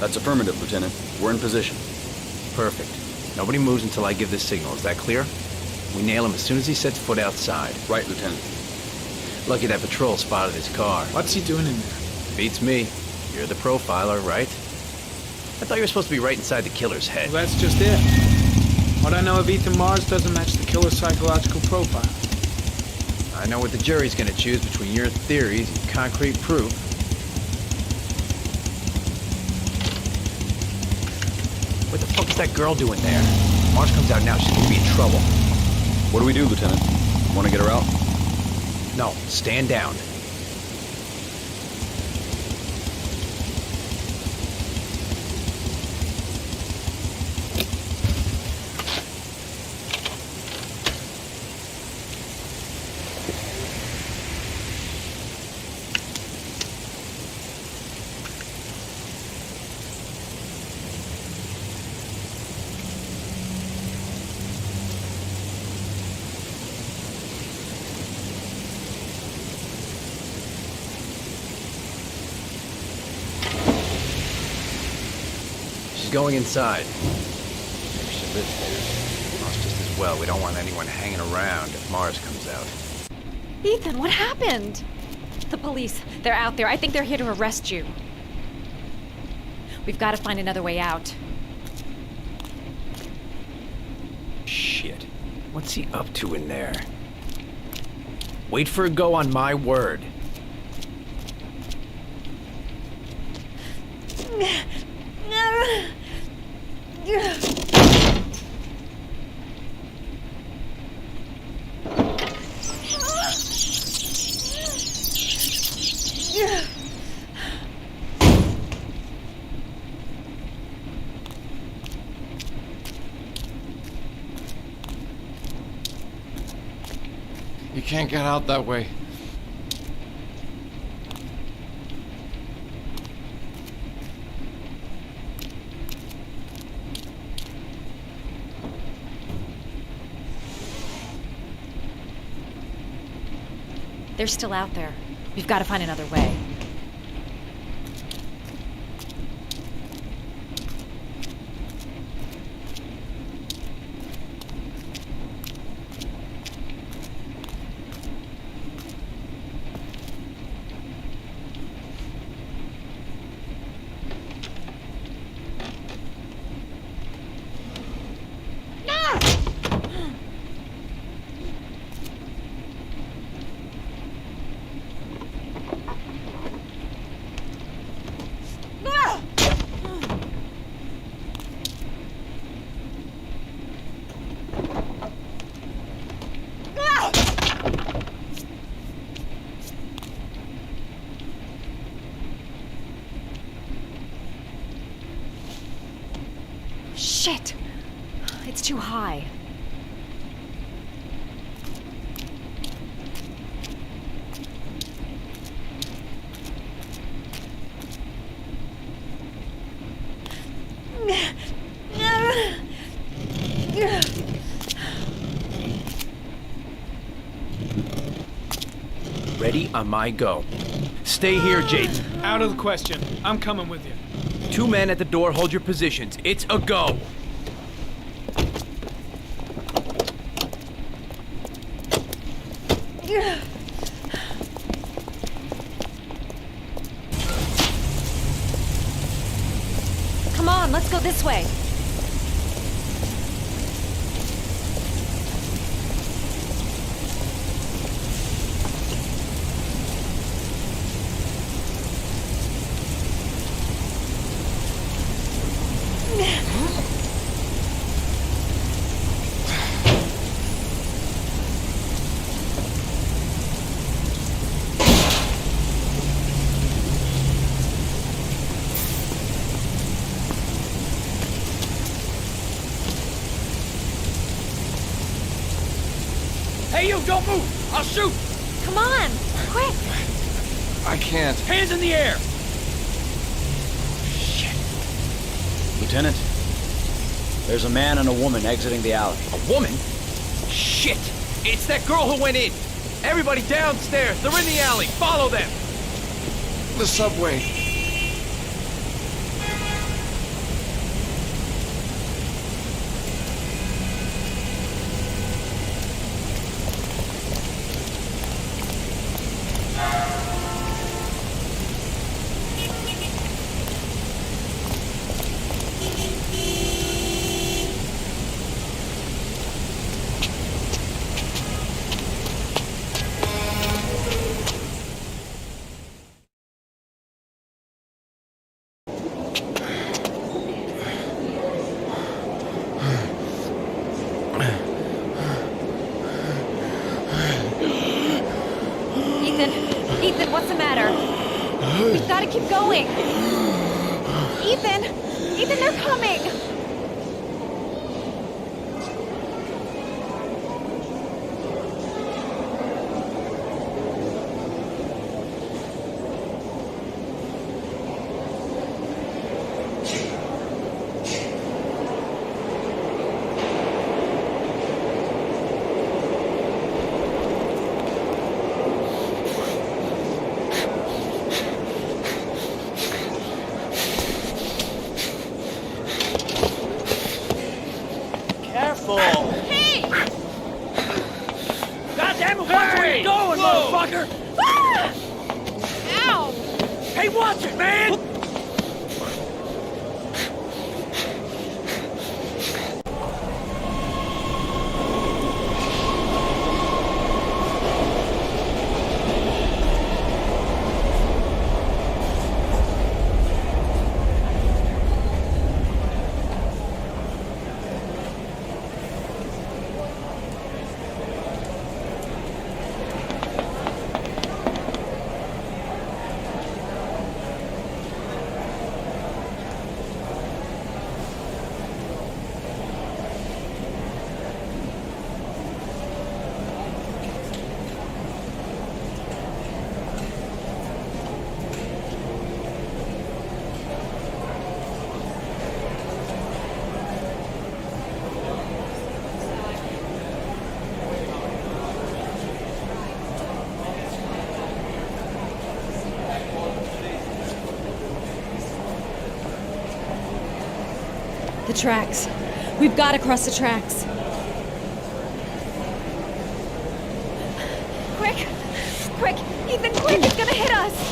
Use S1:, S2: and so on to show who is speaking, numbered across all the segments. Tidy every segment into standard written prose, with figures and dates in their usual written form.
S1: That's affirmative, Lieutenant. We're in position.
S2: Perfect. Nobody moves until I give the signal. Is that clear? We nail him as soon as he sets foot outside.
S1: Right, Lieutenant.
S2: Lucky that patrol spotted his car.
S3: What's he doing in there?
S2: Beats me. You're the profiler, right? I thought you were supposed to be right inside the killer's head.
S3: Well, that's just it. What I know of Ethan Mars doesn't match the killer's psychological profile.
S2: I know what the jury's gonna choose between your theories and concrete proof. What the fuck is that girl doing there? Mars comes out now, she's gonna be in trouble.
S1: What do we do, Lieutenant? Want to get her out?
S2: No, stand down. Going inside. Maybe she lives there. Well, just as well. We don't want anyone hanging around if Mars comes out.
S4: Ethan, what happened? The police. They're out there. I think they're here to arrest you. We've got to find another way out.
S2: Shit. What's he up to in there? Wait for a go on my word.
S5: You can't get out that way.
S4: They're still out there. We've got to find another way. Shit! It's too high.
S2: Ready on my go. Stay here, Jaden.
S3: Out of the question. I'm coming with you.
S2: 2 men at the door, hold your positions. It's a go.
S4: Come on, let's go this way.
S2: Hey, you, don't move! I'll shoot!
S4: Come on, quick!
S5: I can't.
S2: Hands in the air!
S1: Lieutenant, there's a man and a woman exiting the alley.
S2: A woman? Shit! It's that girl who went in! Everybody downstairs! They're in the alley! Follow them!
S5: The subway.
S4: We've got to keep going. Ethan! Ethan, they're coming!
S1: Careful!
S4: Hey!
S2: Goddamn it, watch where you're going, motherfucker!
S4: Ah! Ow!
S2: Hey, watch it, man!
S4: The tracks. We've got to cross the tracks. Quick! Quick! Ethan, quick! It's gonna hit us!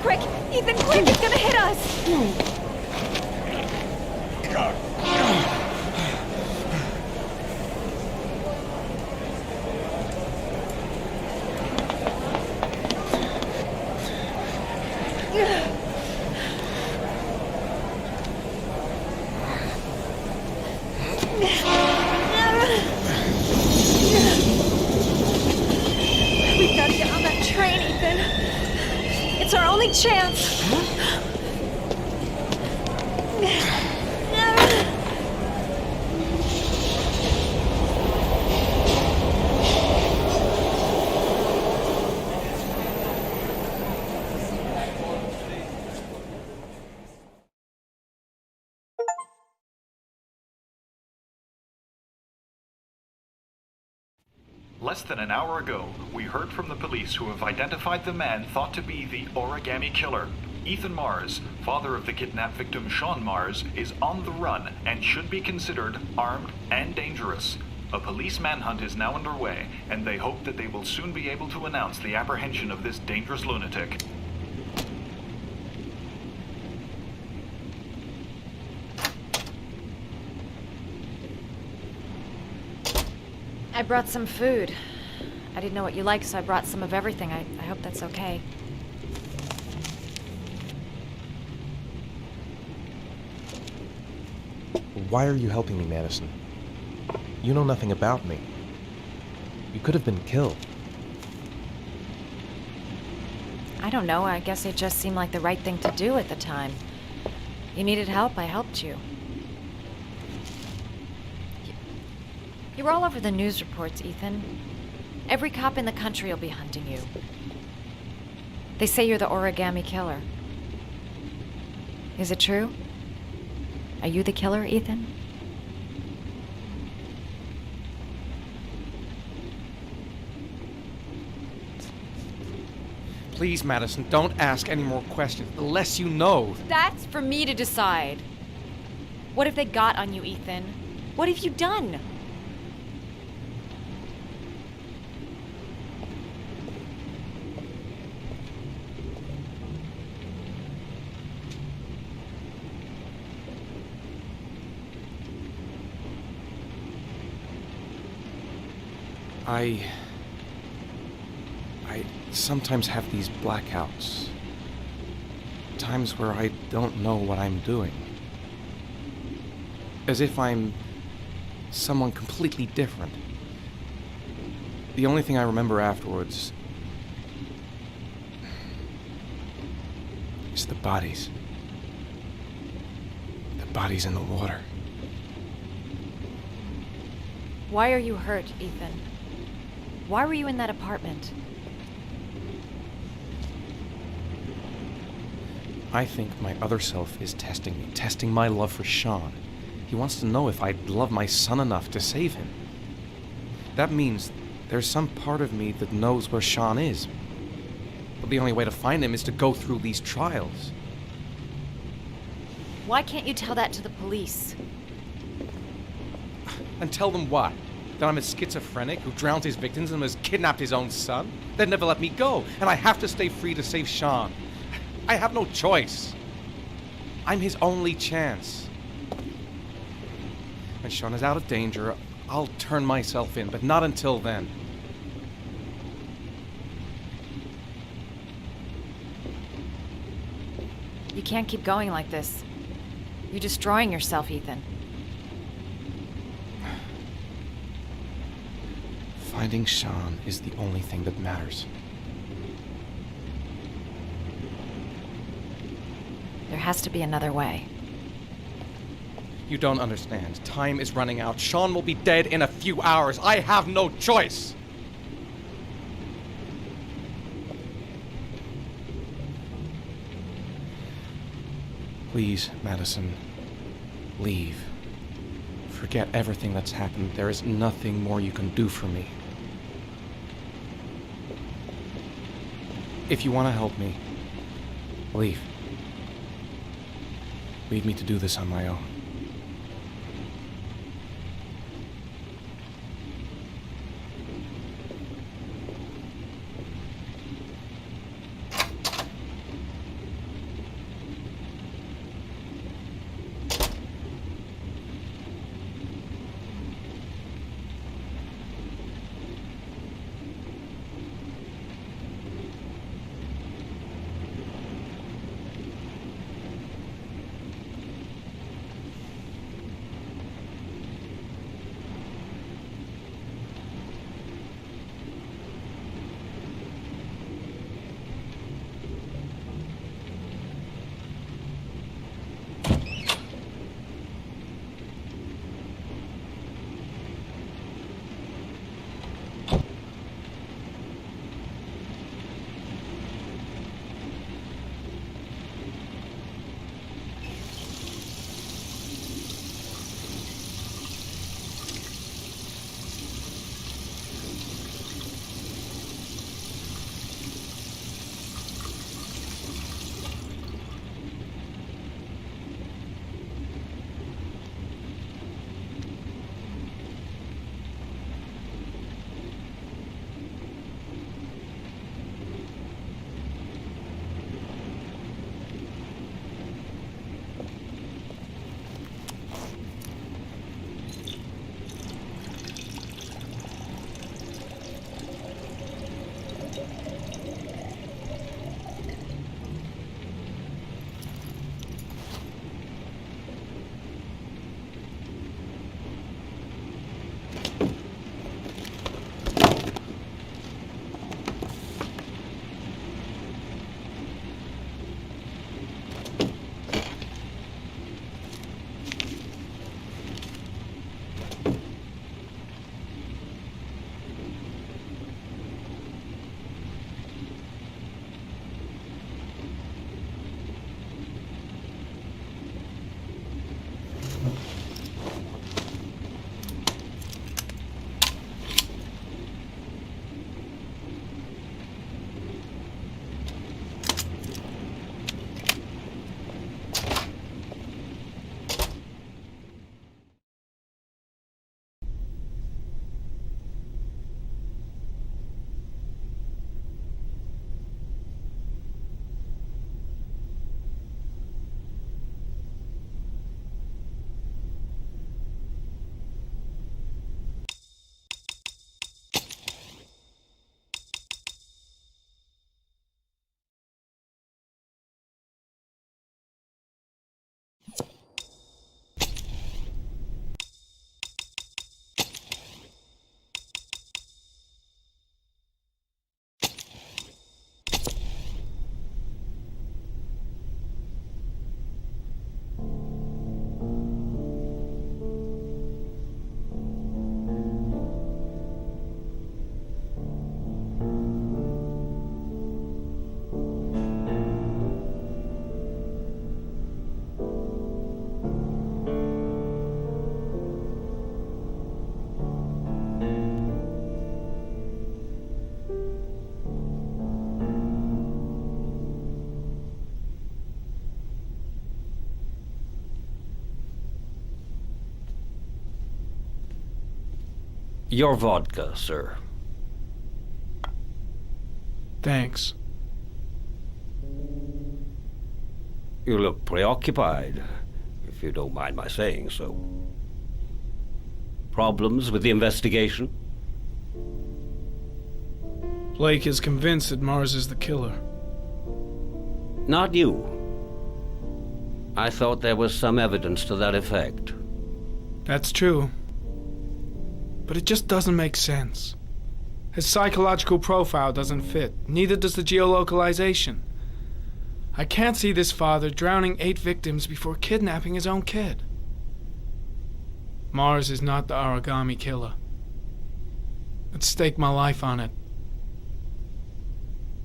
S4: Quick! Ethan, quick! It's gonna hit us! We've got to get on that train, Ethan. It's our only chance.
S6: Less than an hour ago, we heard from the police who have identified the man thought to be the origami killer. Ethan Mars, father of the kidnapped victim Sean Mars, is on the run and should be considered armed and dangerous. A police manhunt is now underway, and they hope that they will soon be able to announce the apprehension of this dangerous lunatic.
S4: I brought some food. I didn't know what you liked, so I brought some of everything. I hope that's okay.
S7: Why are you helping me, Madison? You know nothing about me. You could have been killed.
S4: I don't know. I guess it just seemed like the right thing to do at the time. You needed help, I helped you. You're all over the news reports, Ethan. Every cop in the country will be hunting you. They say you're the origami killer. Is it true? Are you the killer, Ethan?
S7: Please, Madison, don't ask any more questions. The less you know.
S4: That's for me to decide. What have they got on you, Ethan? What have you done?
S7: I sometimes have these blackouts. Times where I don't know what I'm doing. As if I'm someone completely different. The only thing I remember afterwards is the bodies. The bodies in the water.
S4: Why are you hurt, Ethan? Why were you in that apartment?
S7: I think my other self is testing me, testing my love for Sean. He wants to know if I'd love my son enough to save him. That means there's some part of me that knows where Sean is. But the only way to find him is to go through these trials.
S4: Why can't you tell that to the police?
S7: And tell them what? That I'm a schizophrenic who drowned his victims and has kidnapped his own son? They'd never let me go, and I have to stay free to save Sean. I have no choice. I'm his only chance. When Sean is out of danger, I'll turn myself in, but not until then.
S4: You can't keep going like this. You're destroying yourself, Ethan.
S7: Finding Sean is the only thing that matters.
S4: There has to be another way.
S7: You don't understand. Time is running out. Sean will be dead in a few hours. I have no choice. Please, Madison, leave. Forget everything that's happened. There is nothing more you can do for me. If you want to help me, leave. Leave me to do this on my own.
S8: Your vodka, sir.
S3: Thanks.
S8: You look preoccupied, if you don't mind my saying so. Problems with the investigation?
S3: Blake is convinced that Mars is the killer.
S8: Not you. I thought there was some evidence to that effect.
S3: That's true. But it just doesn't make sense. His psychological profile doesn't fit. Neither does the geolocalization. I can't see this father drowning 8 victims before kidnapping his own kid. Mars is not the origami killer. I'd stake my life on it.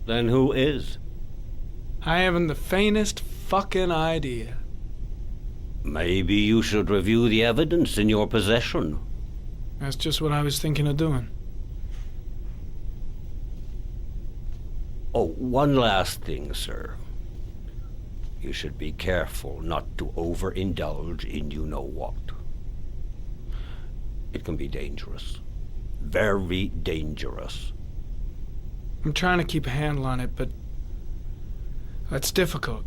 S8: Then who is?
S3: I haven't the faintest fucking idea.
S8: Maybe you should review the evidence in your possession.
S3: That's just what I was thinking of doing.
S8: Oh, one last thing, sir. You should be careful not to overindulge in you-know-what. It can be dangerous. Very dangerous.
S3: I'm trying to keep a handle on it, but that's difficult.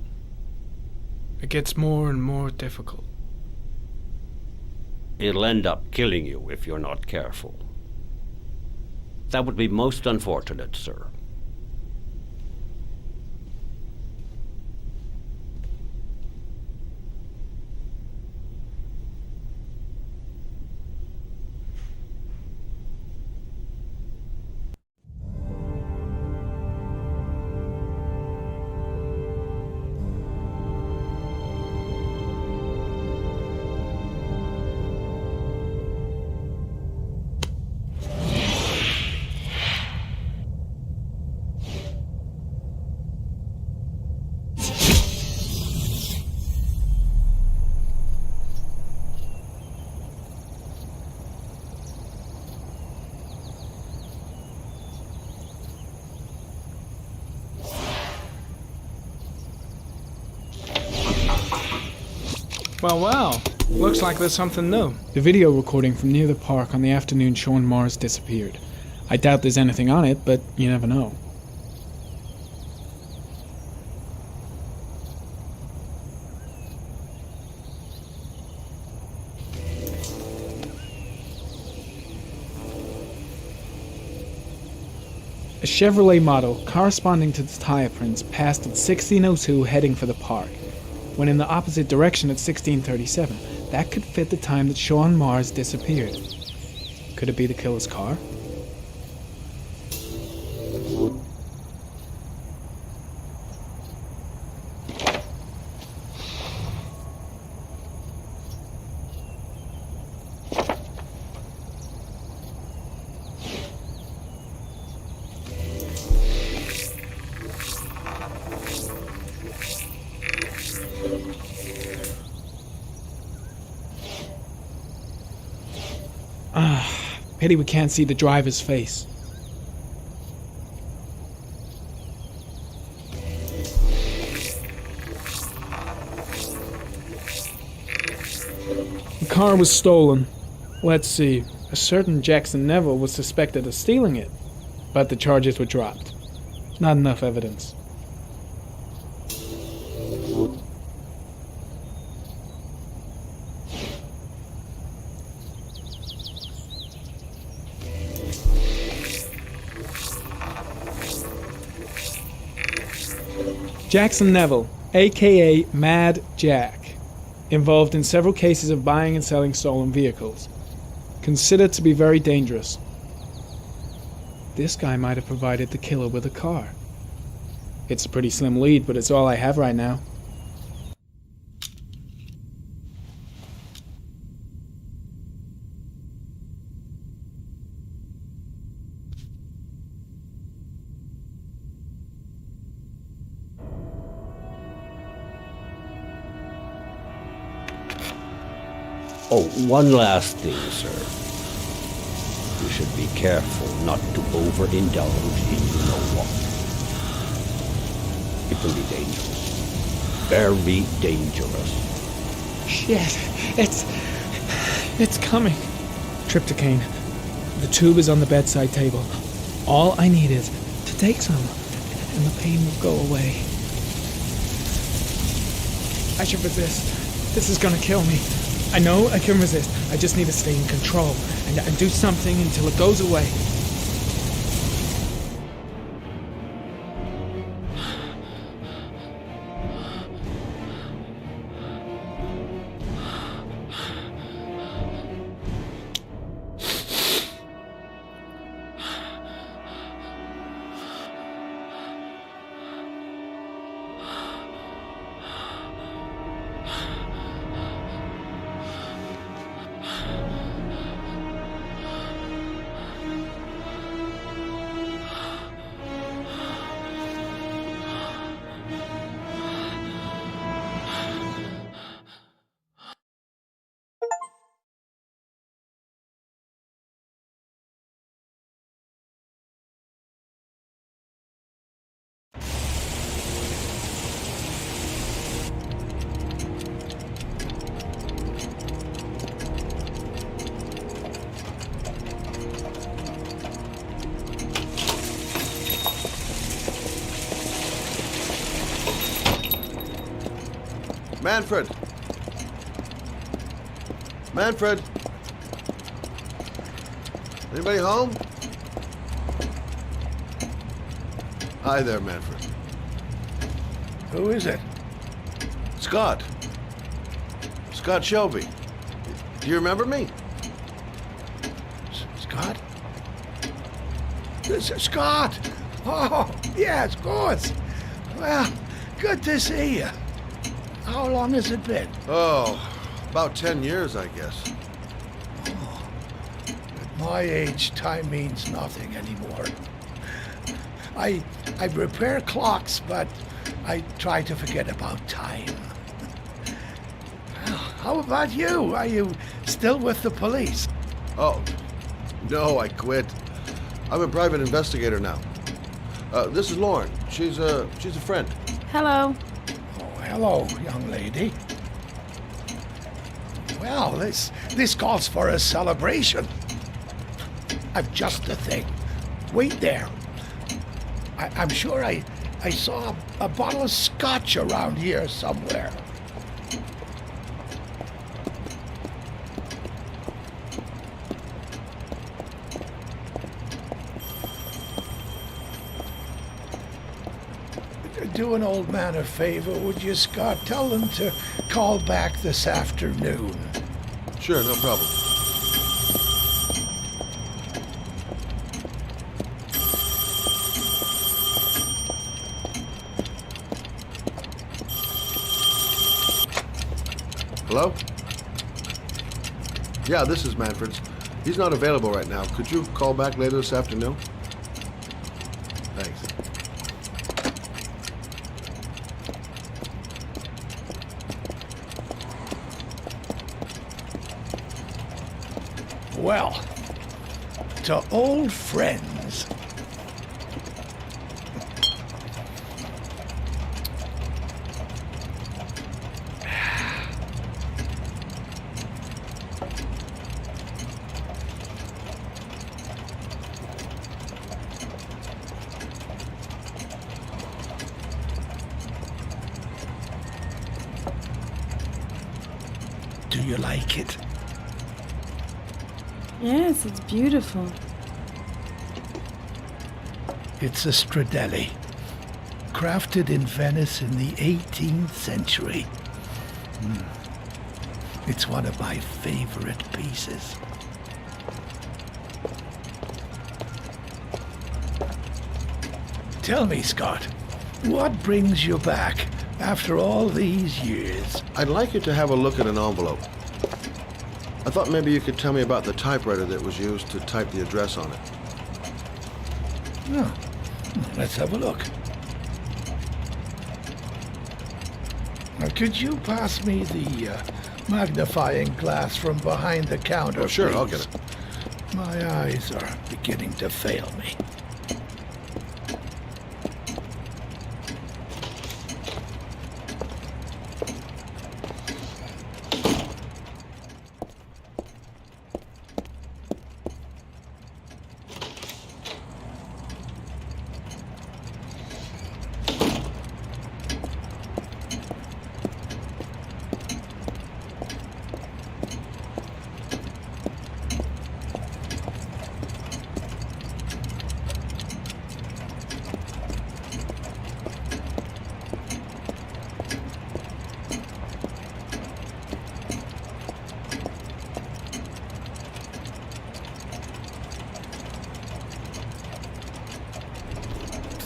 S3: It gets more and more difficult.
S8: It'll end up killing you if you're not careful. That would be most unfortunate, sir.
S3: Well. Looks like there's something new. The video recording from near the park on the afternoon Sean Mars disappeared. I doubt there's anything on it, but you never know. A Chevrolet model corresponding to the tire prints passed at 1602 heading for the park. When in the opposite direction at 1637, that could fit the time that Sean Mars disappeared. Could it be the killer's car? Pity we can't see the driver's face. The car was stolen. Let's see. A certain Jackson Neville was suspected of stealing it, but the charges were dropped. Not enough evidence. Jackson Neville, aka Mad Jack, involved in several cases of buying and selling stolen vehicles. Considered to be very dangerous. This guy might have provided the killer with a car. It's a pretty slim lead, but it's all I have right now.
S8: Oh, one last thing, sir. You should be careful not to overindulge in you-know-what. It can be dangerous. Very dangerous.
S3: Shit, it's coming. Tryptocane. The tube is on the bedside table. All I need is to take some, and the pain will go away. I should resist. This is gonna kill me. I know I can resist. I just need to stay in control and do something until it goes away.
S9: Manfred! Manfred! Anybody home? Hi there, Manfred.
S10: Who is it?
S9: Scott. Scott Shelby. Do you remember me?
S10: Scott? This is Scott! Oh, yes, of course. Well, good to see you. How long has it been?
S9: Oh, about 10 years, I guess.
S10: Oh, at my age, time means nothing anymore. I repair clocks, but I try to forget about time. Well, how about you? Are you still with the police?
S9: Oh, no, I quit. I'm a private investigator now. This is Lauren. She's a friend.
S11: Hello.
S10: Hello, young lady. Well, this calls for a celebration. I've just the thing. Wait there. I'm sure I saw a bottle of scotch around here somewhere. Do an old man a favor, would you, Scott? Tell them to call back this afternoon.
S9: Sure, no problem. Hello? Yeah, this is Manfred's. He's not available right now. Could you call back later this afternoon? Thanks.
S10: Well, to old friends. Do you like it?
S11: Yes, it's beautiful.
S10: It's a Stradelli, crafted in Venice in the 18th century. It's one of my favorite pieces. Tell me, Scott, what brings you back after all these years?
S9: I'd like you to have a look at an envelope. I thought maybe you could tell me about the typewriter that was used to type the address on it.
S10: Oh, let's have a look. Now, could you pass me the magnifying glass from behind the counter,
S9: Oh, sure,
S10: please?
S9: I'll get it.
S10: My eyes are beginning to fail me.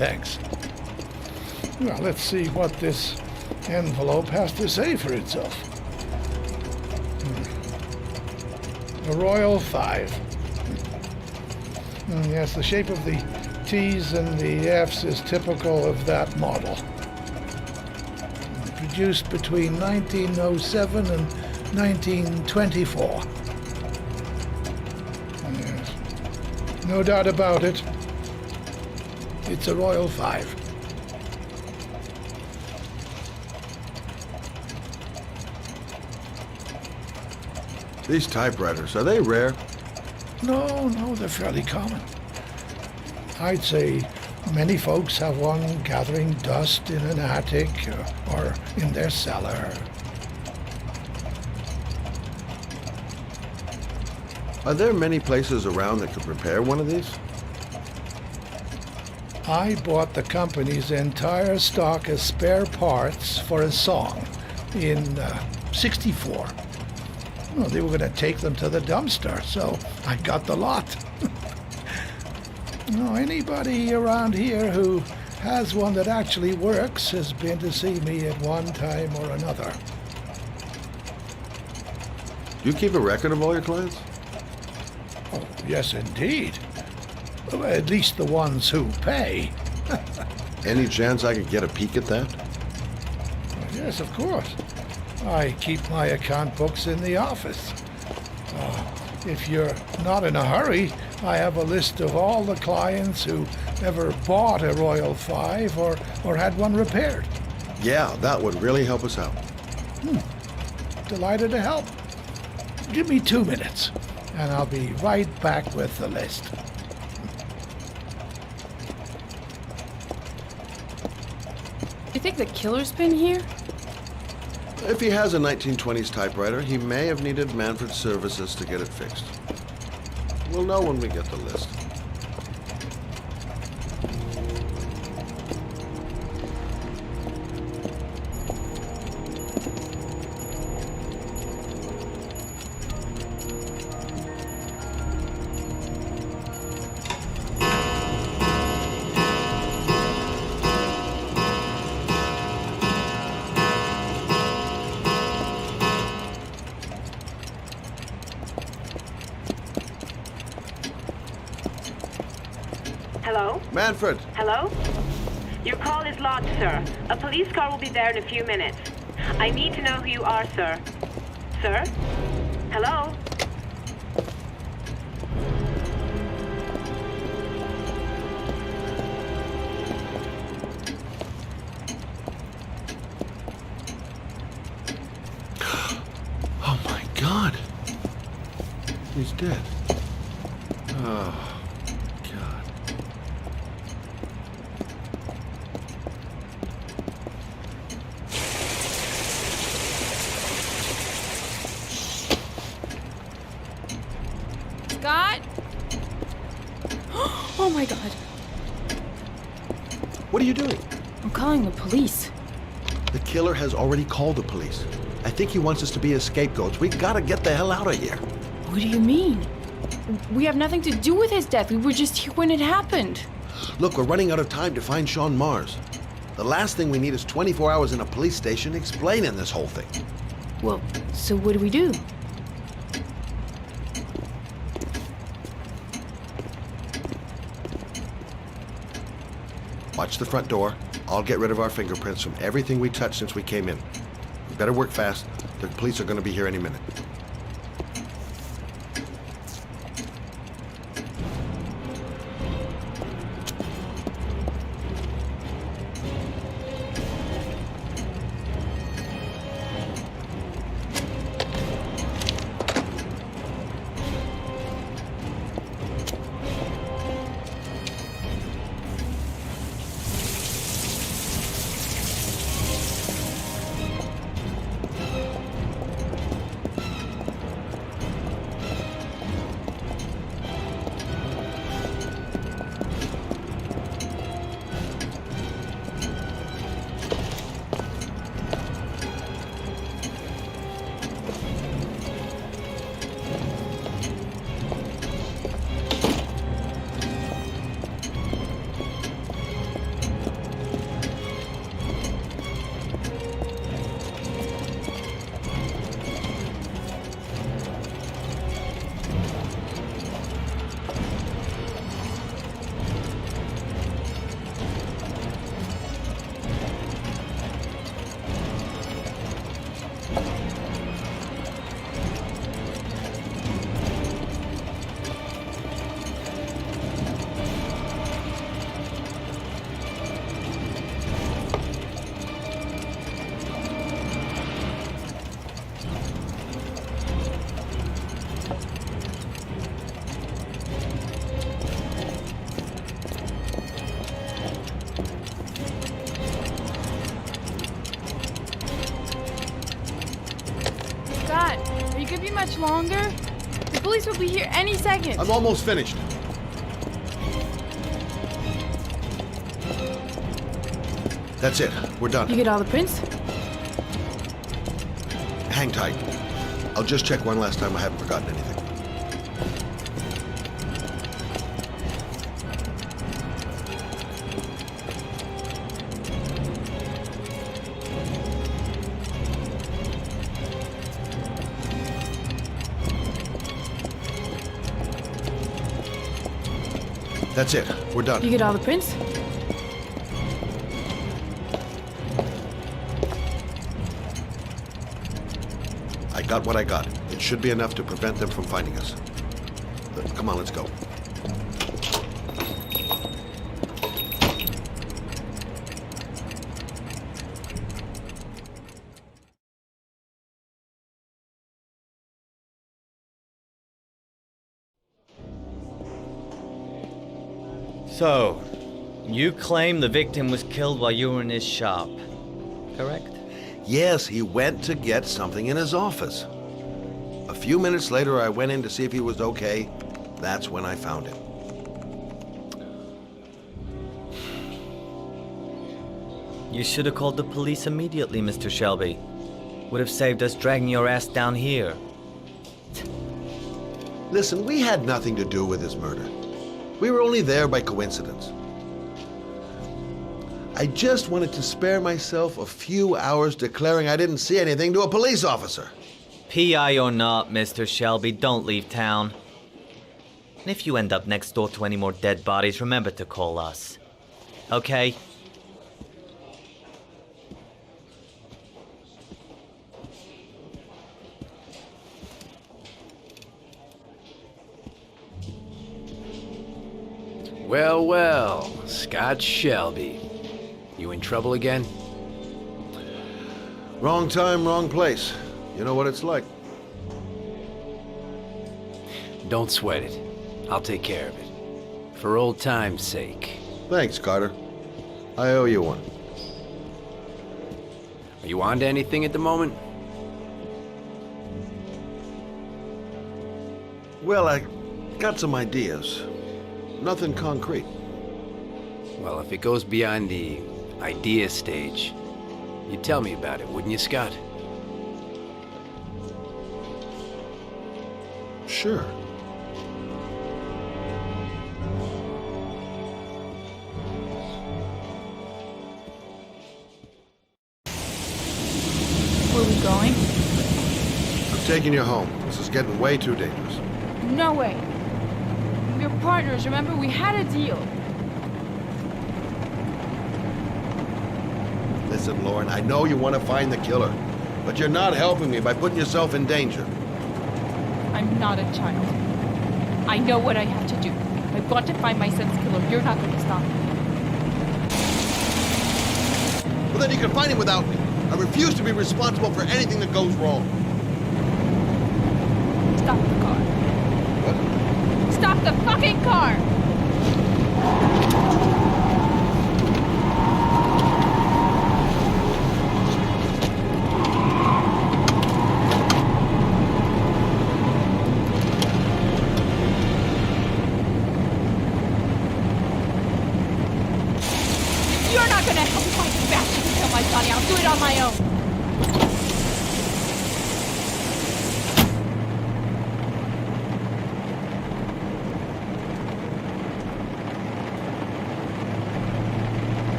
S10: thanks. Well, let's see what this envelope has to say for itself. The Royal 5. Yes, the shape of the T's and the F's is typical of that model. Produced between 1907 and 1924. Yes. No doubt about it. It's a Royal 5.
S9: These typewriters, are they rare?
S10: No, they're fairly common. I'd say many folks have one gathering dust in an attic or in their cellar.
S9: Are there many places around that could repair one of these?
S10: I bought the company's entire stock of spare parts for a song in '64. Well, they were going to take them to the dumpster, so I got the lot. Anybody around here who has one that actually works has been to see me at one time or another.
S9: Do you keep a record of all your clients?
S10: Oh, yes, indeed. Well, at least the ones who pay.
S9: Any chance I could get a peek at that?
S10: Yes, of course. I keep my account books in the office. If you're not in a hurry, I have a list of all the clients who ever bought a Royal 5 or had one repaired.
S9: Yeah, that would really help us out.
S10: Delighted to help. Give me 2 minutes, and I'll be right back with the list.
S11: You think the killer's been here?
S9: If he has a 1920s typewriter, he may have needed Manfred's services to get it fixed. We'll know when we get the list.
S12: Hello?
S9: Manfred!
S12: Hello? Your call is logged, sir. A police car will be there in a few minutes. I need to know who you are, sir. Sir? Hello?
S9: Oh my God! He's dead. Oh.
S11: Scott? Oh my God.
S9: What are you doing?
S11: I'm calling the police.
S9: The killer has already called the police. I think he wants us to be his scapegoats. We gotta get the hell out of here.
S11: What do you mean? We have nothing to do with his death. We were just here when it happened.
S9: Look, we're running out of time to find Sean Mars. The last thing we need is 24 hours in a police station explaining this whole thing.
S11: Well, so what do we do?
S9: Watch the front door. I'll get rid of our fingerprints from everything we touched since we came in. We better work fast. The police are going to be here any minute.
S11: be much longer. The police will be here any second.
S9: I'm almost finished. That's it. We're done.
S11: You get all the prints?
S9: Hang tight. I'll just check one last time I haven't forgotten anything. That's it. We're done.
S11: You get all the prints?
S9: I got what I got. It should be enough to prevent them from finding us. Come on, let's go.
S13: So, you claim the victim was killed while you were in his shop, correct?
S9: Yes, he went to get something in his office. A few minutes later, I went in to see if he was okay. That's when I found him.
S13: You should have called the police immediately, Mr. Shelby. Would have saved us dragging your ass down here.
S9: Listen, we had nothing to do with his murder. We were only there by coincidence. I just wanted to spare myself a few hours declaring I didn't see anything to a police officer.
S13: PI or not, Mr. Shelby, don't leave town. And if you end up next door to any more dead bodies, remember to call us. Okay?
S2: Well, well, Scott Shelby. You in trouble again?
S9: Wrong time, wrong place. You know what it's like.
S2: Don't sweat it. I'll take care of it. For old time's sake.
S9: Thanks, Carter. I owe you one.
S2: Are you on to anything at the moment?
S9: Well, I got some ideas. Nothing concrete.
S2: Well, if it goes beyond the idea stage, you'd tell me about it, wouldn't you, Scott?
S9: Sure.
S11: Where are we going?
S9: I'm taking you home. This is getting way too dangerous.
S11: No way. We're partners, remember? We had a deal.
S9: Listen, Lauren, I know you want to find the killer, but you're not helping me by putting yourself in danger.
S11: I'm not a child. I know what I have to do. I've got to find my son's killer. You're not going to stop me.
S9: Well, then you can find him without me. I refuse to be responsible for anything that goes wrong.
S11: Stop the car.
S9: What?
S11: Stop the fucking car! You're not gonna help me find the bastard who killed my Sonny. I'll do it on my own.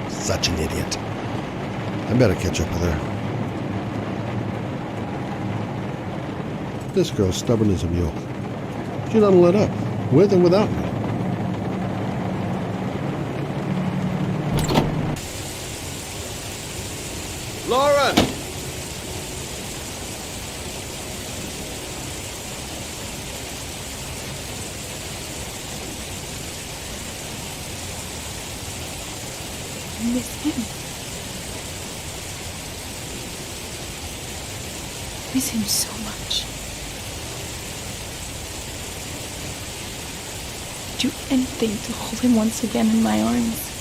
S9: Such an idiot. I better catch up with her. This girl's stubborn as a mule. She doesn't let up, with or without me. Lauren!
S11: I miss him. Miss him so much. Do anything to hold him once again in my arms.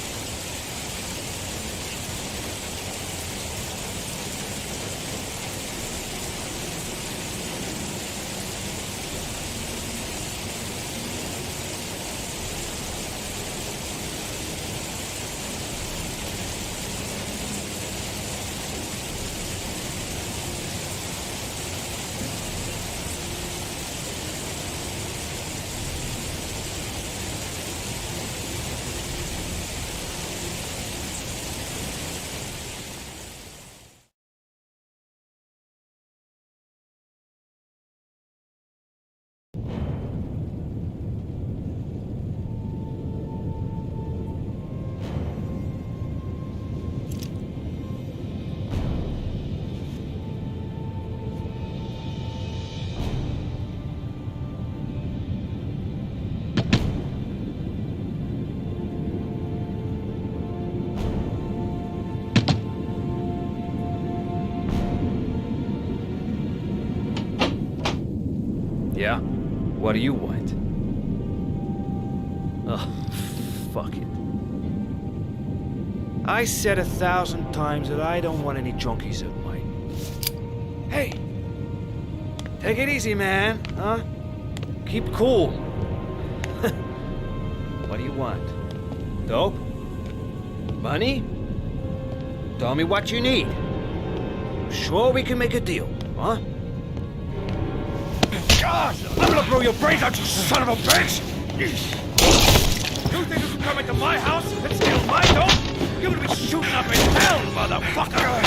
S2: What do you want? Oh, fuck it. I said 1,000 times that I don't want any junkies at mine. Hey! Take it easy, man, huh? Keep cool. What do you want? Dope? Money? Tell me what you need. Sure we can make a deal, huh? God! I'm gonna blow your brains out, you son of a bitch! You think you can come into my house and steal my dope? You're gonna be shooting up in hell, motherfucker!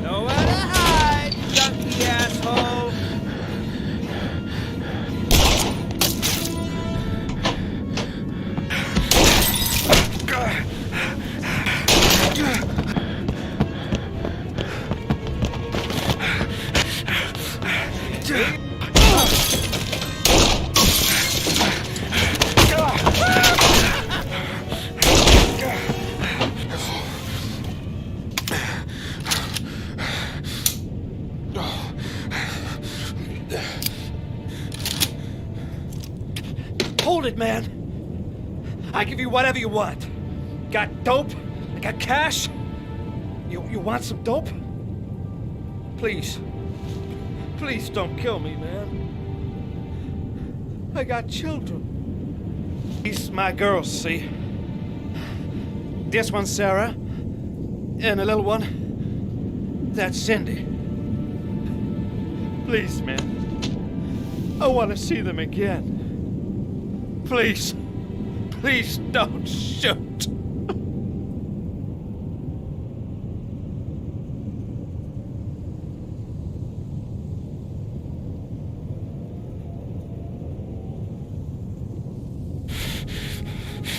S2: Nowhere to hide, junkie asshole! Hold it, man. I give you whatever you want. Got dope? I got cash? You want some dope? Please. Please don't kill me, man. I got children. These my girls, see? This one's Sarah. And a little one. That's Cindy. Please, man. I want to see them again. Please. Please don't shoot.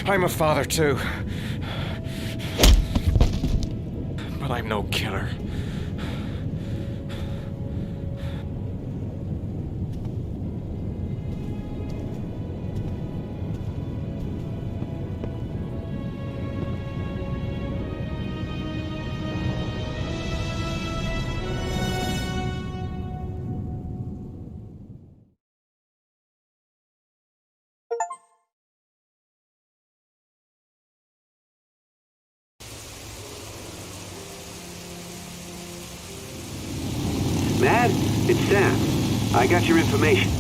S2: I'm a father too. But I'm no killer.
S14: Matt, it's Sam. I got your information.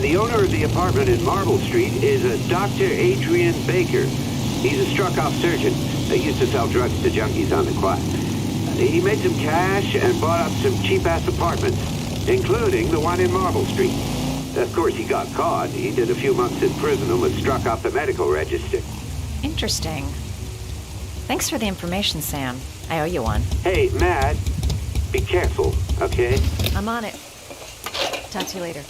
S14: The owner of the apartment in Marble Street is a Dr. Adrian Baker. He's a struck-off surgeon. They used to sell drugs to junkies on the quiet. He made some cash and bought up some cheap-ass apartments, including the one in Marble Street. Of course, he got caught. He did a few months in prison and was struck off the medical register.
S4: Interesting. Thanks for the information, Sam. I owe you one.
S14: Hey, Matt, be careful, okay?
S4: I'm on it. Talk to you later.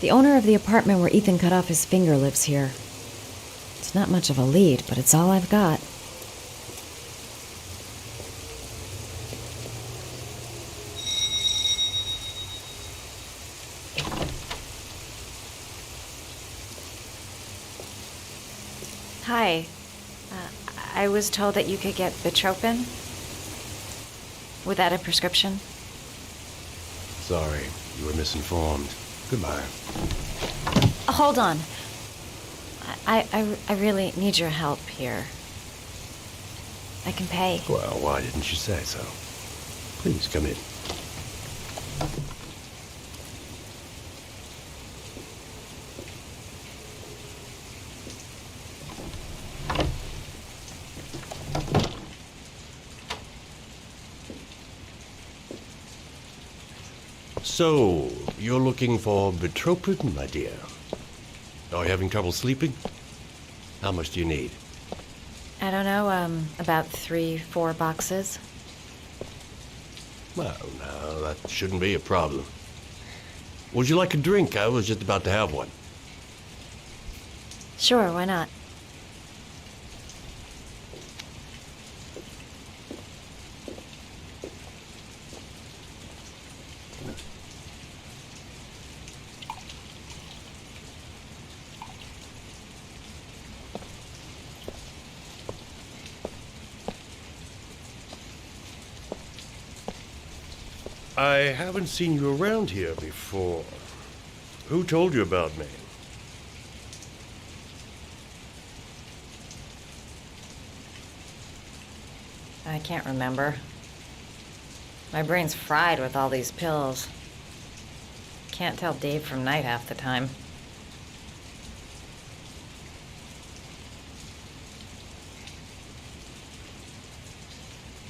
S4: The owner of the apartment where Ethan cut off his finger lives here. It's not much of a lead, but it's all I've got. Hi. I was told that you could get Bitropin. Without a prescription?
S15: Sorry, you were misinformed. Goodbye.
S4: Hold on. I really need your help here. I can pay.
S15: Well, why didn't you say so? Please come in. So, you're looking for Bitropin, my dear? Are you having trouble sleeping? How much do you need?
S4: I don't know, about 3-4 boxes.
S15: Well, no, that shouldn't be a problem. Would you like a drink? I was just about to have one.
S4: Sure, why not?
S15: I haven't seen you around here before. Who told you about me?
S4: I can't remember. My brain's fried with all these pills. Can't tell day from night half the time.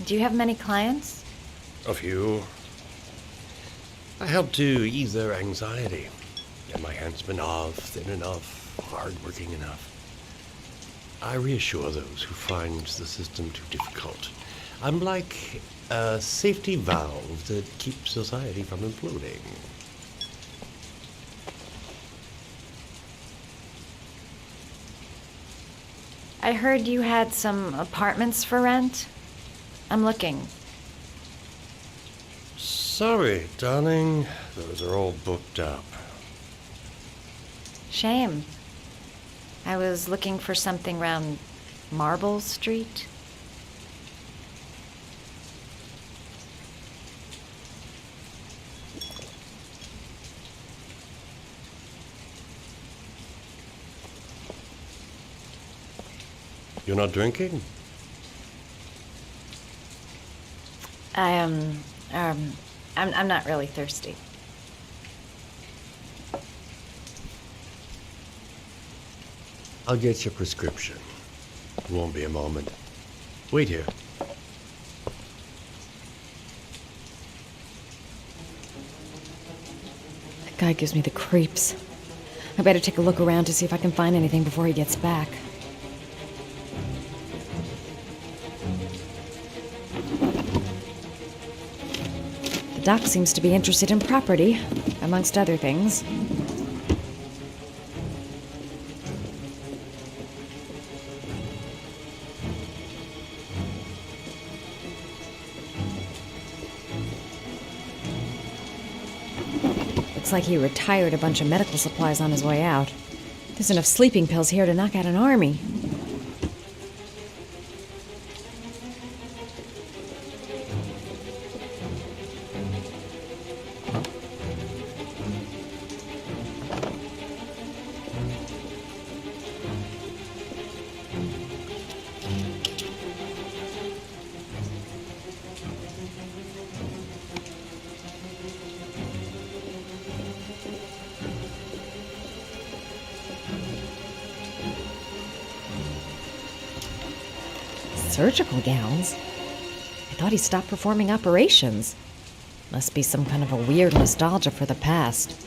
S4: Do you have many clients?
S15: A few. I help to ease their anxiety. Get my handsmen off, thin enough, hardworking enough. I reassure those who find the system too difficult. I'm like a safety valve that keeps society from imploding.
S4: I heard you had some apartments for rent. I'm looking.
S15: Sorry, darling. Those are all booked up.
S4: Shame. I was looking for something around Marble Street.
S15: You're not drinking?
S4: I'm not really thirsty.
S15: I'll get your prescription. It won't be a moment. Wait here.
S4: That guy gives me the creeps. I better take a look around to see if I can find anything before he gets back. The doc seems to be interested in property, amongst other things. Looks like he retired a bunch of medical supplies on his way out. There's enough sleeping pills here to knock out an army. Surgical gowns? I thought he stopped performing operations. Must be some kind of a weird nostalgia for the past.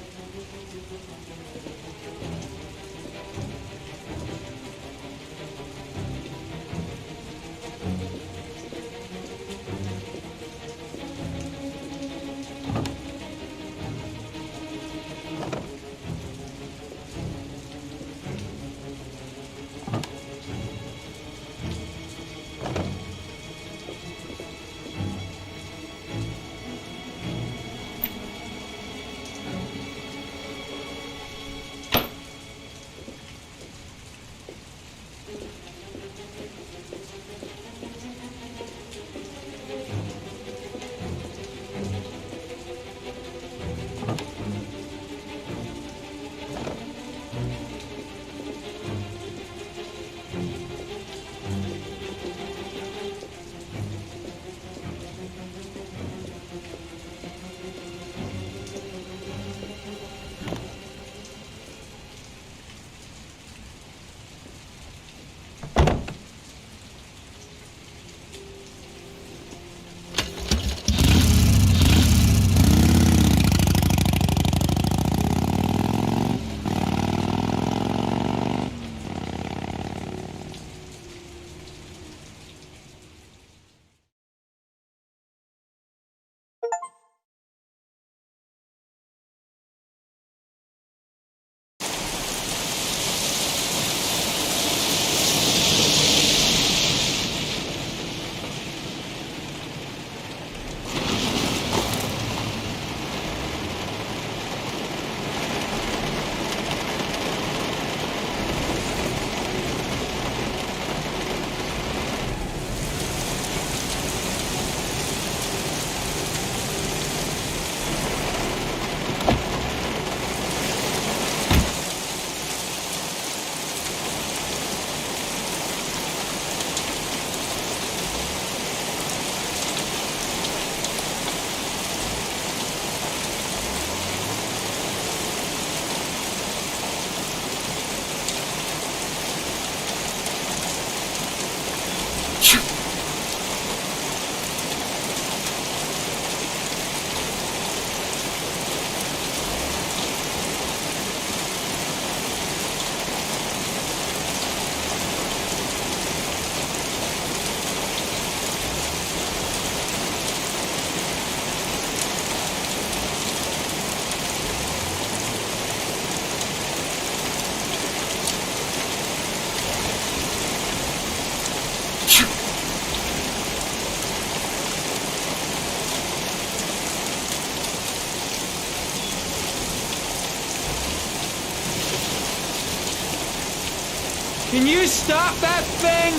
S3: Can you stop that thing?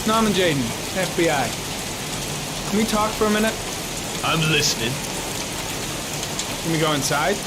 S3: Norman Jaden, FBI. Can we talk for a minute?
S16: I'm listening.
S3: Can we go inside?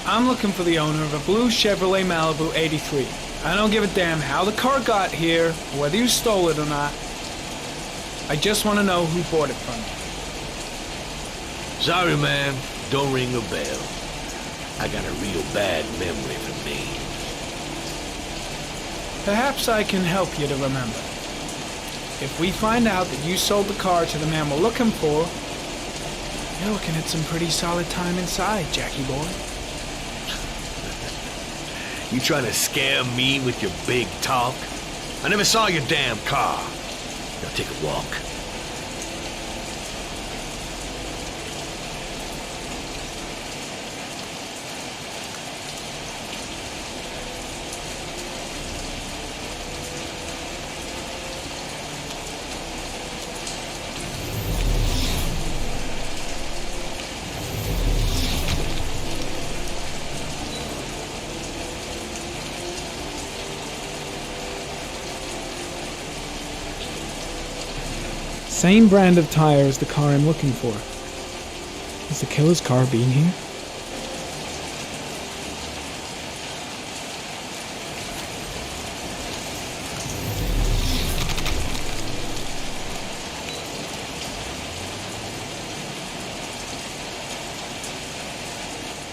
S3: I'm looking for the owner of a blue Chevrolet Malibu 83. I don't give a damn how the car got here, or whether you stole it or not. I just want to know who bought it from you.
S16: Sorry, man. Don't ring a bell. I got a real bad memory for names.
S3: Perhaps I can help you to remember. If we find out that you sold the car to the man we're looking for, you're looking at some pretty solid time inside, Jackie boy.
S16: You trying to scam me with your big talk? I never saw your damn car. Now take a walk.
S3: Same brand of tire as the car I'm looking for. Has the killer's car been here?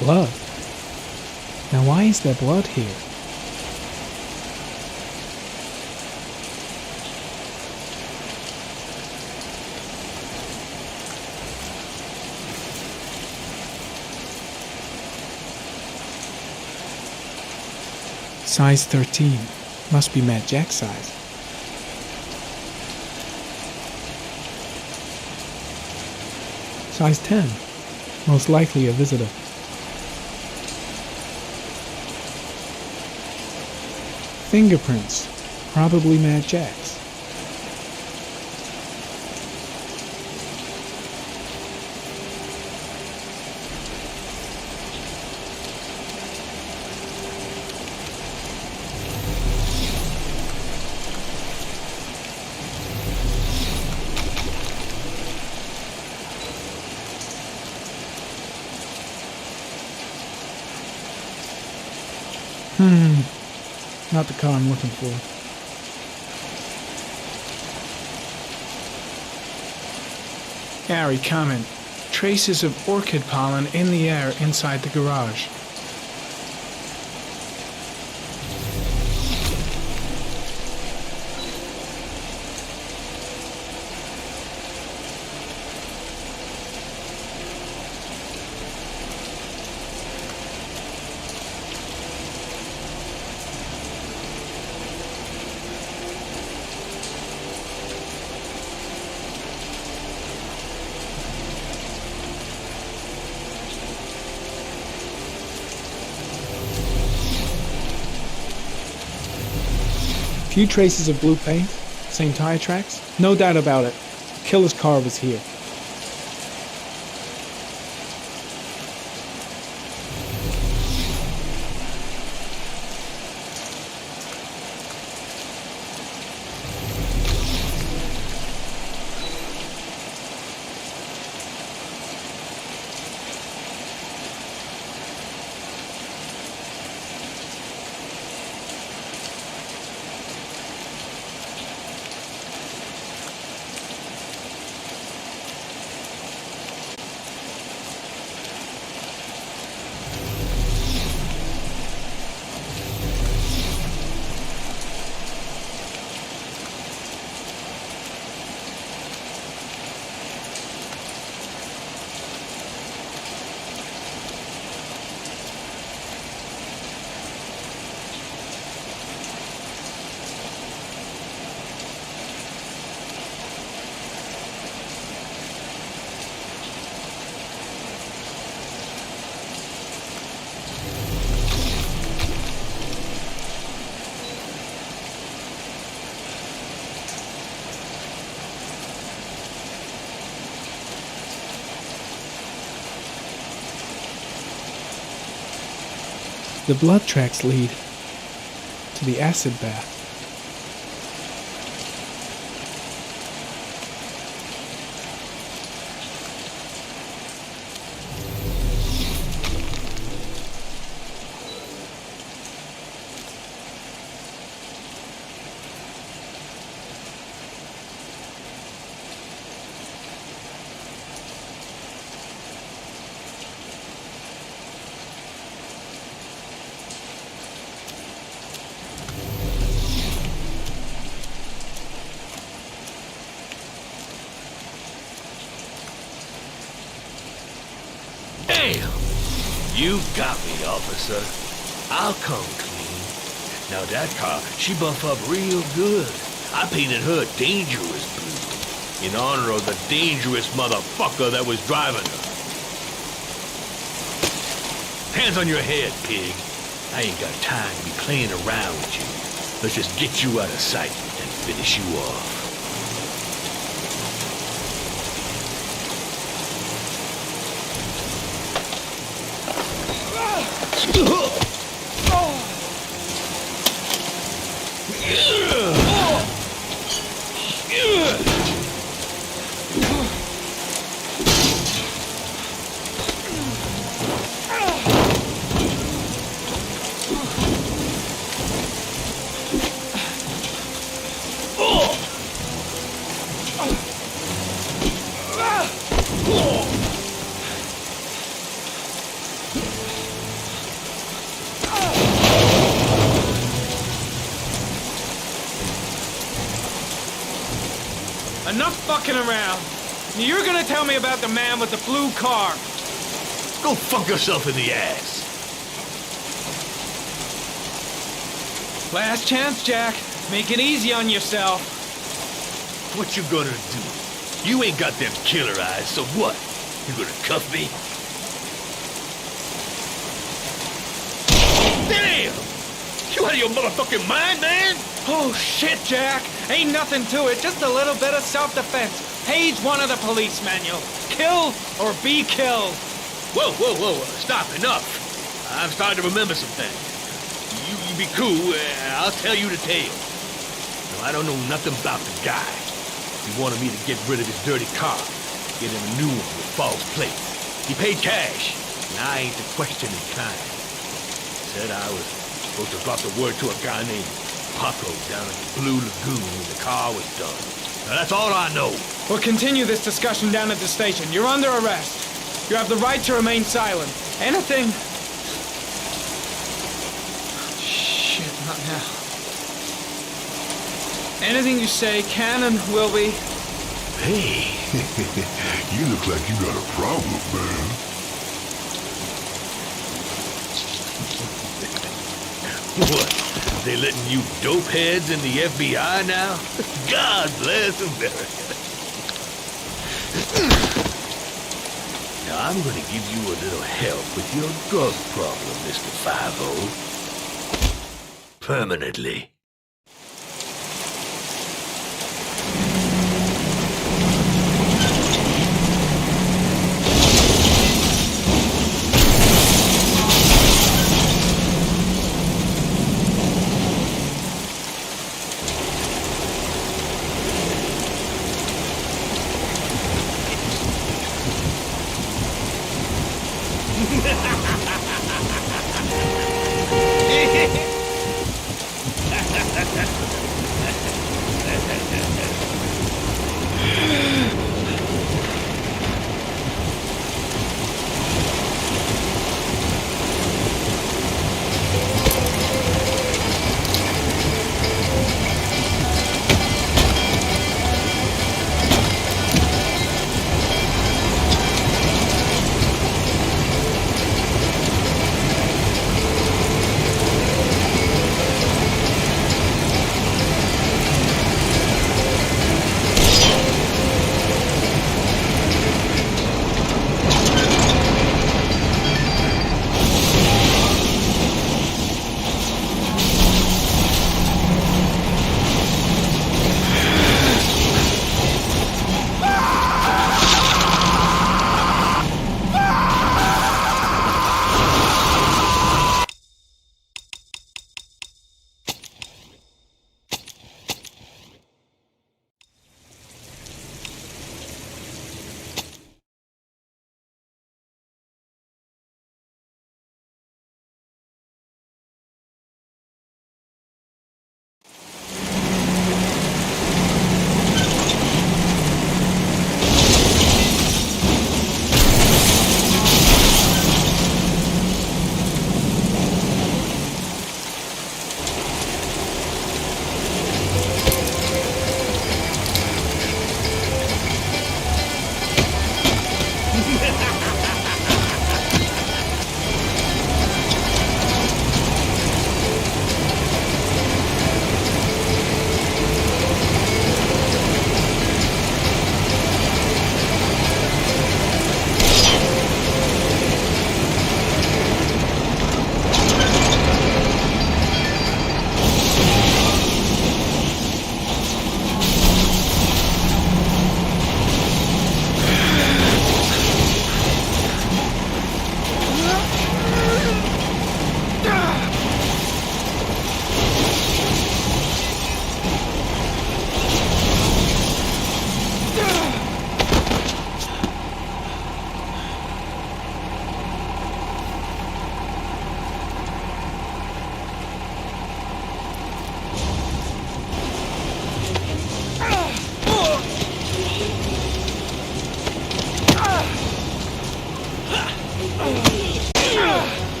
S3: Blood. Now why is there blood here? Size 13. Must be Matt Jack's size. Size 10. Most likely a visitor. Fingerprints. Probably Matt Jack's. Not the car I'm looking for. Harry, comment. Traces of orchid pollen in the air inside the garage. Few traces of blue paint, same tire tracks. No doubt about it. The killer's car was here. The blood tracks lead to the acid bath.
S16: Damn! You got me, officer. I'll come clean. Now that car, she buff up real good. I painted her dangerous blue, in honor of the dangerous motherfucker that was driving her. Hands on your head, pig. I ain't got time to be playing around with you. Let's just get you out of sight and finish you off.
S2: Enough fucking around. You're gonna tell me about the man with the blue car.
S16: Go fuck yourself in the ass.
S2: Last chance, Jack. Make it easy on yourself.
S16: What you gonna do? You ain't got them killer eyes, so what? You gonna cuff me? Damn! You out of your motherfucking mind, man?
S2: Oh, shit, Jack. Ain't nothing to it. Just a little bit of self-defense. Page 1 of the police manual. Kill or be killed.
S16: Whoa, whoa, whoa. Stop. Enough. I'm starting to remember some things. You be cool. I'll tell you the tale. No, I don't know nothing about the guy. He wanted me to get rid of his dirty car. Get him a new one with false plates. He paid cash, and I ain't the questioning kind. Said I was supposed to drop the word to a guy named Paco down at the Blue Lagoon when the car was done. Now, that's all I know.
S2: We'll continue this discussion down at the station. You're under arrest. You have the right to remain silent. Anything... Shit, not now. Anything you say can and will be...
S17: Hey, you look like you got a problem, man.
S16: What? They letting you dope heads in the FBI now? God bless America. Now, I'm gonna give you a little help with your drug problem, Mr. 5-0. Permanently.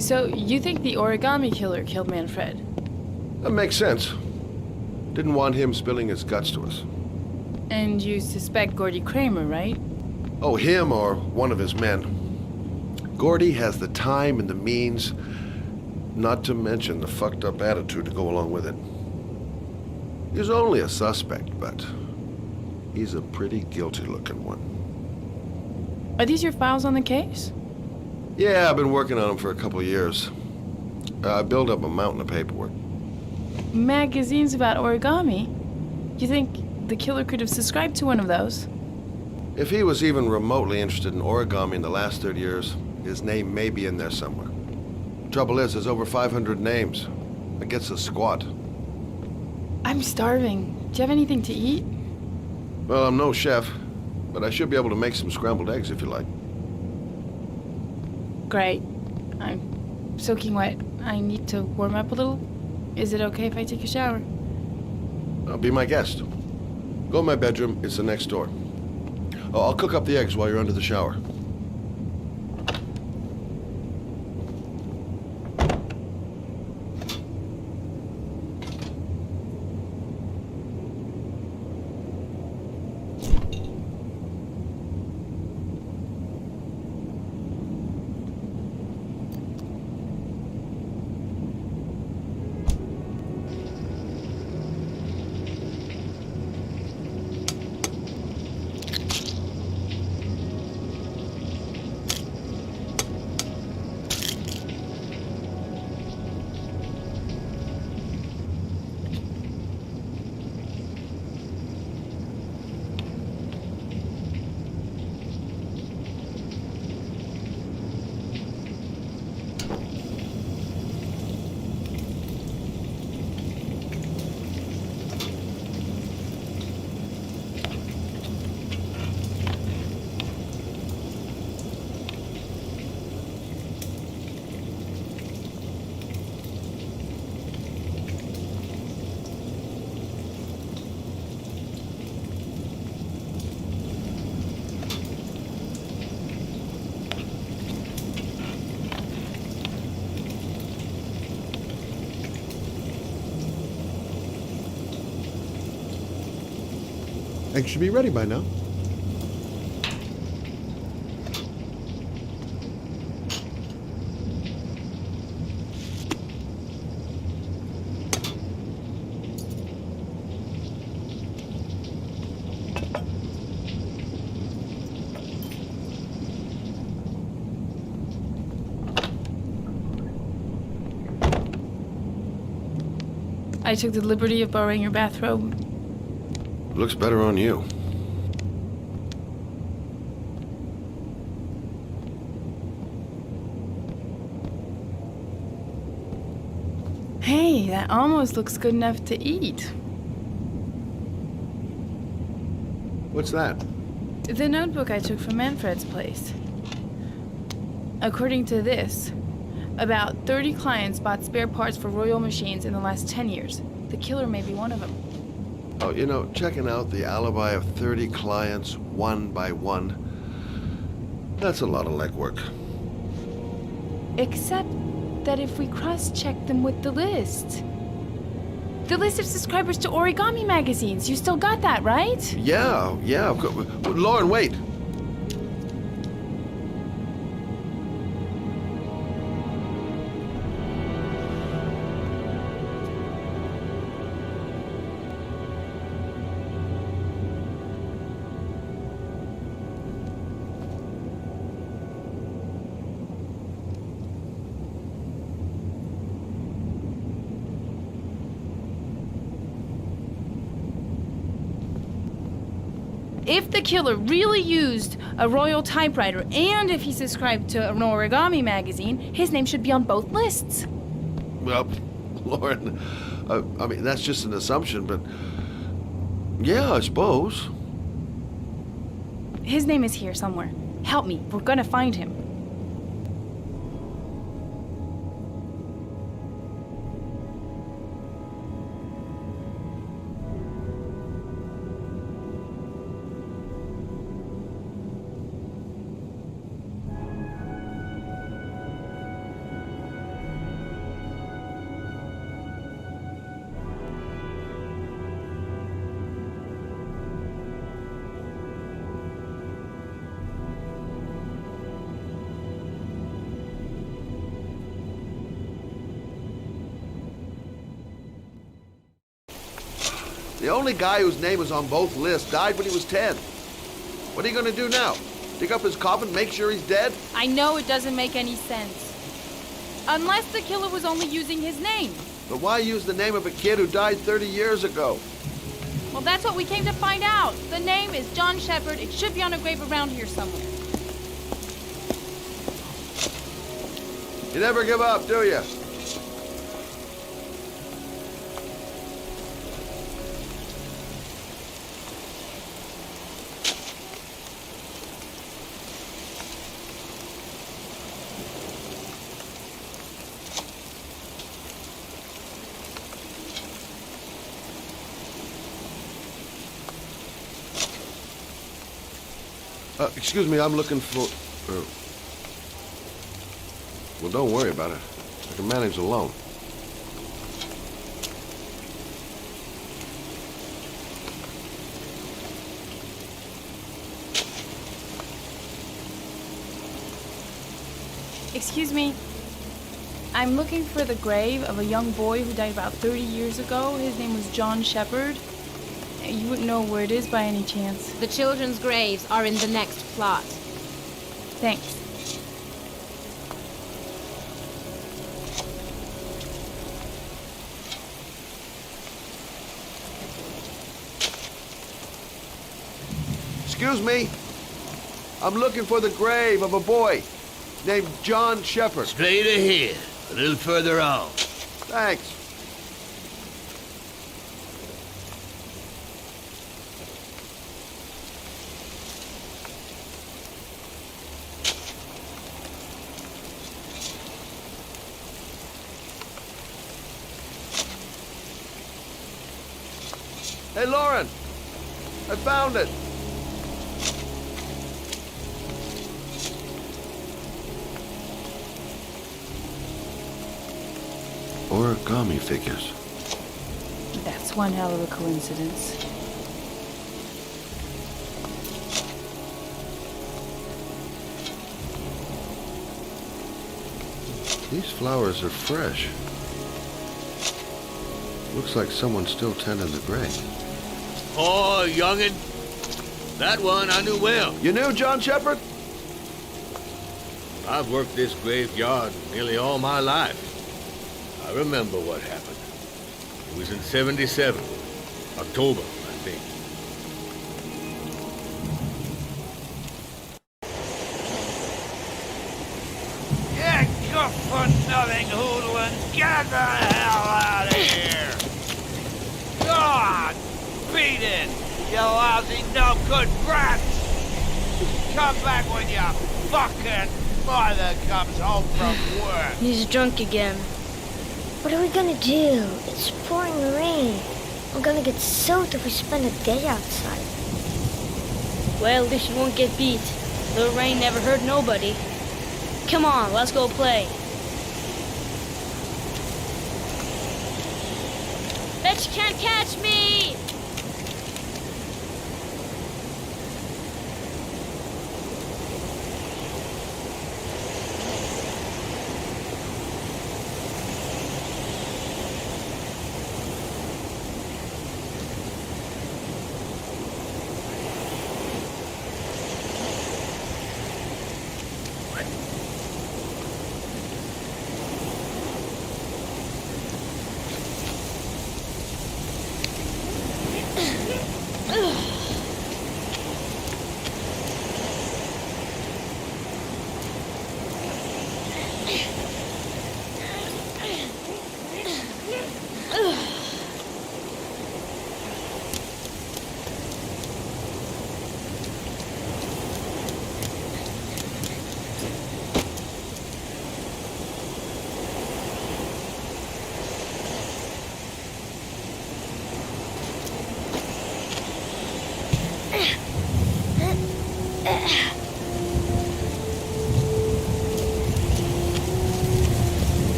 S11: So, you think the origami killer killed Manfred?
S9: That makes sense. Didn't want him spilling his guts to us.
S11: And you suspect Gordy Kramer, right?
S9: Oh, him or one of his men. Gordy has the time and the means, not to mention the fucked up attitude to go along with it. He's only a suspect, but he's a pretty guilty looking one.
S11: Are these your files on the case?
S9: Yeah, I've been working on him for a couple of years. I built up a mountain of paperwork.
S11: Magazines about origami? You think the killer could have subscribed to one of those?
S9: If he was even remotely interested in origami in the last 30 years, his name may be in there somewhere. Trouble is, there's over 500 names. That gets us squat.
S11: I'm starving. Do you have anything to eat?
S9: Well, I'm no chef, but I should be able to make some scrambled eggs if you like.
S11: Great. I'm soaking wet. I need to warm up a little. Is it okay if I take a shower?
S9: Be my guest. Go in my bedroom. It's the next door. Oh, I'll cook up the eggs while you're under the shower. Eggs should be ready by now.
S11: I took the liberty of borrowing your bathrobe.
S9: Looks better on you.
S11: Hey, that almost looks good enough to eat.
S9: What's that?
S11: The notebook I took from Manfred's place. According to this, about 30 clients bought spare parts for Royal machines in the last 10 years. The killer may be one of them.
S9: Oh, you know, checking out the alibi of 30 clients one by one, that's a lot of legwork.
S11: Except that if we cross-check them with the list. The list of subscribers to Origami magazines. You still got that, right?
S9: Yeah, of course. Lauren, wait.
S11: If the killer really used a Royal typewriter and if he subscribed to an Origami magazine, his name should be on both lists.
S9: Well, Lauren, I mean, that's just an assumption, but yeah, I suppose.
S11: His name is here somewhere. Help me. We're gonna find him.
S9: The only guy whose name was on both lists died when he was 10. What are you gonna do now? Dig up his coffin, make sure he's dead?
S11: I know it doesn't make any sense. Unless the killer was only using his name.
S9: But why use the name of a kid who died 30 years ago?
S11: Well, that's what we came to find out. The name is John Shepard. It should be on a grave around here somewhere.
S9: You never give up, do you? Excuse me, I'm looking for... Well, don't worry about it. I can manage alone.
S11: Excuse me. I'm looking for the grave of a young boy who died about 30 years ago. His name was John Shepard. You wouldn't know where it is by any chance.
S18: The children's graves are in the next plot.
S11: Thanks.
S9: Excuse me. I'm looking for the grave of a boy named John Shepard.
S16: Straight ahead. A little further on.
S9: Thanks. Hey, Lauren! I found it! Origami figures.
S11: That's one hell of a coincidence.
S9: These flowers are fresh. Looks like someone's still tending the grave.
S16: Oh, youngin'. That one I knew well.
S9: You knew John Shepard?
S16: I've worked this graveyard nearly all my life. I remember what happened. It was in 77. October, I think.
S2: Yeah, good for nothing, hoodlum. Get the hell out of here! God, beat it, you lousy no-good brats! Come back when your fucking mother comes home from work.
S19: He's drunk again. What are we gonna do? It's pouring rain. We're gonna get soaked if we spend a day outside.
S20: Well, at least you won't get beat. The rain never hurt nobody. Come on, let's go play.
S18: Bet you can't catch me!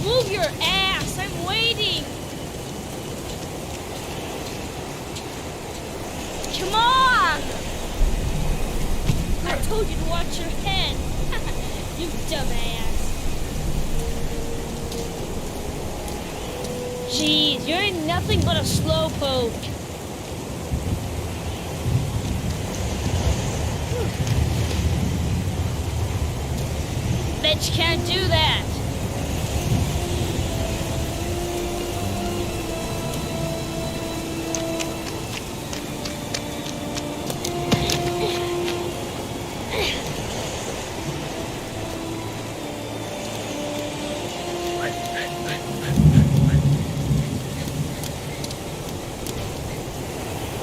S20: Move your ass! I'm waiting! Come on! I told you to watch your head! You dumbass! Jeez, you're nothing but a slowpoke! Bet you can't do that!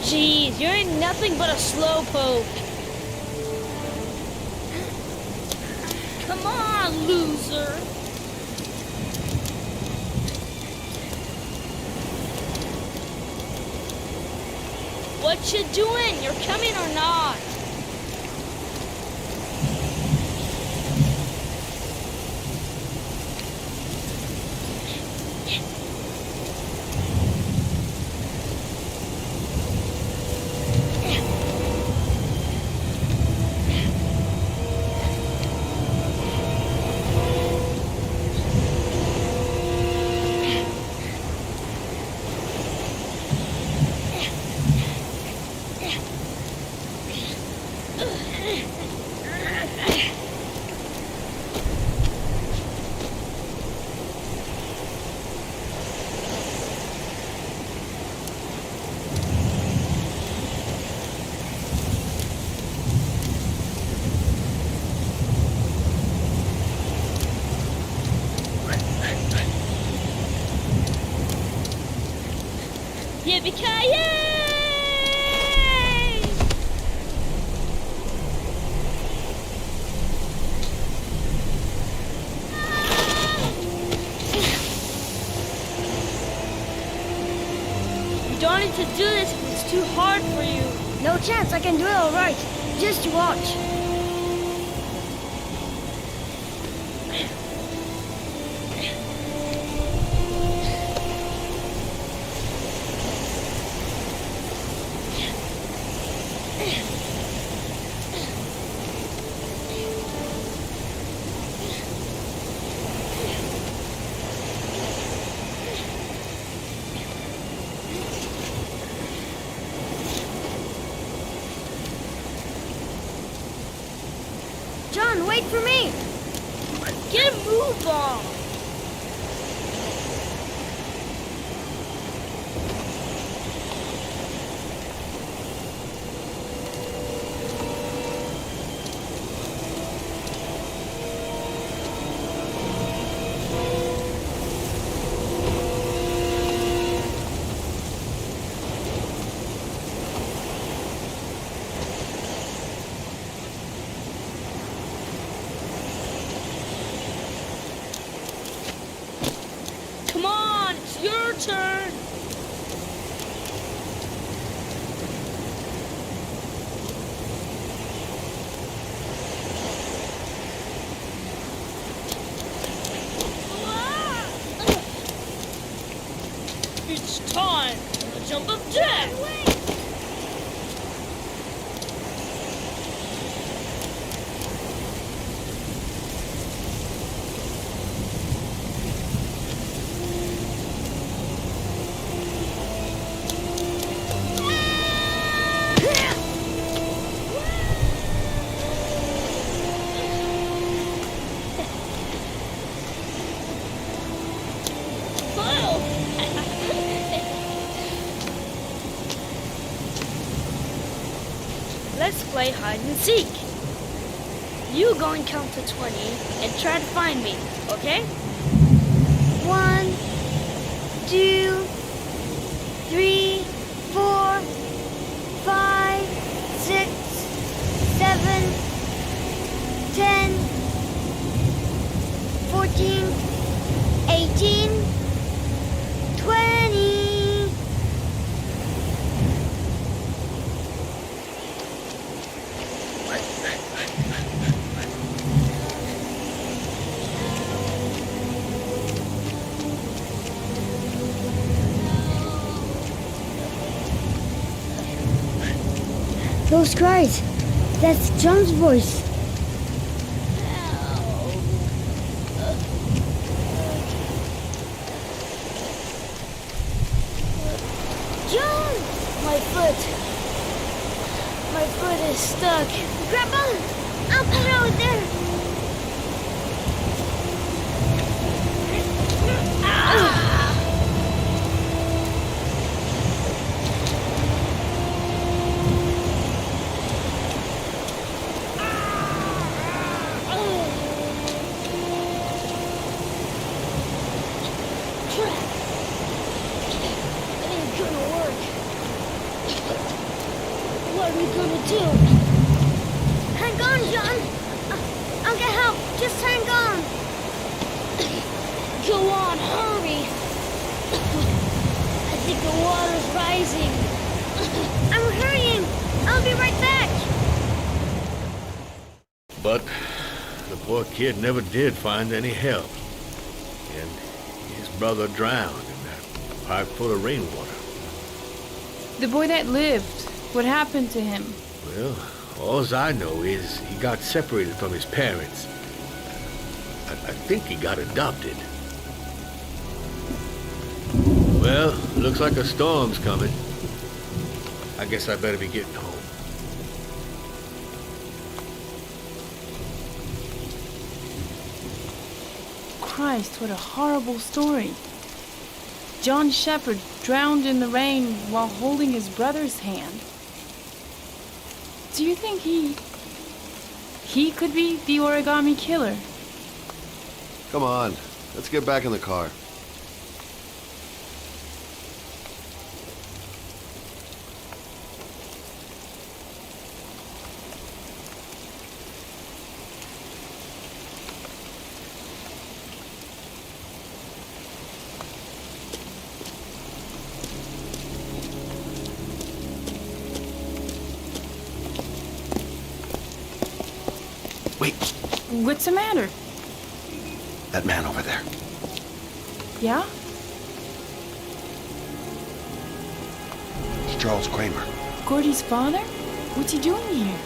S20: Jeez, you're nothing but a slowpoke. Come on, loser. What you doing? You're coming or not? Yippee-ki-yay! You don't need to do this if it's too hard for you.
S19: No chance, I can do it all right. Just watch. John, wait for me!
S20: Get a move on! Come on, it's your turn. It's time for the jump of death. Let's play hide and seek. You go and count to 20 and try to find me, okay?
S19: 1, 2, 3, 4, 5, 6, 7, 10, 14, 18, 20. Those cries, that's John's voice. John! My foot is stuck. Grandpa, I'll put it over there. What are we gonna do? Hang on, John. I'll get help. Just hang on.
S20: Go on, hurry. I think the water's rising.
S19: I'm hurrying. I'll be right back.
S15: But the poor kid never did find any help. And his brother drowned in that pipe full of rainwater.
S11: The boy that lived, what happened to him?
S15: Well, all I know is he got separated from his parents. I think he got adopted. Well, looks like a storm's coming. I guess I better be getting home.
S11: Christ, what a horrible story. John Shepard drowned in the rain while holding his brother's hand. Do you think he could be the origami killer?
S9: Come on, let's get back in the car.
S15: Wait,
S11: What's the matter?
S15: that man over there.
S11: Yeah?
S15: It's Charles Kramer.
S11: Gordy's father? What's he doing here?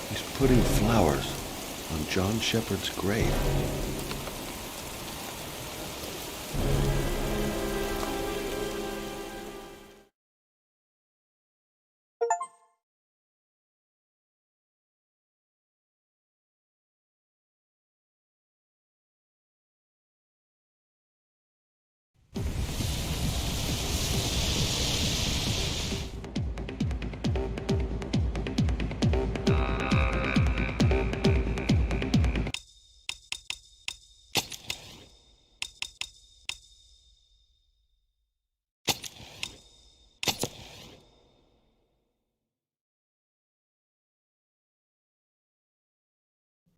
S9: He's putting flowers on John Shepard's grave.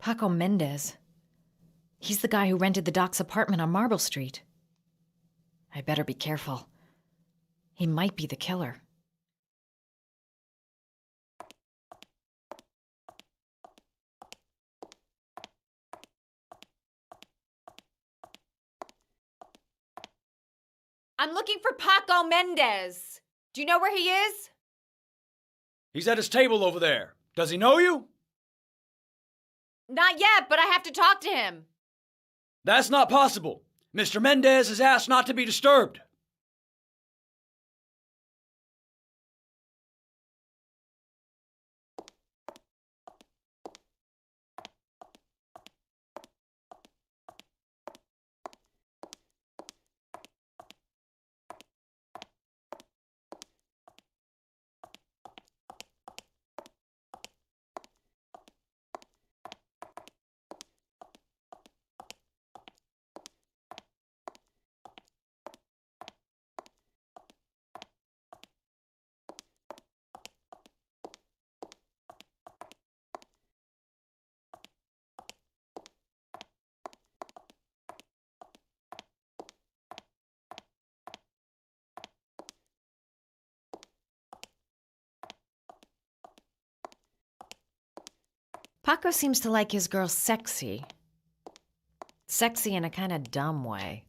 S4: Paco Mendez. He's the guy who rented the Doc's apartment on Marble Street. I better be careful. He might be the killer. I'm looking for Paco Mendez. Do you know where he is?
S1: He's at his table over there. Does he know you?
S4: Not yet, but I have to talk to him.
S1: That's not possible. Mr. Mendez has asked not to be disturbed.
S4: Paco seems to like his girl sexy. Sexy in a kind of dumb way.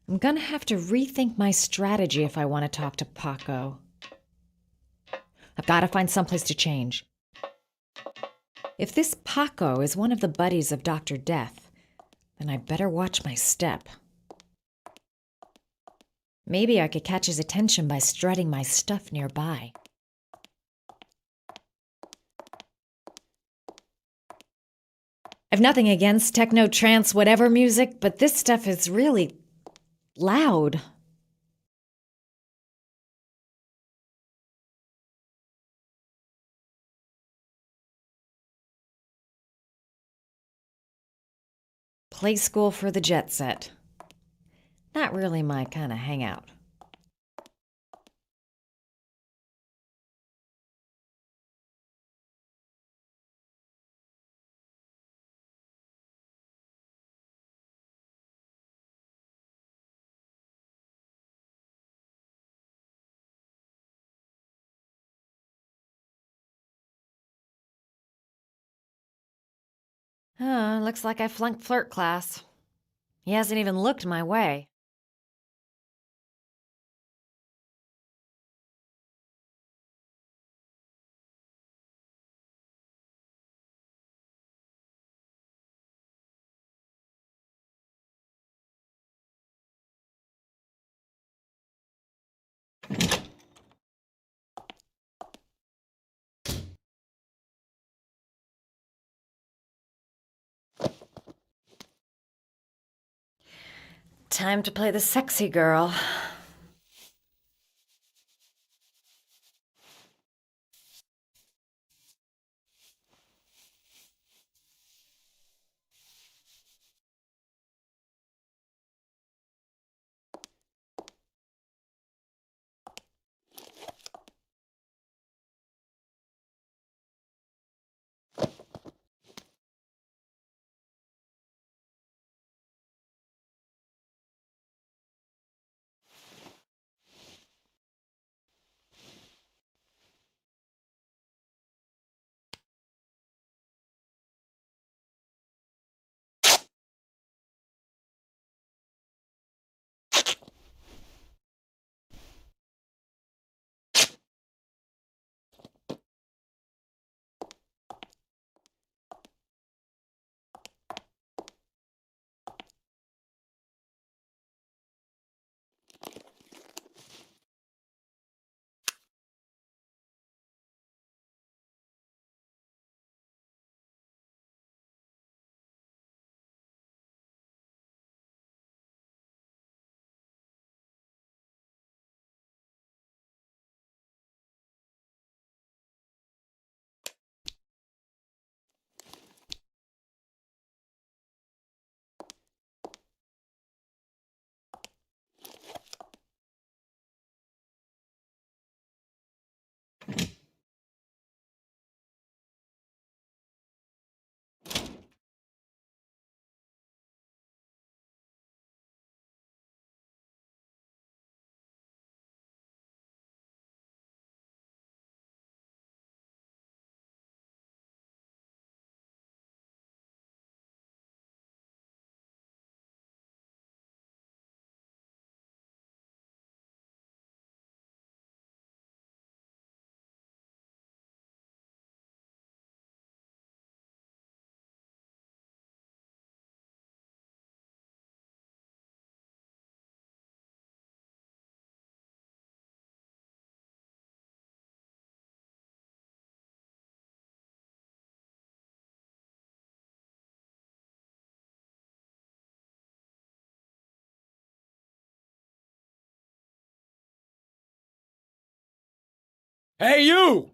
S4: I'm gonna have to rethink my strategy if I want to talk to Paco. I've got to find someplace to change. If this Paco is one of the buddies of Dr. Death, then I better watch my step. Maybe I could catch his attention by strutting my stuff nearby. I've nothing against techno, trance, whatever music, but this stuff is really loud. Play school for the jet set. Not really my kind of hangout. Looks like I flunked flirt class. He hasn't even looked my way. Time to play the sexy girl.
S1: Hey, you!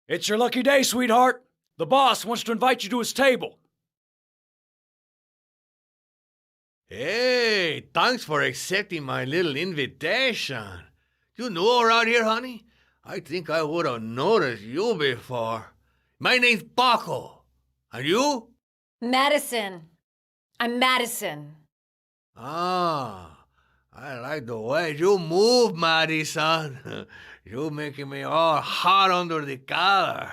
S1: It's your lucky day, sweetheart. The boss wants to invite you to his table.
S16: Hey, thanks for accepting my little invitation. You know around here, honey? I think I would have noticed you before. My name's Paco. And you?
S4: Madison. I'm Madison.
S16: Ah, I like the way you move, Madison. You making me all hot under the collar.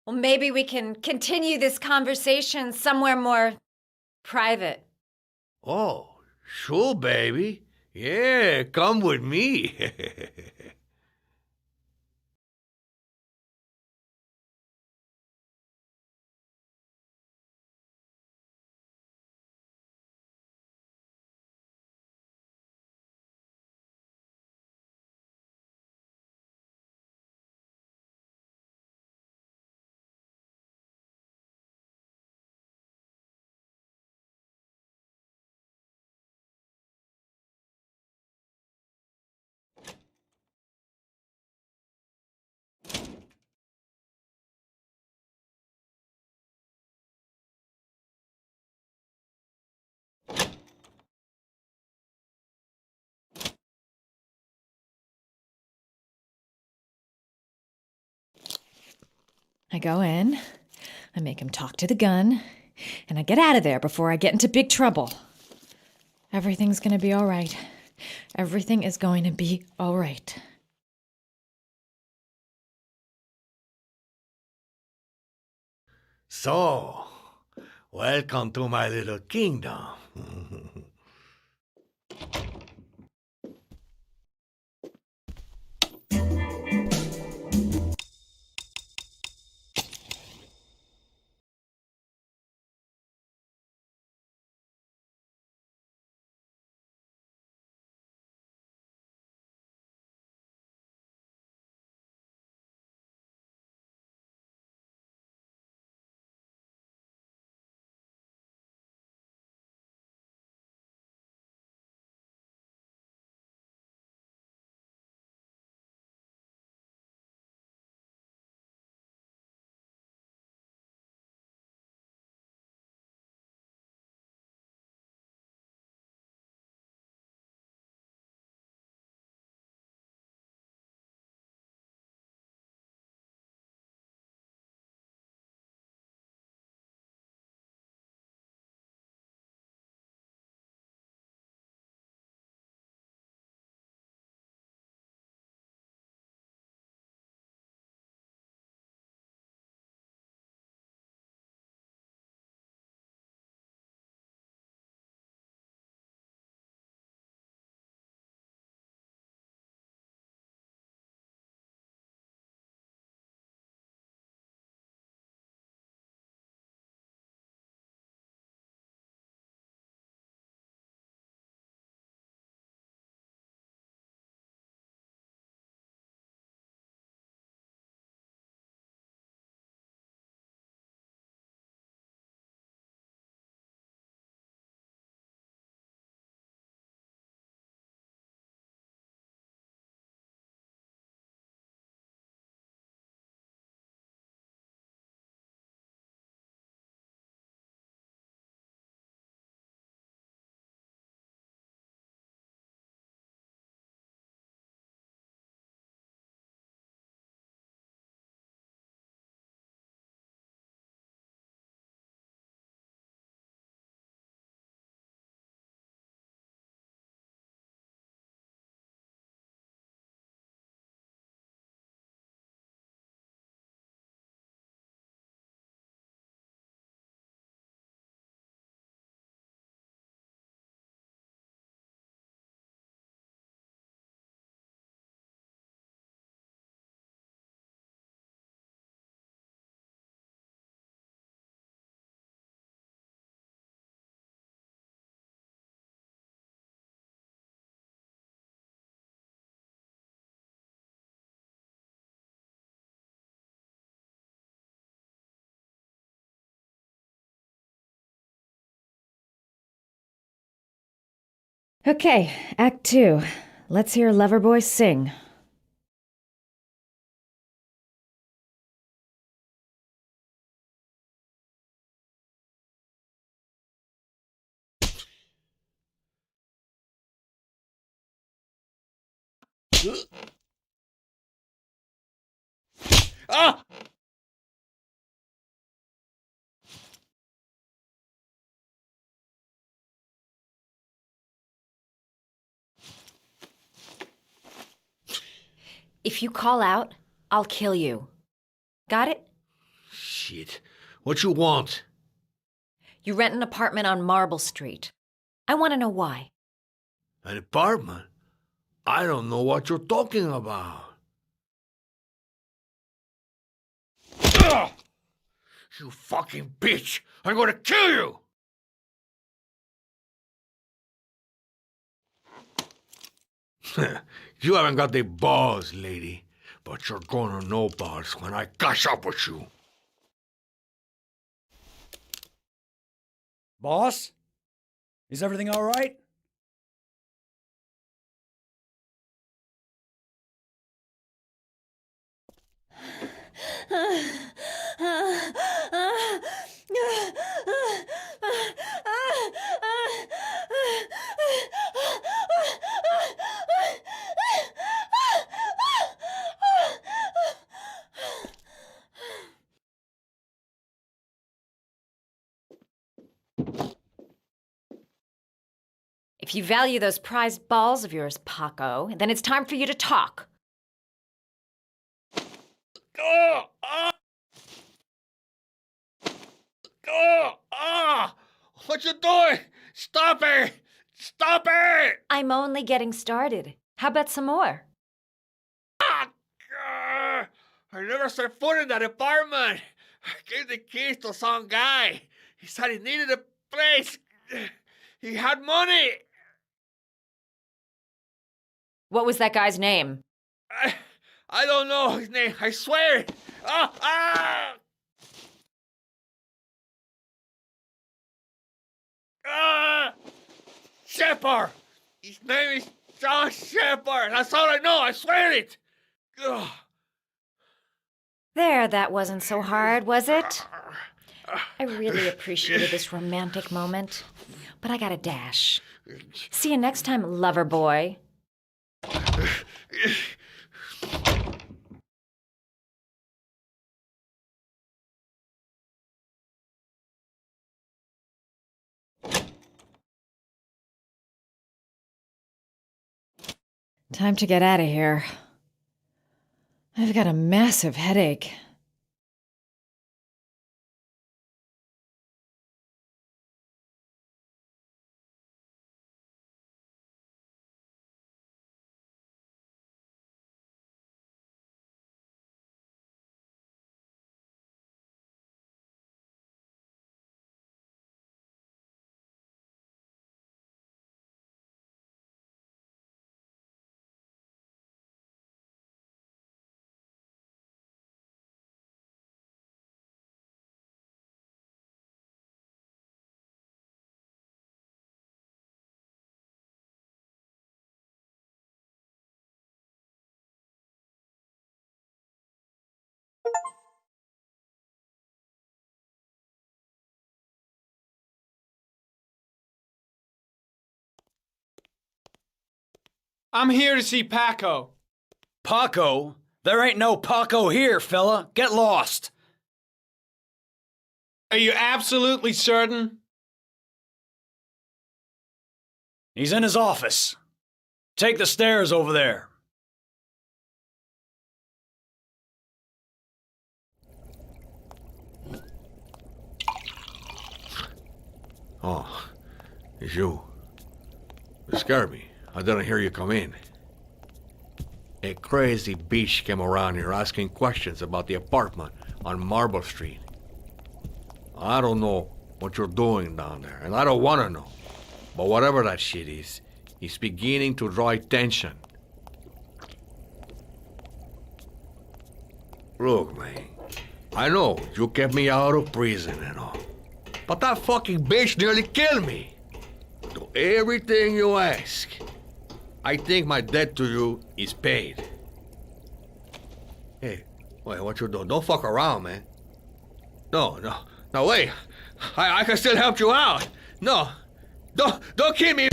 S4: Well, maybe we can continue this conversation somewhere more private.
S16: Oh, sure, baby. Yeah, come with me.
S4: I go in, I make him talk to the gun, and I get out of there before I get into big trouble. Everything's gonna be all right. Everything is going to be all right.
S16: So, welcome to my little kingdom.
S4: Okay, Act 2. Let's hear Loverboy sing.
S16: Ah!
S4: If you call out, I'll kill you. Got it?
S16: Shit. What you want?
S4: You rent an apartment on Marble Street. I want to know why.
S16: An apartment? I don't know what you're talking about. Ugh! You fucking bitch! I'm gonna kill you! You haven't got the balls, lady. But you're gonna know balls when I catch up with you.
S1: Boss? Is everything all right?
S4: If you value those prized balls of yours, Paco, then it's time for you to talk.
S16: Oh, ah! Oh, ah! What you doing? Stop it! Stop it!
S4: I'm only getting started. How about some more?
S16: Ah! I never set foot in that apartment. I gave the keys to some guy. He said he needed a place. He had money.
S4: What was that guy's name?
S16: I don't know his name. I swear. Ah! Ah! Ah! Shepard! His name is John Shepard. That's all I know. I swear it. Ugh.
S4: There, that wasn't so hard, was it? I really appreciated this romantic moment, but I gotta dash. See you next time, lover boy. Time to get out of here. I've got a massive headache.
S3: I'm here to see Paco.
S1: Paco? There ain't no Paco here, fella. Get lost.
S3: Are you absolutely certain?
S1: He's in his office. Take the stairs over there.
S16: Oh, it's you. You scared me. I didn't hear you come in. A crazy bitch came around here asking questions about the apartment on Marble Street. I don't know what you're doing down there, and I don't want to know. But whatever that shit is, it's beginning to draw attention. Look, man, I know you kept me out of prison and all, but that fucking bitch nearly killed me. everything you ask. I think my debt to you is paid. Hey, wait, what you doing? Don't fuck around, man. No, wait. I can still help you out. No, don't keep me.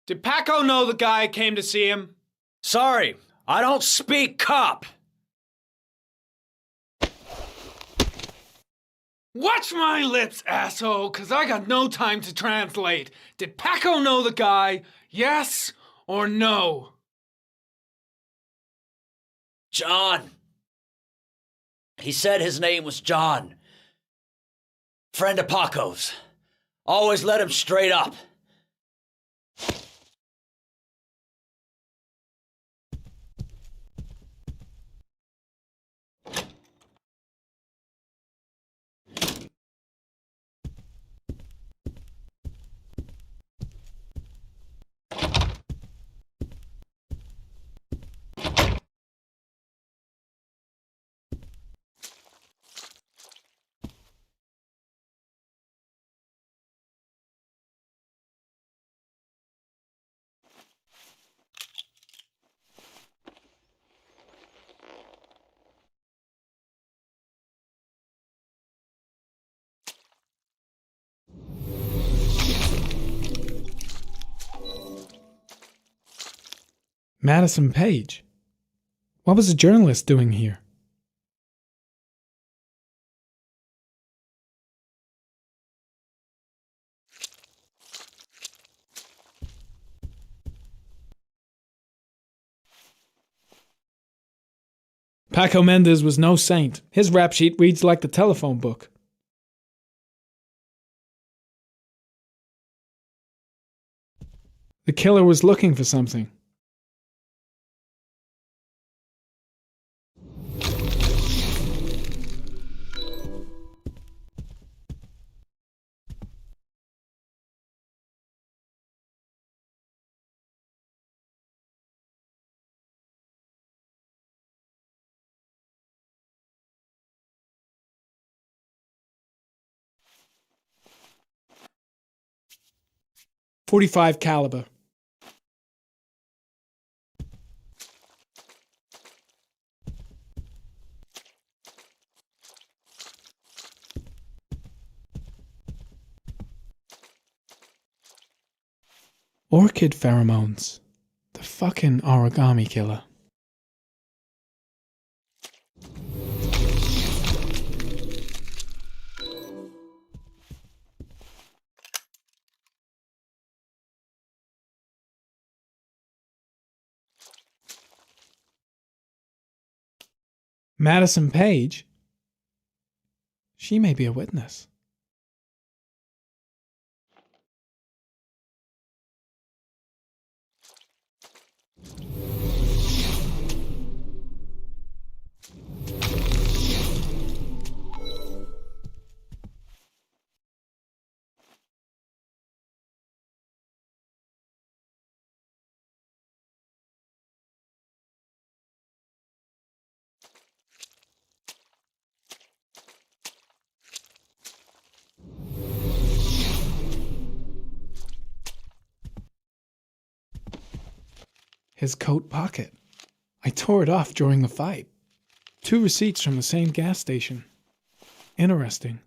S3: Did Paco know the guy came to see him?
S1: Sorry, I don't speak cop.
S3: Watch my lips, asshole, cause I got no time to translate. Did Paco know the guy? Yes or no?
S1: John. He said his name was John. Friend of Paco's. Always let him straight up.
S3: Madison Page? What was a journalist doing here? Paco Mendez was no saint. His rap sheet reads like the telephone book. The killer was looking for something. .45 caliber. Orchid pheromones. The fucking origami killer. Madison Page? She may be a witness. His coat pocket. I tore it off during the fight. 2 receipts from the same gas station. Interesting.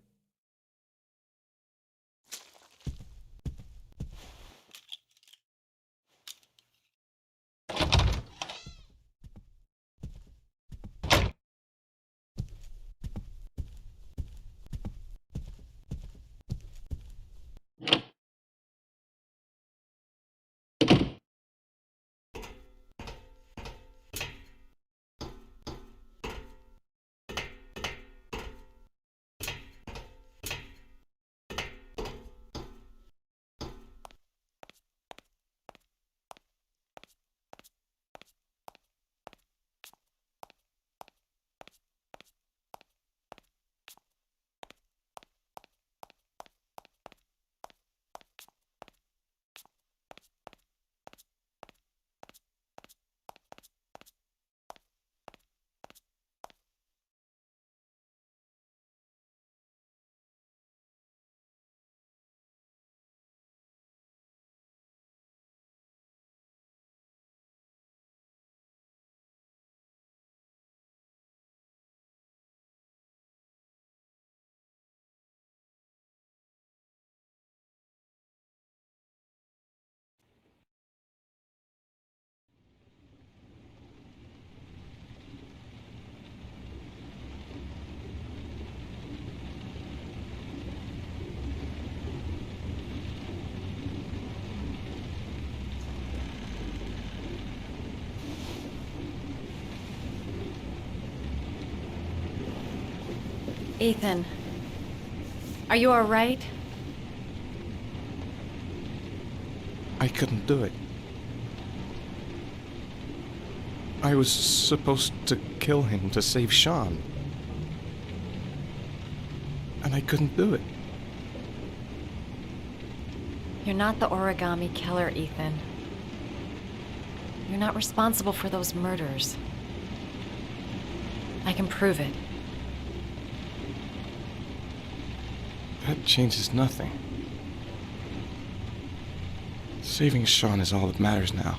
S4: Ethan, are you all right?
S7: I couldn't do it. I was supposed to kill him to save Sean. And I couldn't do it.
S4: You're not the origami killer, Ethan. You're not responsible for those murders. I can prove it.
S7: That changes nothing. Saving Sean is all that matters now.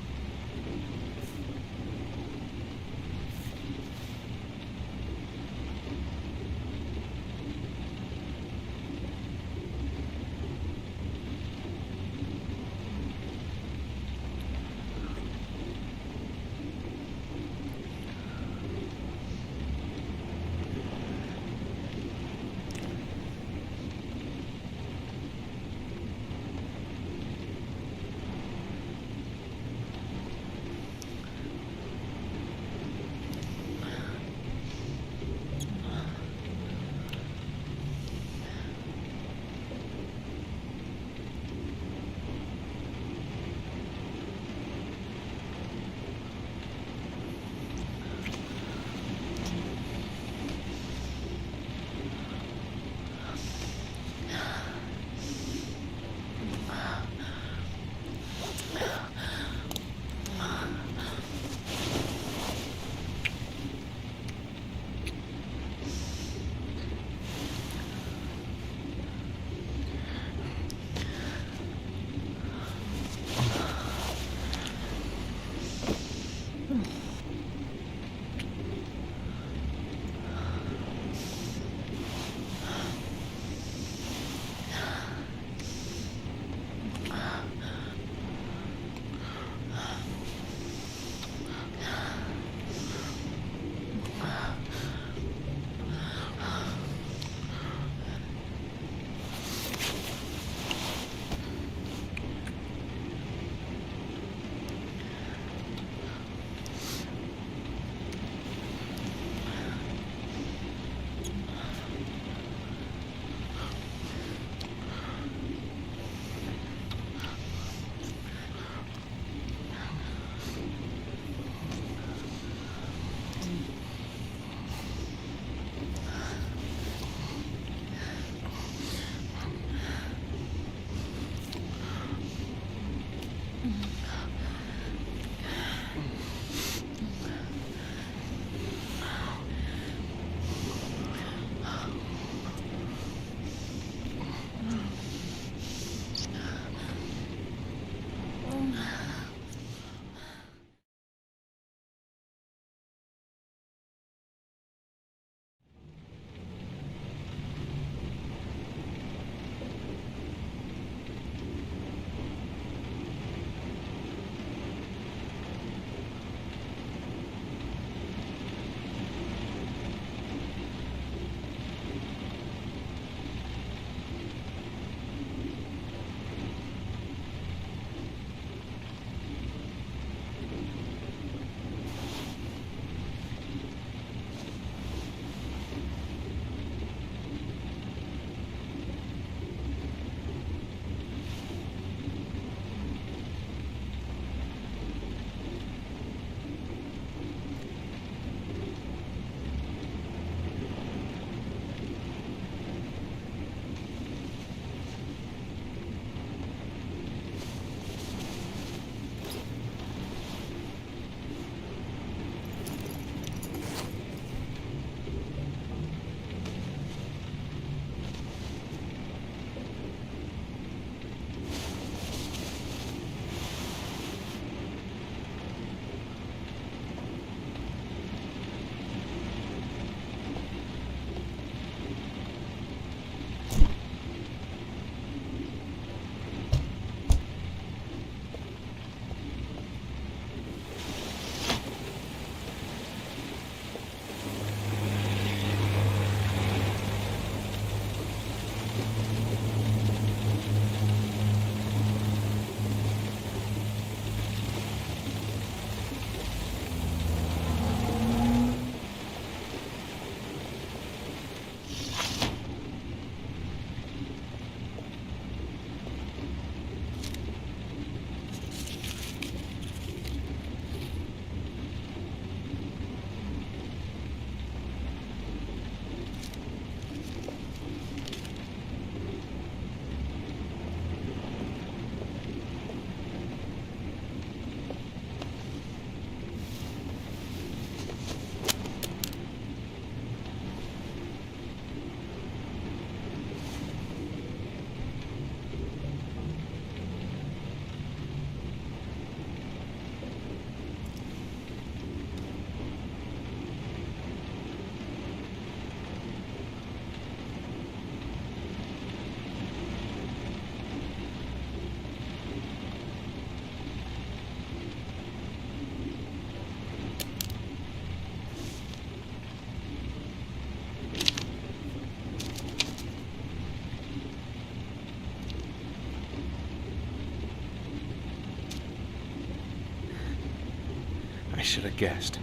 S7: should have guessed.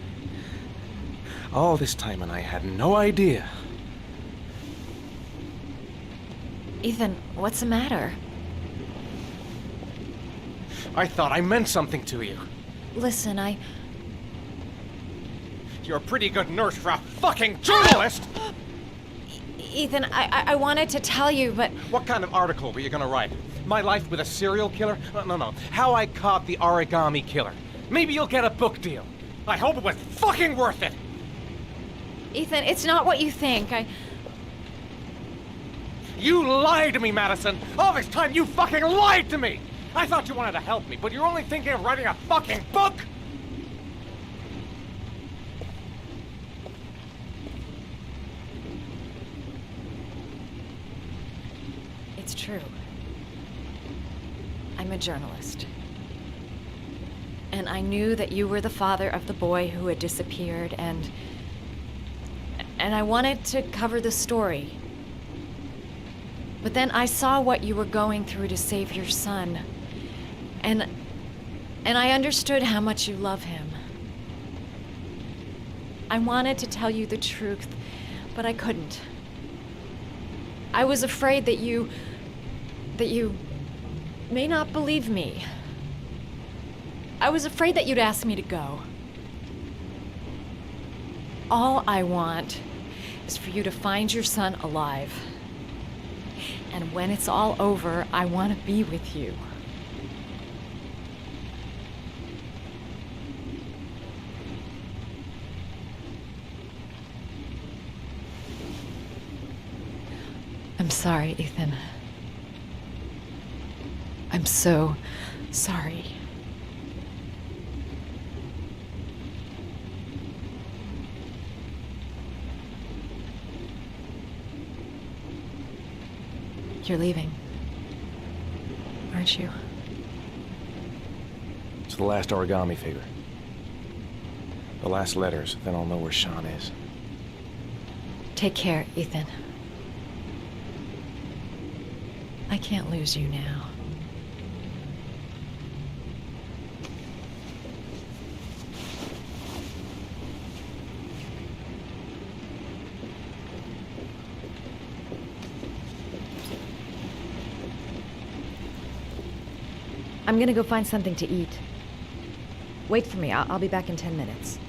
S7: All this time and I had no idea.
S4: Ethan, what's the matter?
S7: I thought I meant something to you.
S4: Listen,
S7: You're a pretty good nurse for a fucking journalist!
S4: Ethan, I wanted to tell you, but...
S7: What kind of article were you gonna write? My life with a serial killer? No. How I caught the origami killer. Maybe you'll get a book deal. I hope it was fucking worth it!
S4: Ethan, it's not what you think.
S7: You lied to me, Madison! All this time you fucking lied to me! I thought you wanted to help me, but you're only thinking of writing a fucking book!
S4: It's true. I'm a journalist. And I knew that you were the father of the boy who had disappeared, and I wanted to cover the story. But then I saw what you were going through to save your son. And I understood how much you love him. I wanted to tell you the truth, but I couldn't. I was afraid that you may not believe me. I was afraid that you'd ask me to go. All I want is for you to find your son alive. And when it's all over, I want to be with you. I'm sorry, Ethan. I'm so sorry. You're leaving, aren't you?
S7: It's the last origami figure. The last letters, then I'll know where Sean is.
S4: Take care, Ethan. I can't lose you now. I'm gonna go find something to eat. Wait for me. I'll be back in 10 minutes.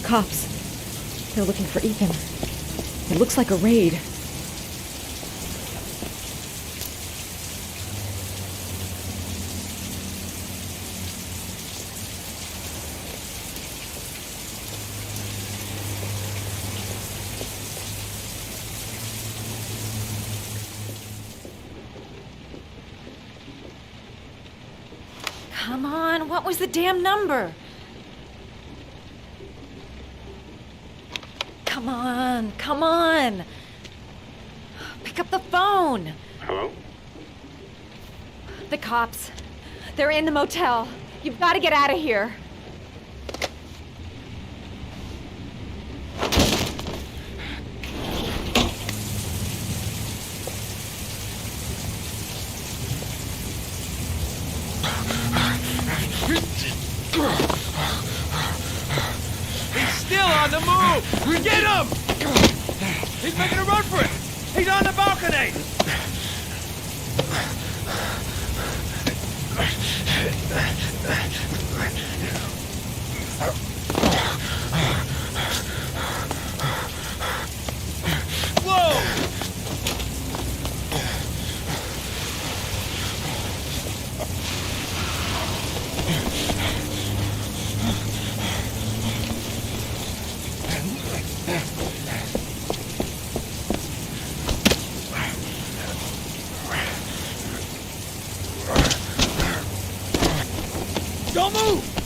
S4: Cops. They're looking for Ethan. It looks like a raid. Come on, what was the damn number? Come on. Pick up the phone.
S14: Hello?
S4: The cops. They're in the motel. You've got to get out of here.
S2: He's still on the move! Get him! He's making a run for it! He's on the balcony! Don't move!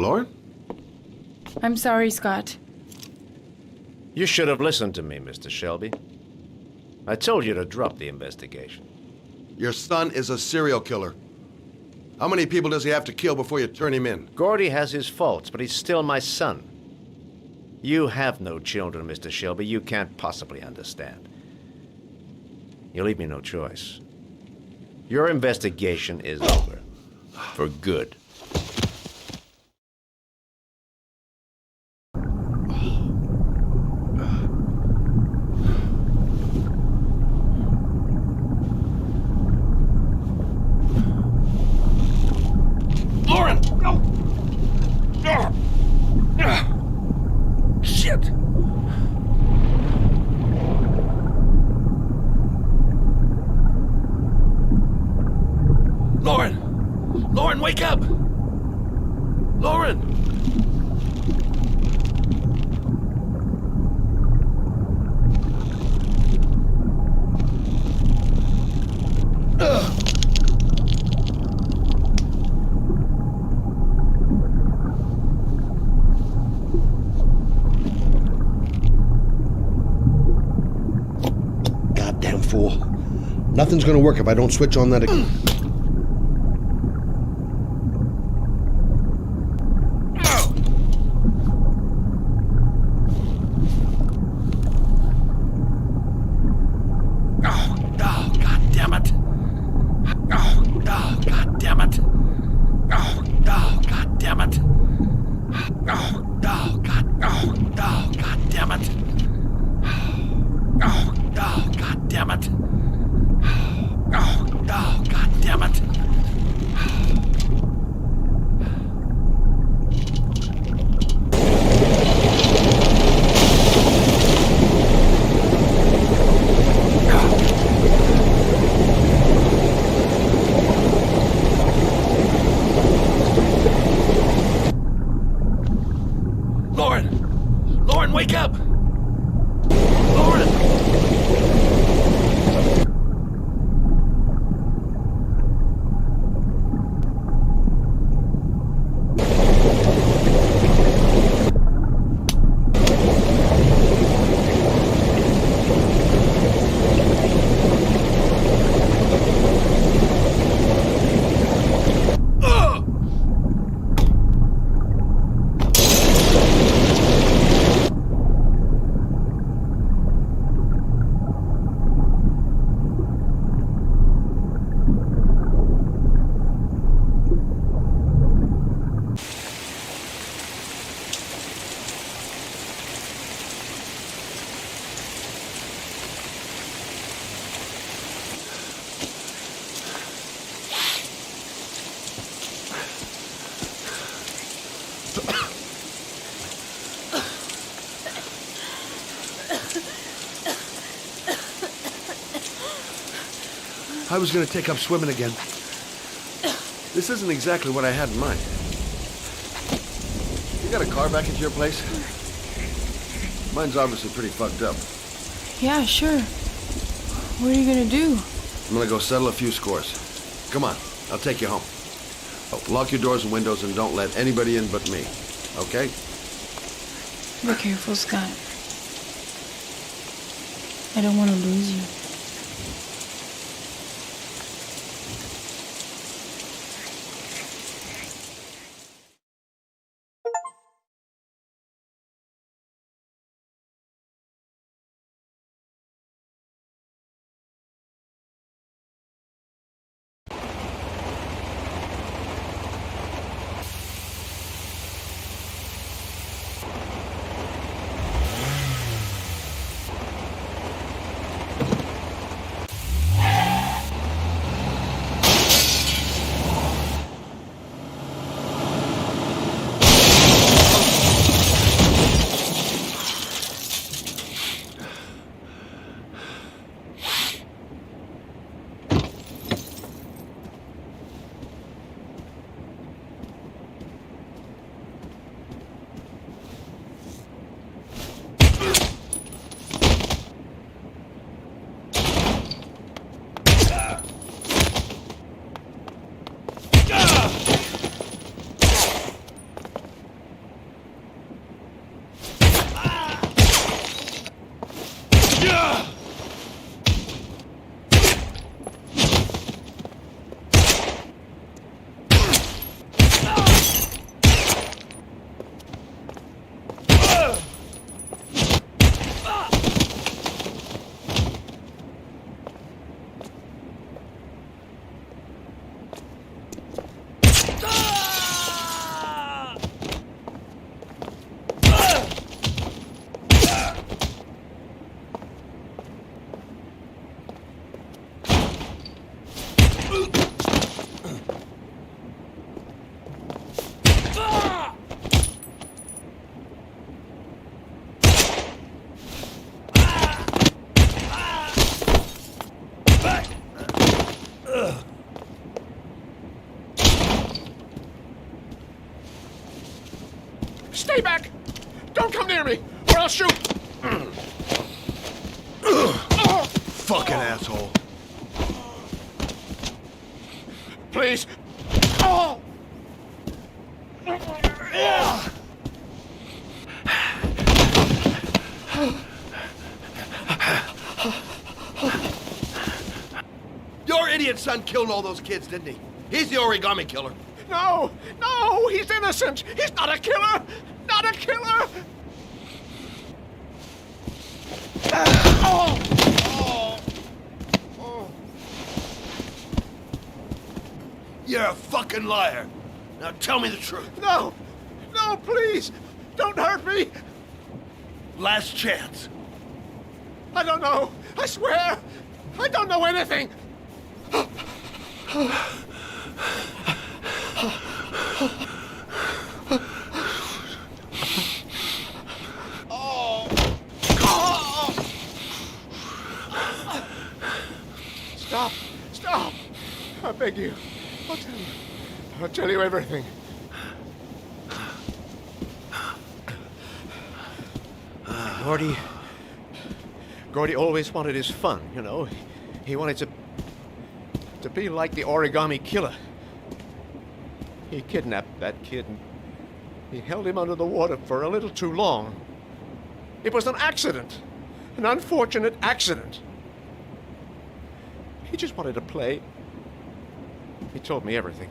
S9: Lauren?
S11: I'm sorry, Scott.
S15: You should have listened to me, Mr. Shelby. I told you to drop the investigation.
S9: Your son is a serial killer. How many people does he have to kill before you turn him in?
S15: Gordy has his faults, but he's still my son. You have no children, Mr. Shelby. You can't possibly understand. You leave me no choice. Your investigation is over. For good.
S2: Lauren! No! Shit! Lauren! Lauren, wake up! Lauren!
S9: Goddamn fool. Nothing's gonna work if I don't switch on that again. I was gonna take up swimming again. This isn't exactly what I had in mind. You got a car back at your place? Mine's obviously pretty fucked up.
S11: Yeah, sure. What are you gonna do?
S9: I'm gonna go settle a few scores. Come on, I'll take you home. Oh, lock your doors and windows and don't let anybody in but me, okay?
S11: Be careful, Scott. I don't want to lose you.
S10: Stay back! Don't come near me, or I'll shoot!
S9: Fucking asshole.
S10: Please. Oh!
S9: Your idiot son killed all those kids, didn't he? He's the origami killer.
S10: No! No! He's innocent! He's not a killer! Not a killer! Oh! Oh! Oh!
S9: You're a fucking liar. Now tell me the truth.
S10: No! No, please! Don't hurt me!
S9: Last chance.
S10: I don't know. I swear! I don't know anything! Stop! Stop! I beg you. I'll tell you. I'll tell you everything. Gordy always wanted his fun, you know. He wanted to be like the origami killer. He kidnapped that kid and he held him under the water for a little too long. It was an accident. An unfortunate accident. He just wanted to play. He told me everything.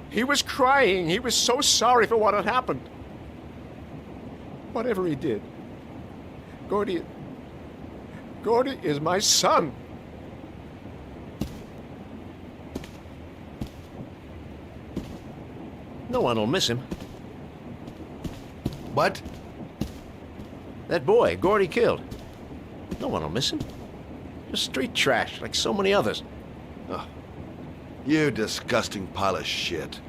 S10: He was crying. He was so sorry for what had happened. Whatever he did, Gordy is my son. No one will miss him.
S9: What?
S10: That boy, Gordy killed. No one will miss him. Just street trash, like so many others.
S9: Oh, you disgusting pile of shit.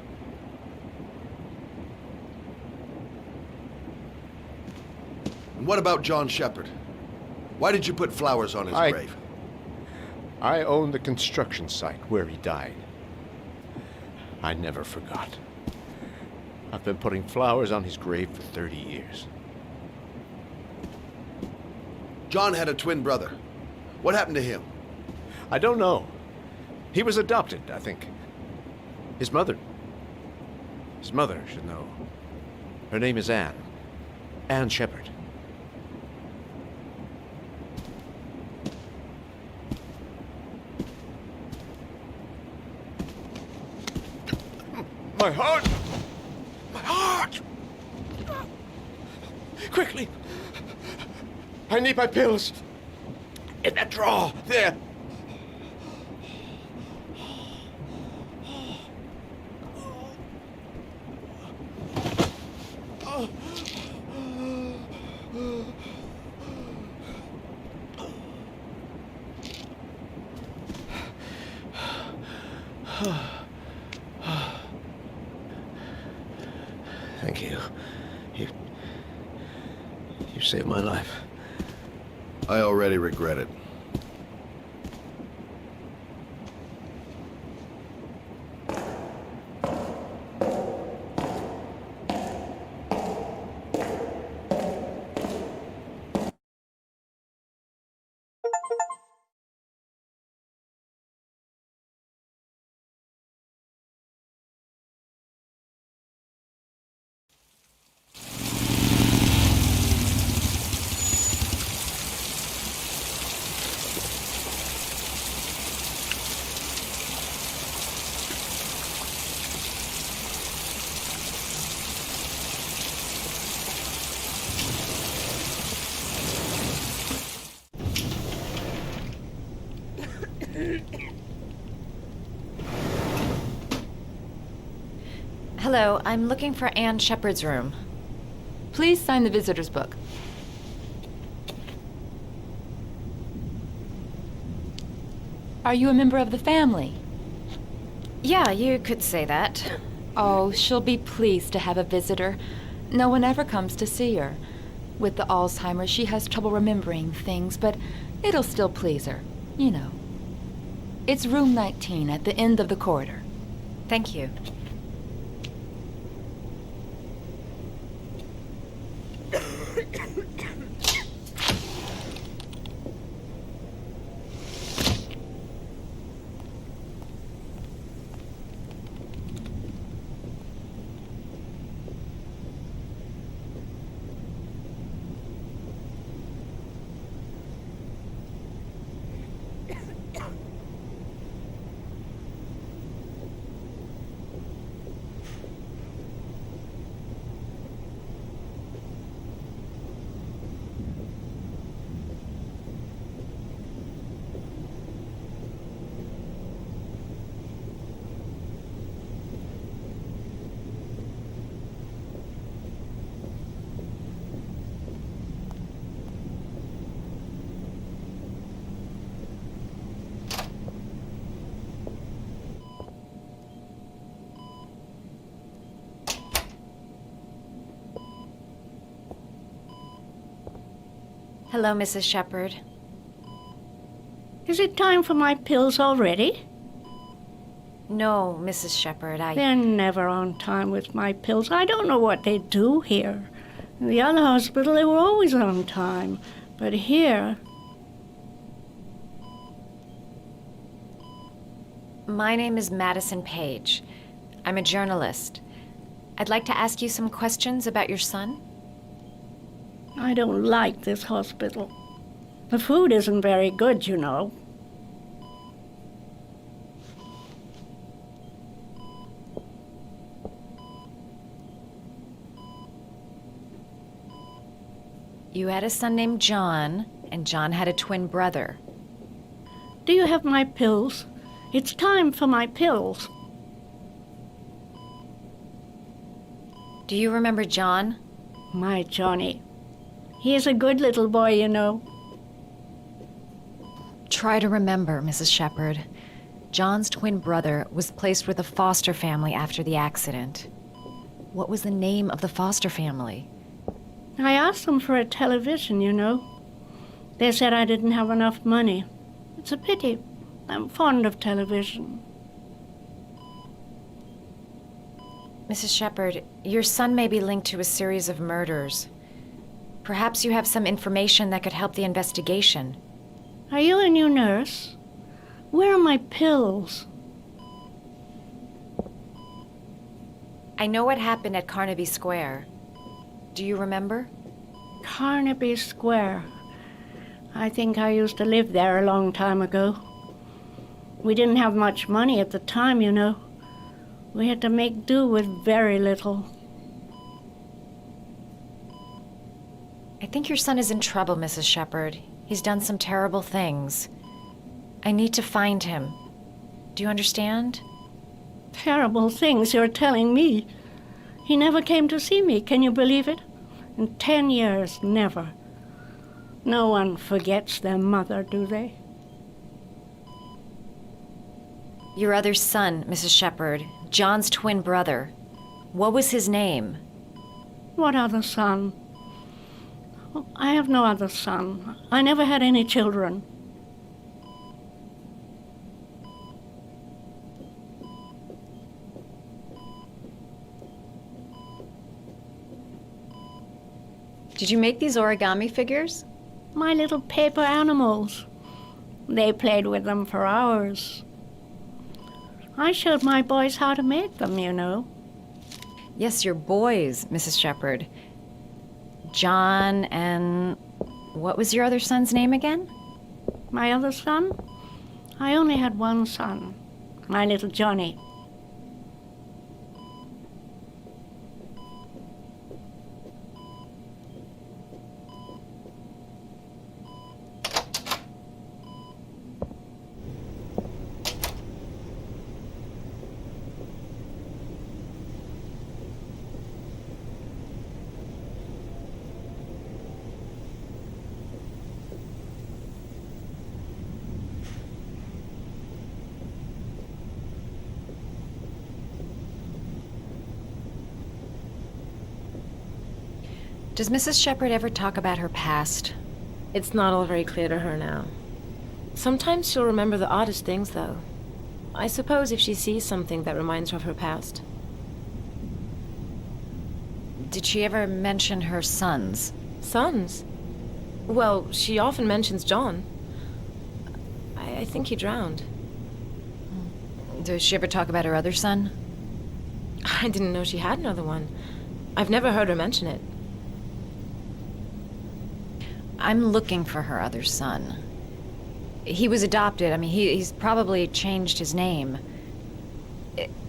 S9: And what about John Shepard? Why did you put flowers on his grave?
S21: I own the construction site where he died. I never forgot. I've been putting flowers on his grave for 30 years.
S9: John had a twin brother. What happened to him?
S21: I don't know. He was adopted, I think. His mother should know. Her name is Anne. Anne Shepard. My heart! My heart! Quickly! I need my pills! In that drawer! There! Thank you. You saved my life.
S9: I already regret it.
S4: Hello, I'm looking for Anne Shepard's room.
S22: Please sign the visitor's book. Are you a member of the family?
S4: Yeah, you could say that.
S22: Oh, she'll be pleased to have a visitor. No one ever comes to see her. With the Alzheimer's, she has trouble remembering things, but it'll still please her. You know. It's room 19 at the end of the corridor.
S4: Thank you. Hello, Mrs. Shepard.
S23: Is it time for my pills already?
S4: No, Mrs. Shepard,
S23: They're never on time with my pills. I don't know what they do here. In the other hospital, they were always on time. But here...
S4: My name is Madison Page. I'm a journalist. I'd like to ask you some questions about your son.
S23: I don't like this hospital. The food isn't very good, you know.
S4: You had a son named John, and John had a twin brother.
S23: Do you have my pills? It's time for my pills.
S4: Do you remember John?
S23: My Johnny. He is a good little boy, you know.
S4: Try to remember, Mrs. Shepard. John's twin brother was placed with a foster family after the accident. What was the name of the foster family?
S23: I asked them for a television, you know. They said I didn't have enough money. It's a pity. I'm fond of television.
S4: Mrs. Shepherd, your son may be linked to a series of murders. Perhaps you have some information that could help the investigation.
S23: Are you a new nurse? Where are my pills?
S4: I know what happened at Carnaby Square. Do you remember?
S23: Carnaby Square. I think I used to live there a long time ago. We didn't have much money at the time, you know. We had to make do with very little.
S4: I think your son is in trouble, Mrs. Shepherd. He's done some terrible things. I need to find him. Do you understand?
S23: Terrible things you're telling me. He never came to see me, can you believe it? In 10 years, never. No one forgets their mother, do they?
S4: Your other son, Mrs. Shepherd, John's twin brother. What was his name?
S23: What other son? Oh, I have no other son. I never had any children.
S4: Did you make these origami figures?
S23: My little paper animals. They played with them for hours. I showed my boys how to make them, you know.
S4: Yes, your boys, Mrs. Shepherd. John and... what was your other son's name again?
S23: My other son? I only had one son, my little Johnny.
S4: Does Mrs. Shepherd ever talk about her past?
S5: It's not all very clear to her now. Sometimes she'll remember the oddest things, though. I suppose if she sees something that reminds her of her past.
S4: Did she ever mention her sons?
S5: Sons? Well, she often mentions John. I think he drowned.
S4: Does she ever talk about her other son?
S5: I didn't know she had another one. I've never heard her mention it.
S4: I'm looking for her other son. He was adopted. I mean, he's probably changed his name.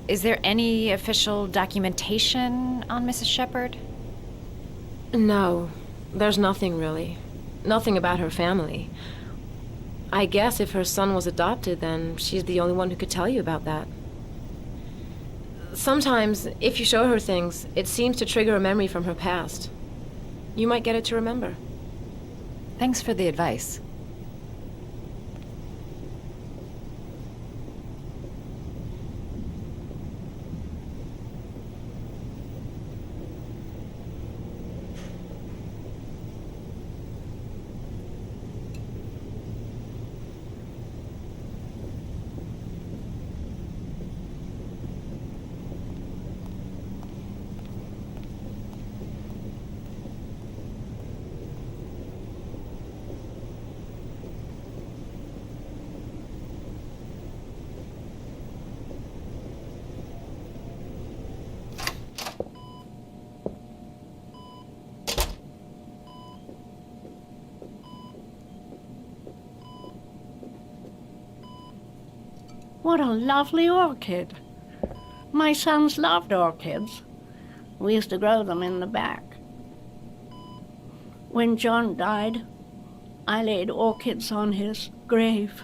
S4: Is there any official documentation on Mrs. Shepherd?
S5: No, there's nothing really. Nothing about her family. I guess if her son was adopted, then she's the only one who could tell you about that. Sometimes, if you show her things, it seems to trigger a memory from her past. You might get it to remember.
S4: Thanks for the advice.
S23: What a lovely orchid. My sons loved orchids. We used to grow them in the back. When John died, I laid orchids on his grave.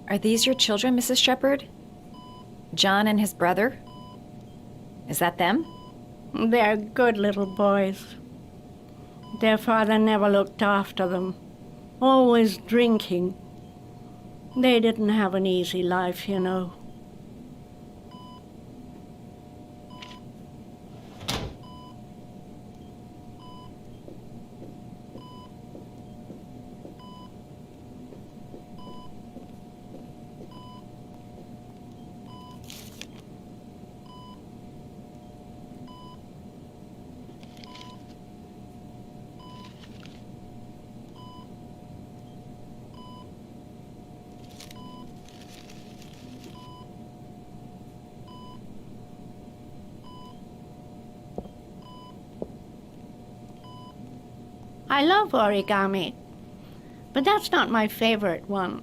S4: Are these your children, Mrs. Shepherd? John and his brother? Is that them?
S23: They're good little boys. Their father never looked after them, always drinking. They didn't have an easy life, you know. I love origami, but that's not my favorite one.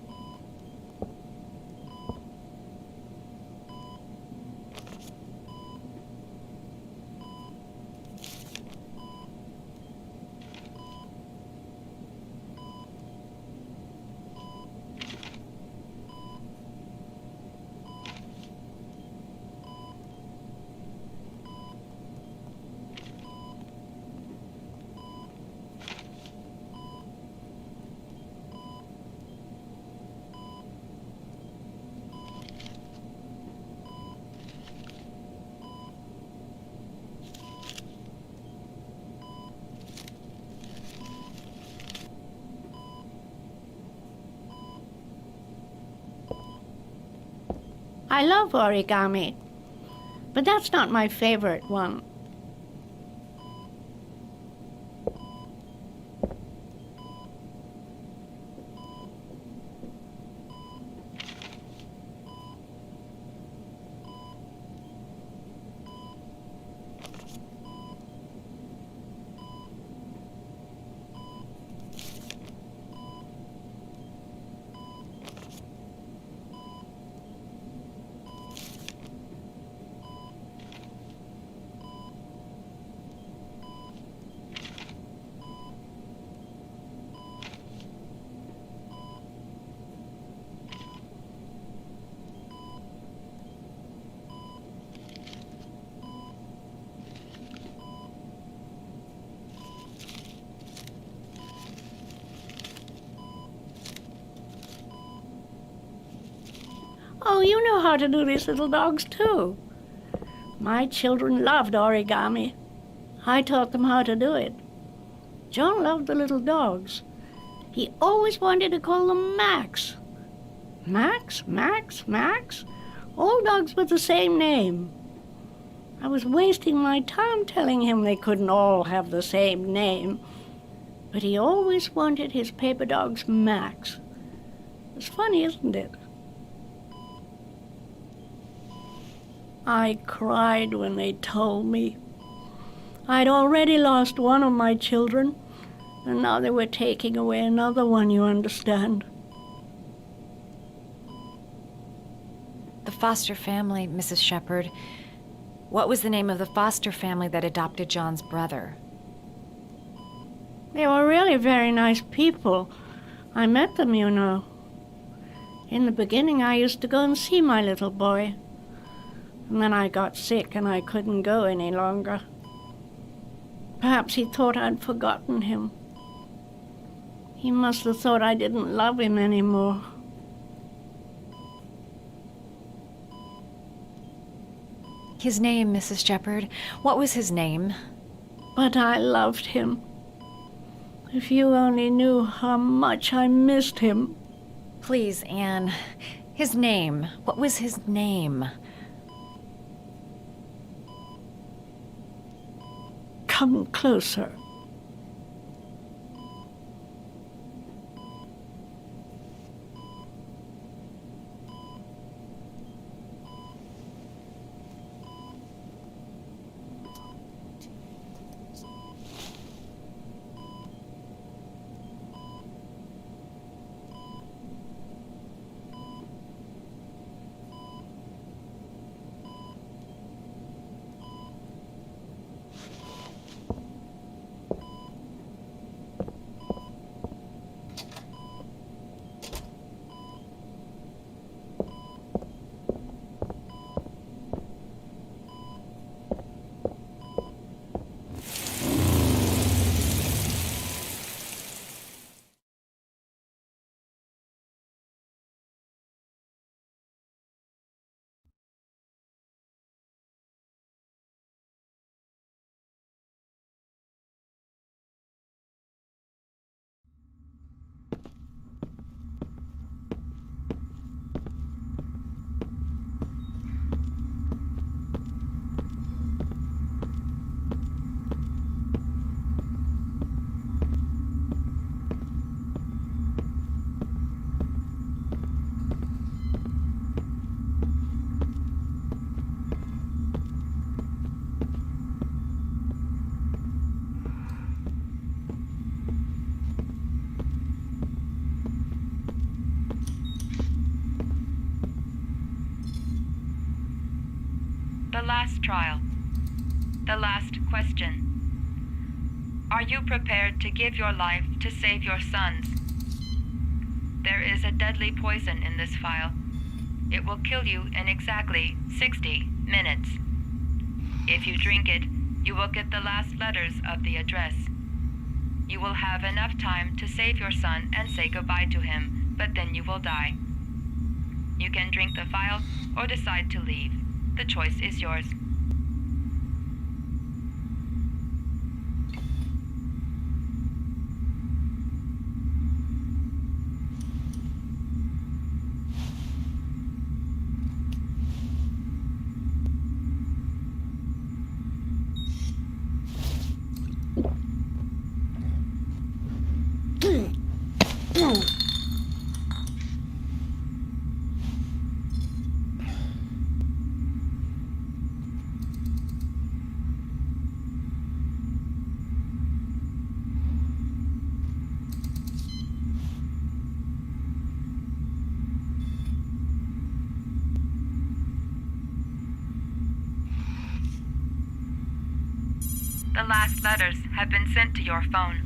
S23: I love origami, but that's not my favorite one. Oh, you know how to do these little dogs too. My children loved origami. I taught them how to do it. John loved the little dogs. He always wanted to call them Max. Max, Max, Max. All dogs with the same name. I was wasting my time telling him they couldn't all have the same name. But he always wanted his paper dogs Max. It's funny, isn't it? I cried when they told me. I'd already lost one of my children, and now they were taking away another one, you understand.
S4: The foster family, Mrs. Shepherd. What was the name of the foster family that adopted John's brother?
S23: They were really very nice people. I met them, you know. In the beginning, I used to go and see my little boy. And then I got sick and I couldn't go any longer. Perhaps he thought I'd forgotten him. He must have thought I didn't love him anymore.
S4: His name, Mrs. Shepherd. What was his name?
S23: But I loved him. If you only knew how much I missed him.
S4: Please, Anne. His name. What was his name?
S23: Come closer.
S22: The last trial. The last question. Are you prepared to give your life to save your sons? There is a deadly poison in this file. It will kill you in exactly 60 minutes. If you drink it, you will get the last letters of the address. You will have enough time to save your son and say goodbye to him, but then you will die. You can drink the file or decide to leave. The choice is yours. The last letters have been sent to your phone.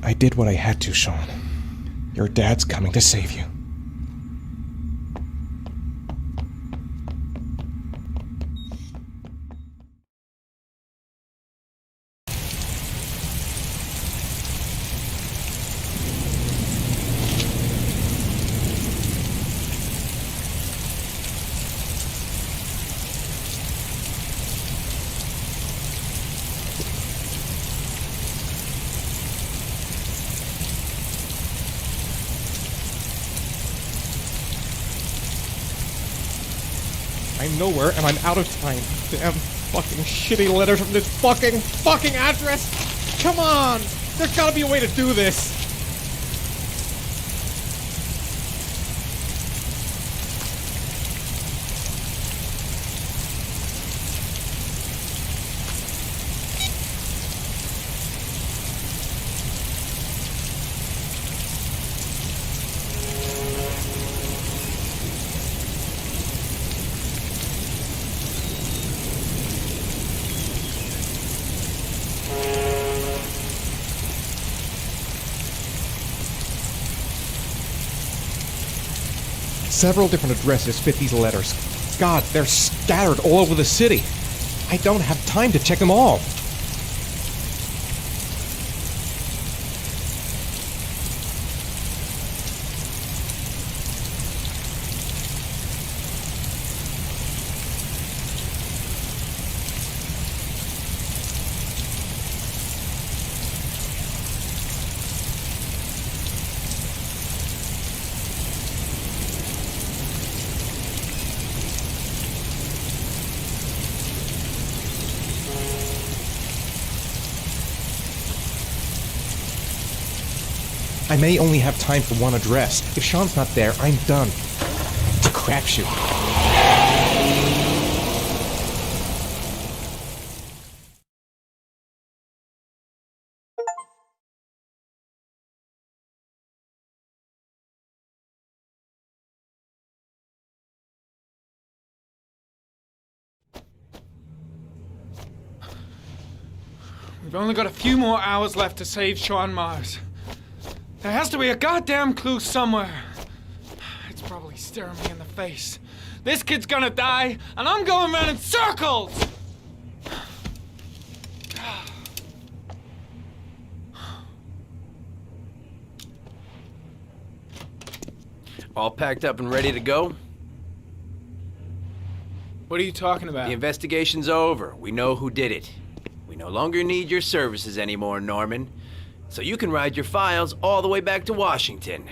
S7: I did what I had to, Sean. Your dad's coming to save you. I'm nowhere, and I'm out of time. Damn fucking shitty letters from this fucking address! Come on! There's gotta be a way to do this! Several different addresses fit these letters. God, they're scattered all over the city. I don't have time to check them all. I may only have time for one address. If Sean's not there, I'm done. It's a crapshoot.
S3: We've only got a few more hours left to save Sean Mars. There has to be a goddamn clue somewhere. It's probably staring me in the face. This kid's gonna die, and I'm going around in circles!
S6: All packed up and ready to go?
S3: What are you talking about?
S6: The investigation's over. We know who did it. We no longer need your services anymore, Norman. So you can ride your files all the way back to Washington.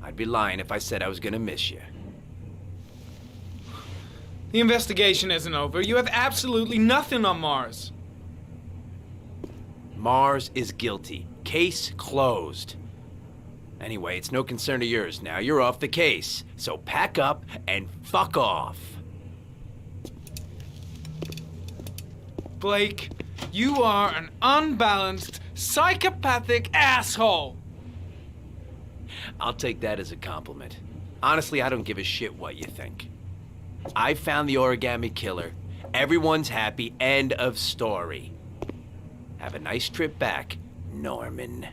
S6: I'd be lying if I said I was gonna miss you.
S3: The investigation isn't over. You have absolutely nothing on Mars.
S6: Mars is guilty. Case closed. Anyway, it's no concern of yours now. You're off the case. So pack up and fuck off.
S3: Blake. You are an unbalanced, psychopathic asshole.
S6: I'll take that as a compliment. Honestly, I don't give a shit what you think. I found the origami killer. Everyone's happy. End of story. Have a nice trip back, Norman.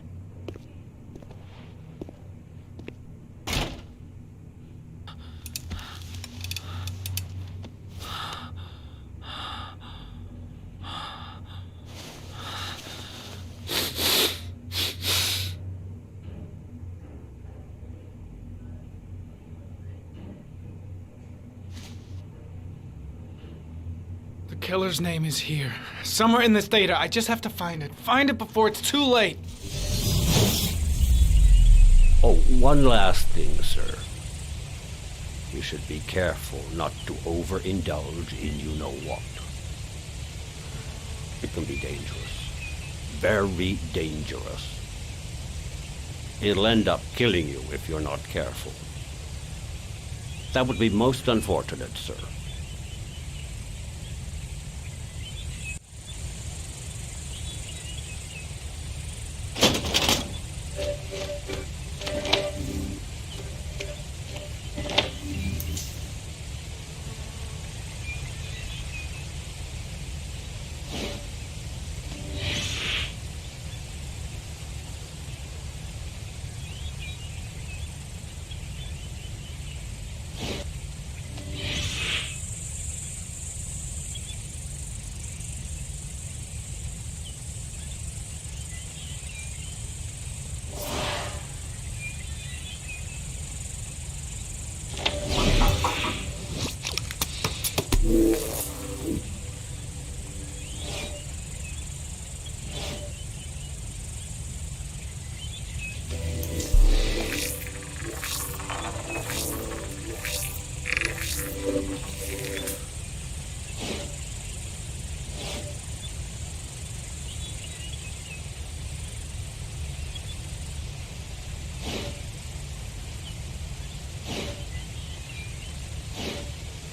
S3: The killer's name is here. Somewhere in this data. I just have to find it. Find it before it's too late.
S8: Oh, one last thing, sir. You should be careful not to overindulge in you-know-what. It can be dangerous. Very dangerous. It'll end up killing you if you're not careful. That would be most unfortunate, sir.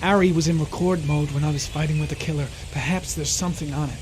S3: Ari was in record mode when I was fighting with the killer. Perhaps there's something on it.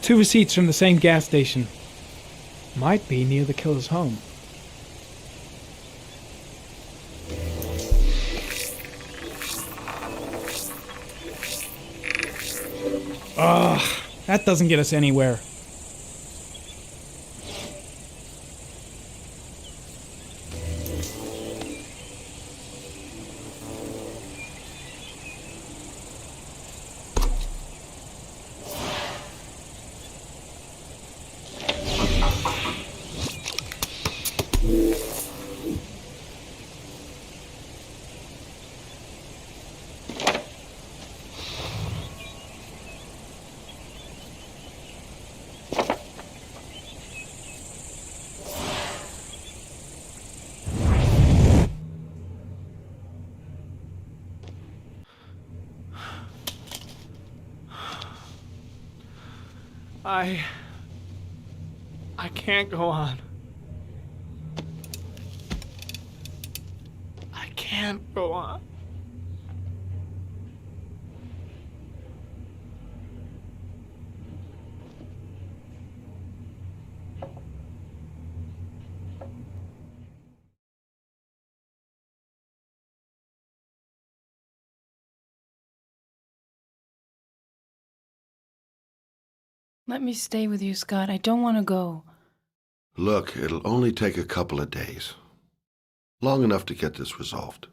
S3: Two receipts from the same gas station. Might be near the killer's home. Ugh, that doesn't get us anywhere. I can't go on. I can't go on.
S11: Let me stay with you, Scott. I don't want to go.
S9: Look, it'll only take a couple of days. Long enough to get this resolved.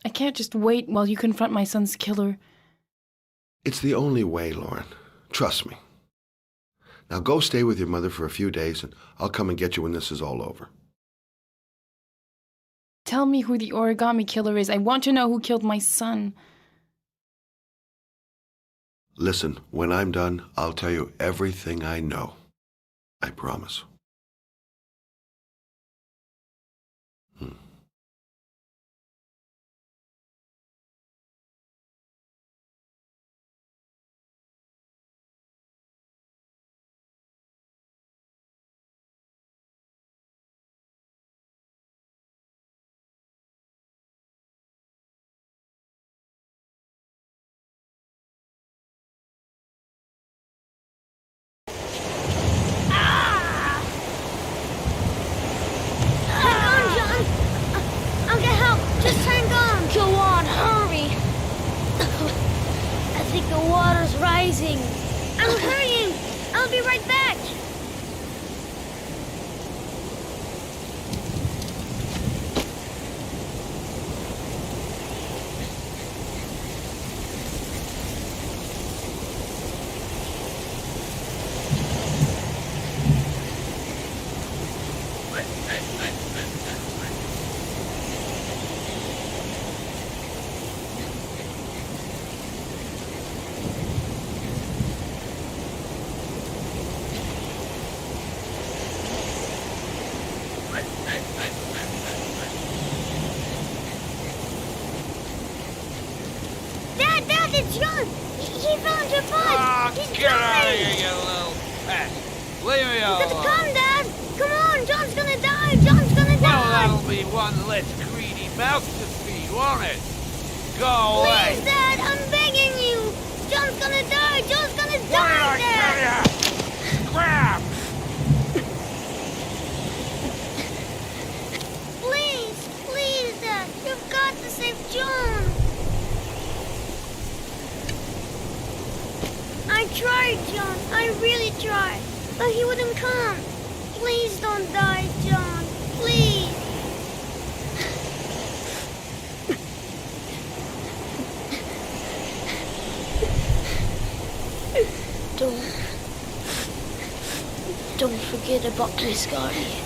S11: I can't just wait while you confront my son's killer.
S9: It's the only way, Lauren. Trust me. Now go stay with your mother for a few days, and I'll come and get you when this is all over.
S11: Tell me who the origami killer is. I want to know who killed my son.
S9: Listen, when I'm done, I'll tell you everything I know. I promise.
S19: The water's rising. I'm hurrying. I'll be right back. Dad, it's John. He found your bud. He's
S16: Get out of
S19: dying.
S16: here, you little pest. Leave me alone.
S19: Come, Dad. Come on, John's gonna die. John's gonna
S16: Well,
S19: die.
S16: that'll be one less greedy mouth to feed, won't it? Go away.
S19: Please, Dad, I'm begging you. John's gonna die. John's gonna die, Dad.
S16: Crap!
S19: Please, Dad. You've got to save John. I tried, John. I really tried. But he wouldn't come. Please don't die, John. Please. Don't forget about this, Guardian.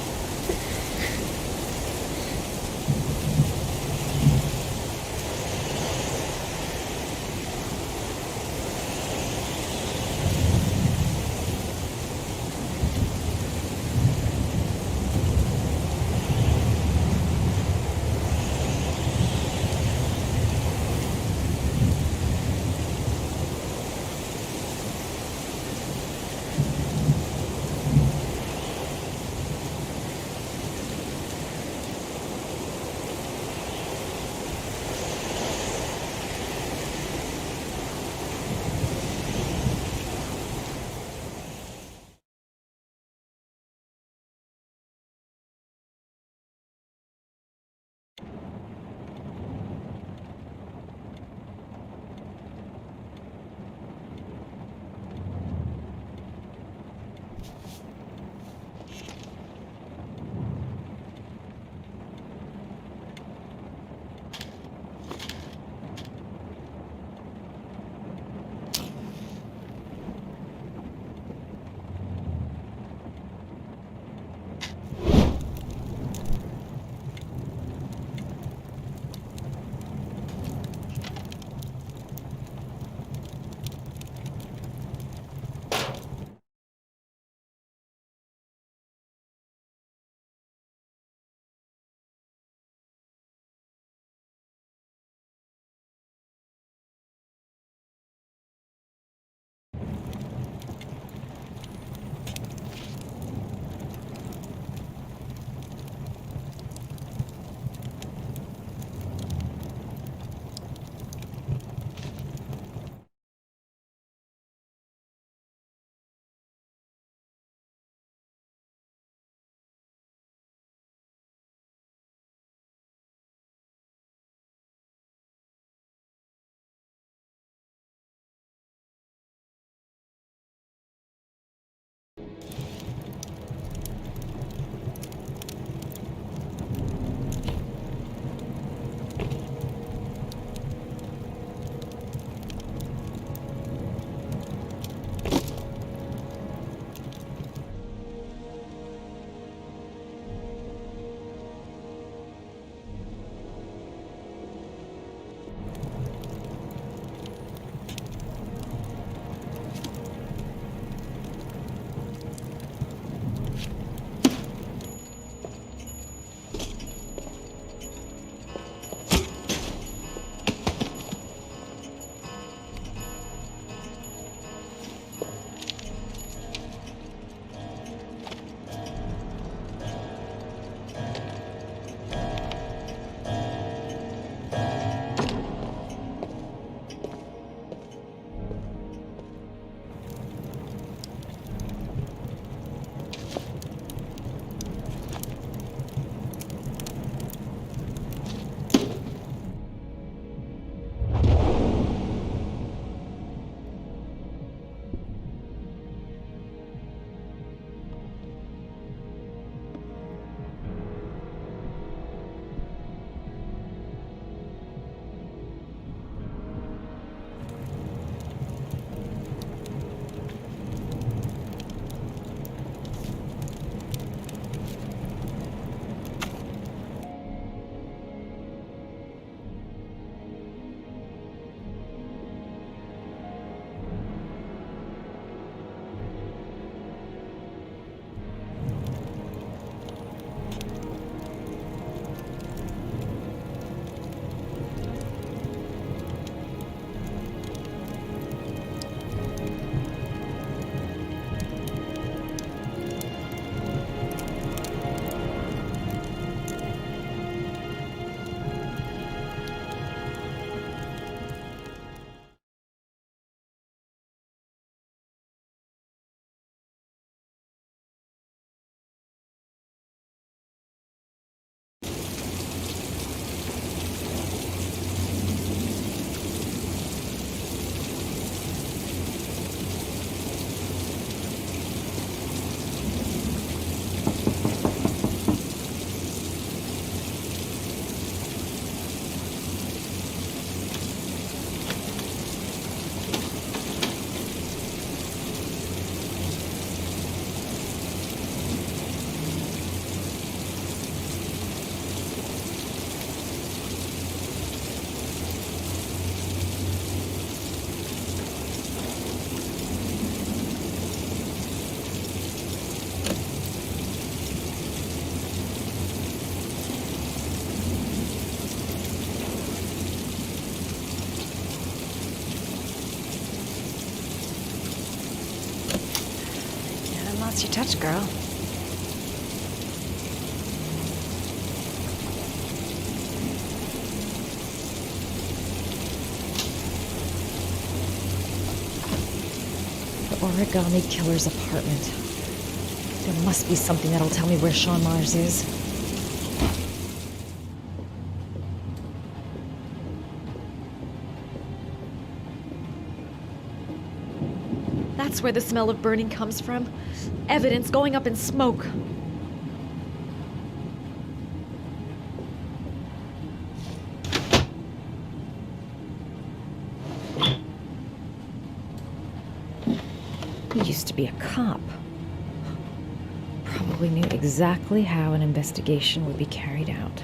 S4: lost your touch, girl. The Origami Killer's apartment. There must be something that'll tell me where Sean Mars is. That's where the smell of burning comes from. Evidence going up in smoke. He used to be a cop. Probably knew exactly how an investigation would be carried out.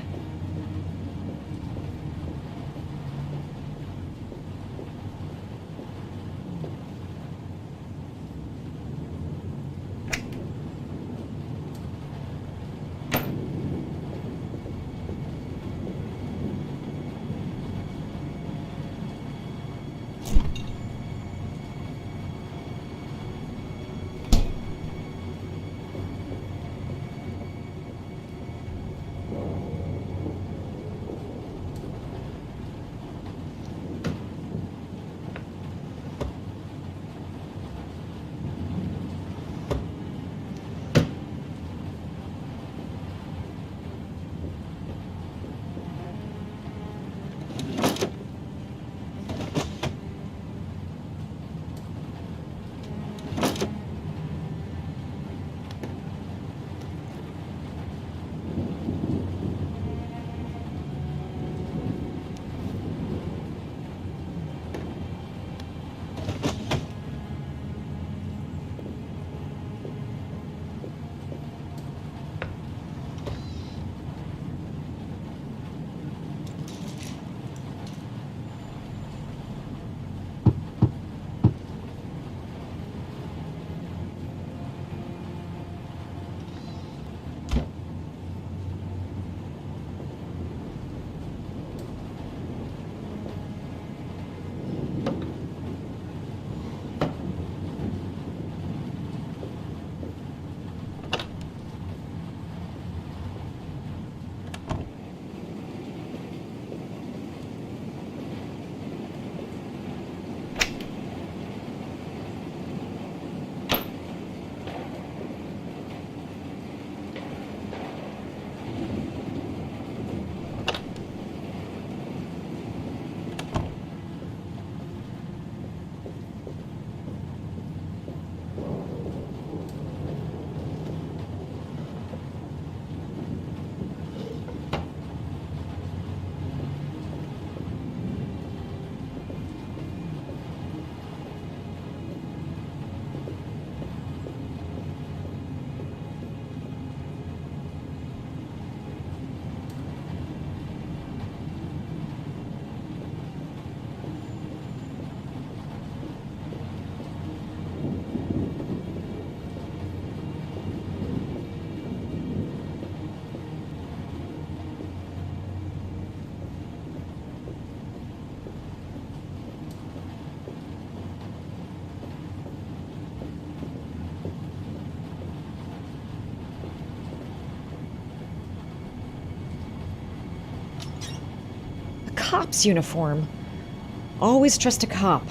S4: Cop's uniform. Always trust a cop.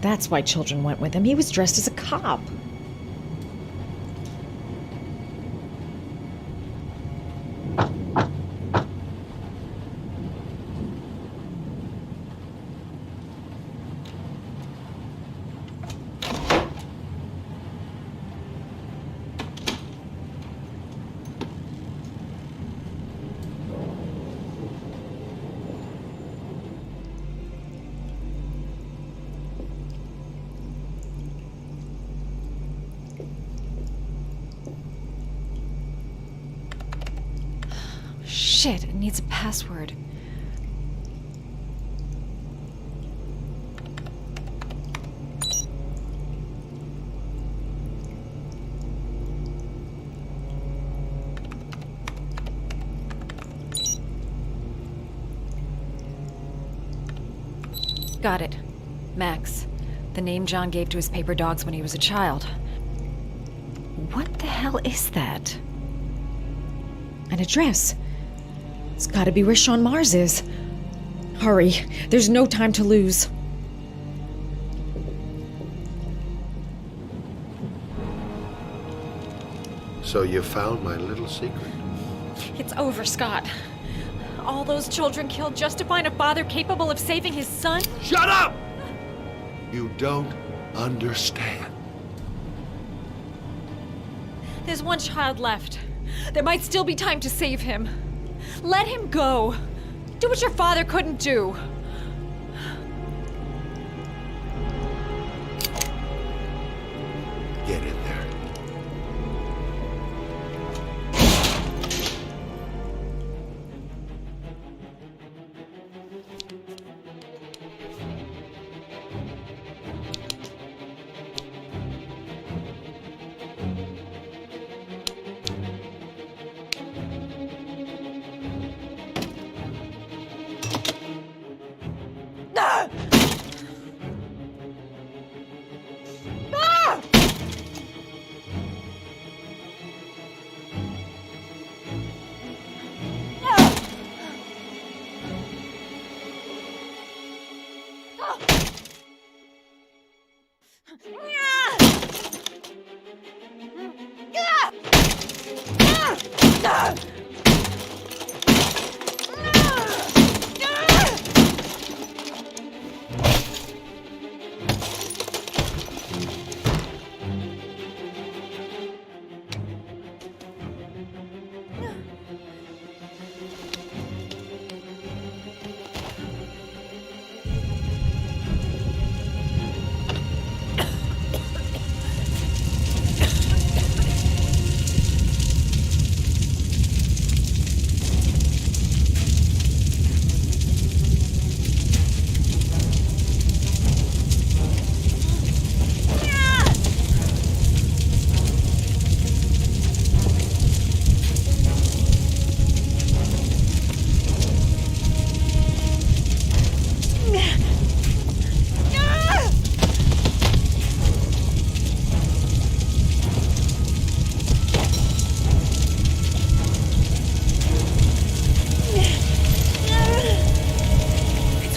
S4: That's why children went with him. He was dressed as a cop. Shit, it needs a password. Got it. Max. The name John gave to his paper dogs when he was a child. What the hell is that? An address. It's gotta be where Sean Mars is. Hurry, there's no time to lose.
S9: So you found my little secret?
S4: It's over, Scott. All those children killed just to find a father capable of saving his son?
S9: Shut up! You don't understand.
S4: There's one child left. There might still be time to save him. Let him go. Do what your father couldn't do.
S9: Get in there.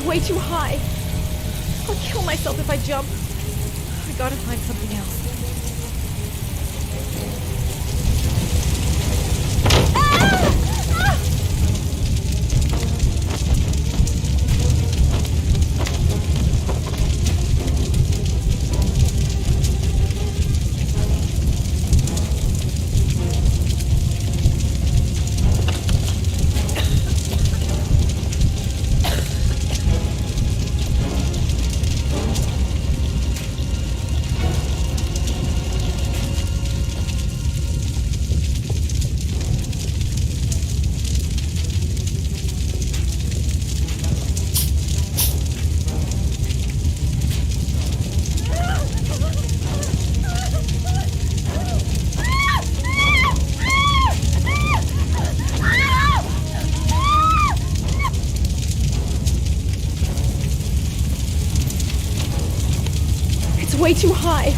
S4: Way too high. I'll kill myself if I jump. I gotta find something else. Way too high.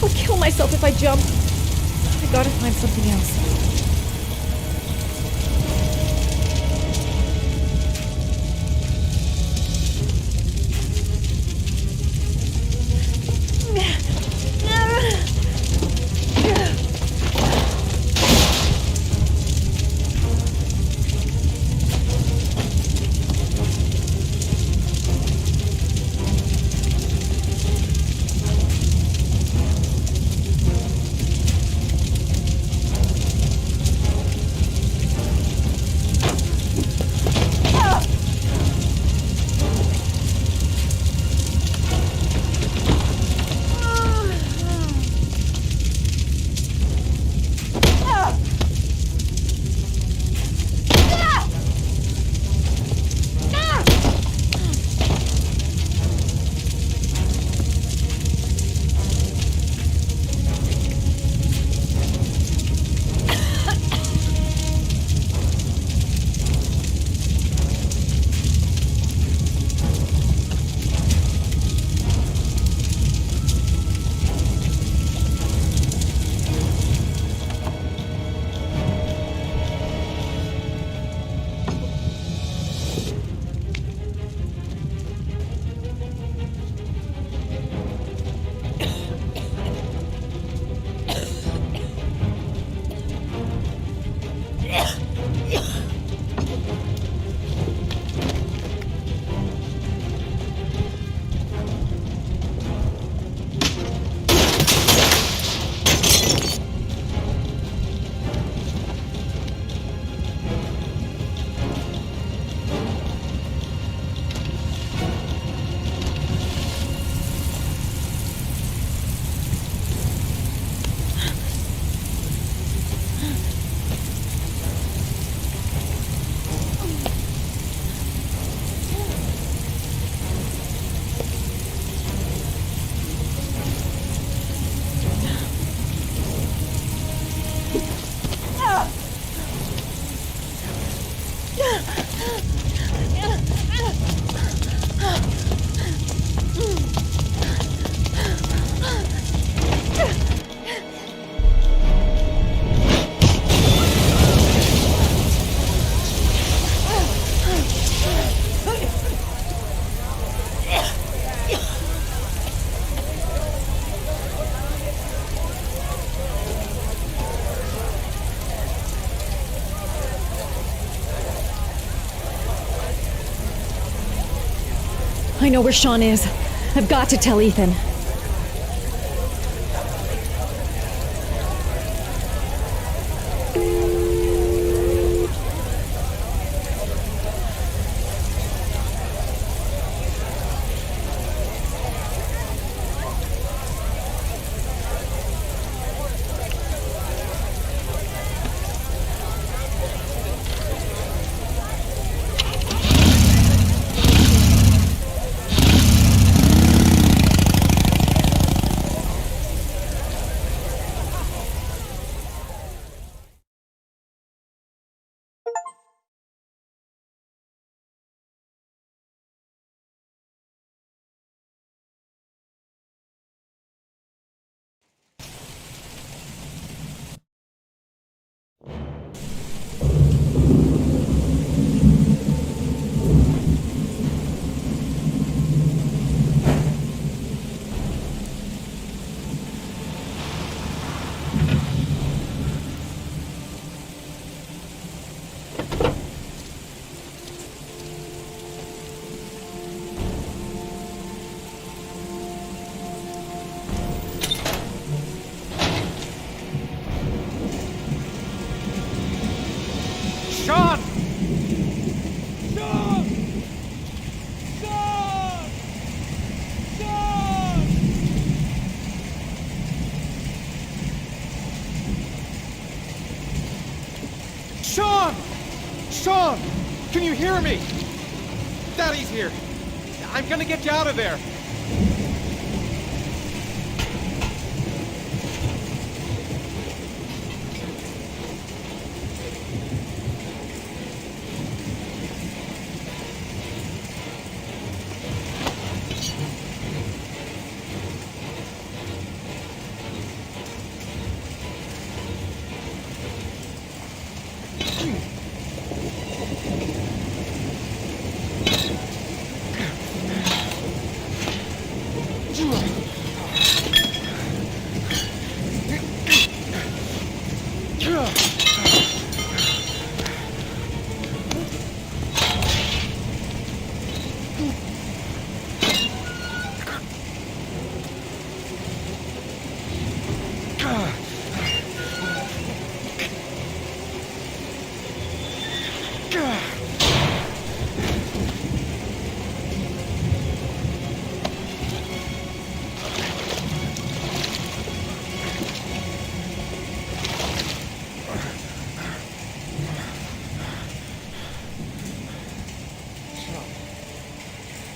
S4: I'll kill myself if I jump. I gotta find something else. I know where Sean is. I've got to tell Ethan.
S2: Sean! Sean! Sean! Sean! Sean! Sean! Can you hear me? Daddy's here. I'm gonna get you out of there.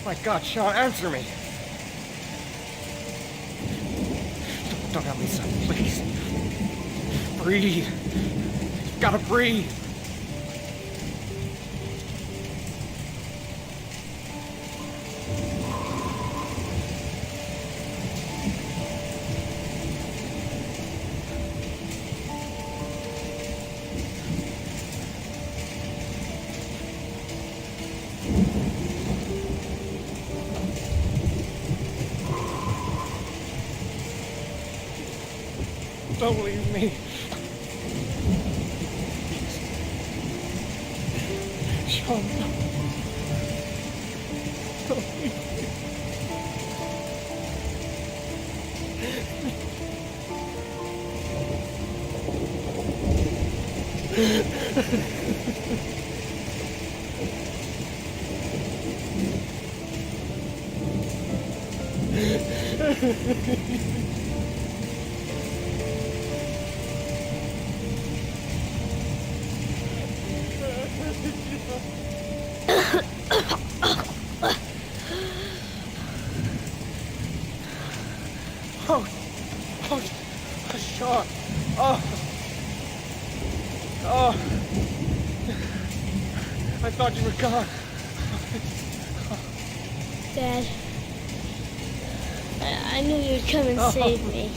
S2: My God, Sean, answer me. Don't help me, son, please. Breathe. You've gotta breathe. Don't leave me. Sean, don't leave me. Sean. I thought you were gone.
S19: Dad. I knew you'd come and save me.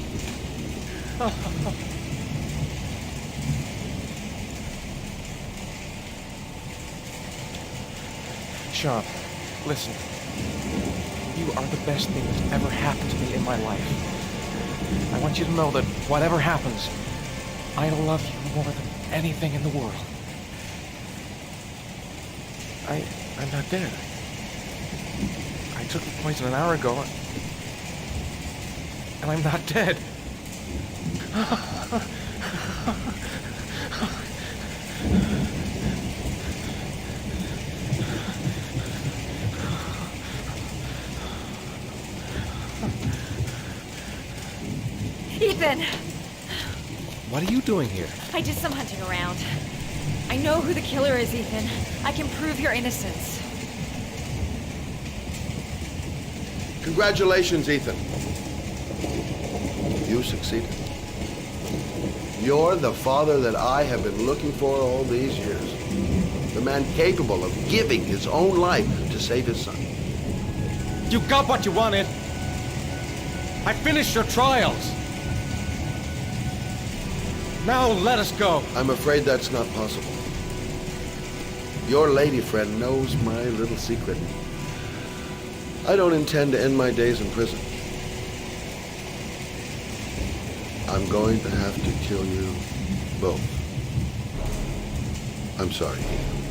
S7: Sean, listen. You are the best thing that's ever happened to me in my life. I want you to know that whatever happens, I love you more than anything in the world. I'm not dead. I took the poison an hour ago, and I'm not dead.
S4: Ethan!
S7: What are you doing here?
S4: I did some hunting around. I know who the killer is, Ethan. I can prove your innocence.
S9: Congratulations, Ethan. You succeeded. You're the father that I have been looking for all these years. The man capable of giving his own life to save his son.
S7: You got what you wanted. I finished your trials. Now let us go.
S9: I'm afraid that's not possible. Your lady friend knows my little secret. I don't intend to end my days in prison. I'm going to have to kill you both. I'm sorry, Ethan.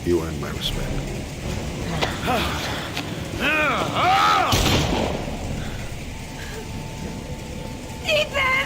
S9: You earned my respect.
S4: Ethan!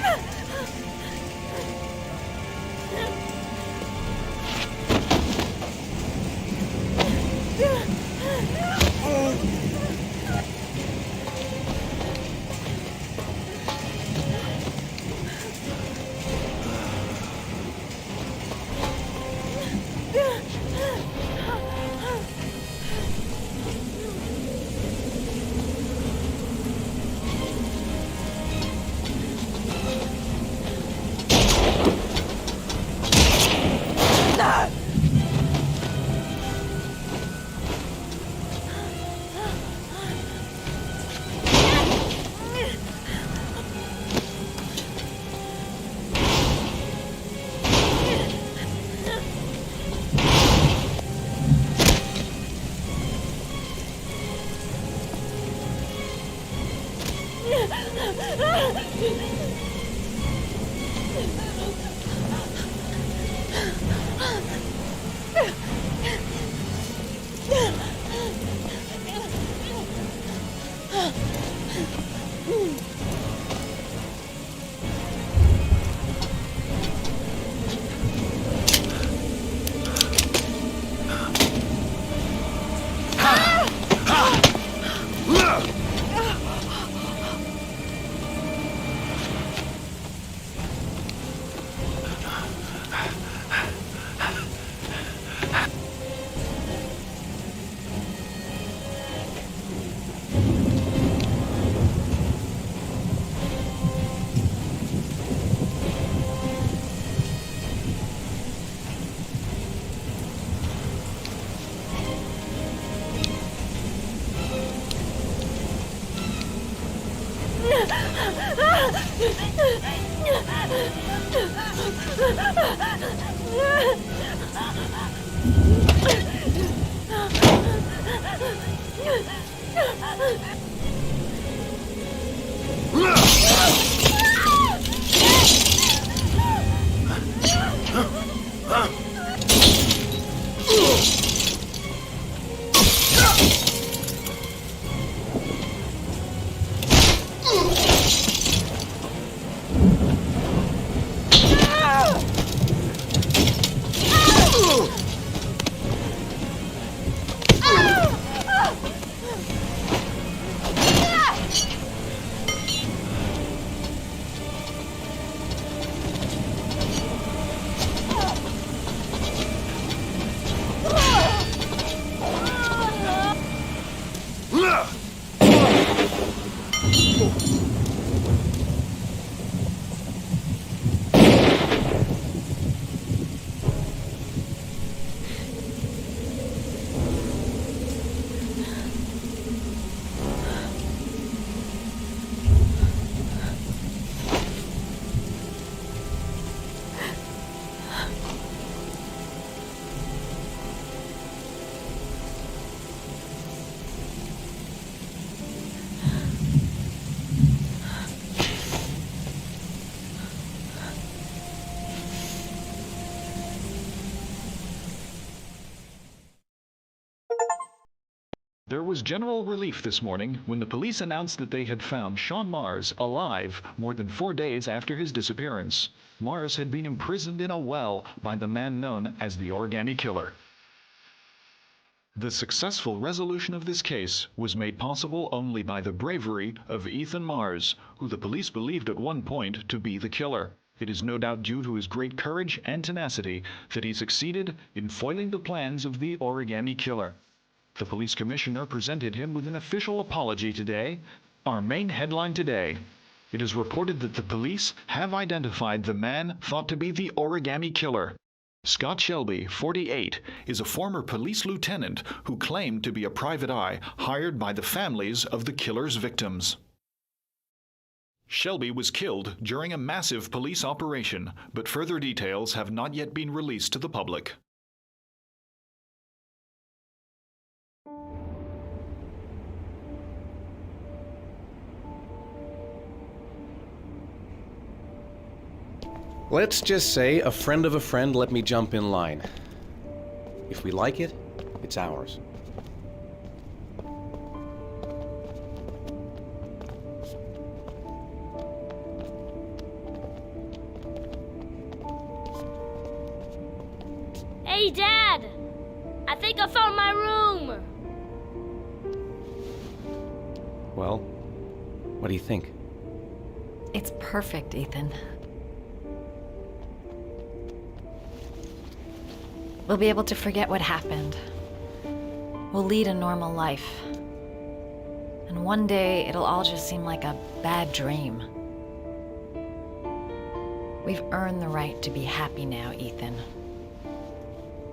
S12: There was general relief this morning when the police announced that they had found Sean Mars alive more than 4 days after his disappearance. Mars had been imprisoned in a well by the man known as the Origami Killer. The successful resolution of this case was made possible only by the bravery of Ethan Mars, who the police believed at one point to be the killer. It is no doubt due to his great courage and tenacity that he succeeded in foiling the plans of the Origami Killer. The police commissioner presented him with an official apology today. Our main headline today. It is reported that the police have identified the man thought to be the Origami Killer. Scott Shelby, 48, is a former police lieutenant who claimed to be a private eye hired by the families of the killer's victims. Shelby was killed during a massive police operation, but further details have not yet been released to the public.
S7: Let's just say a friend of a friend let me jump in line. If we like it, it's ours.
S20: Hey, Dad! I think I found my room!
S7: Well, what do you think?
S4: It's perfect, Ethan. We'll be able to forget what happened. We'll lead a normal life. And one day, it'll all just seem like a bad dream. We've earned the right to be happy now, Ethan.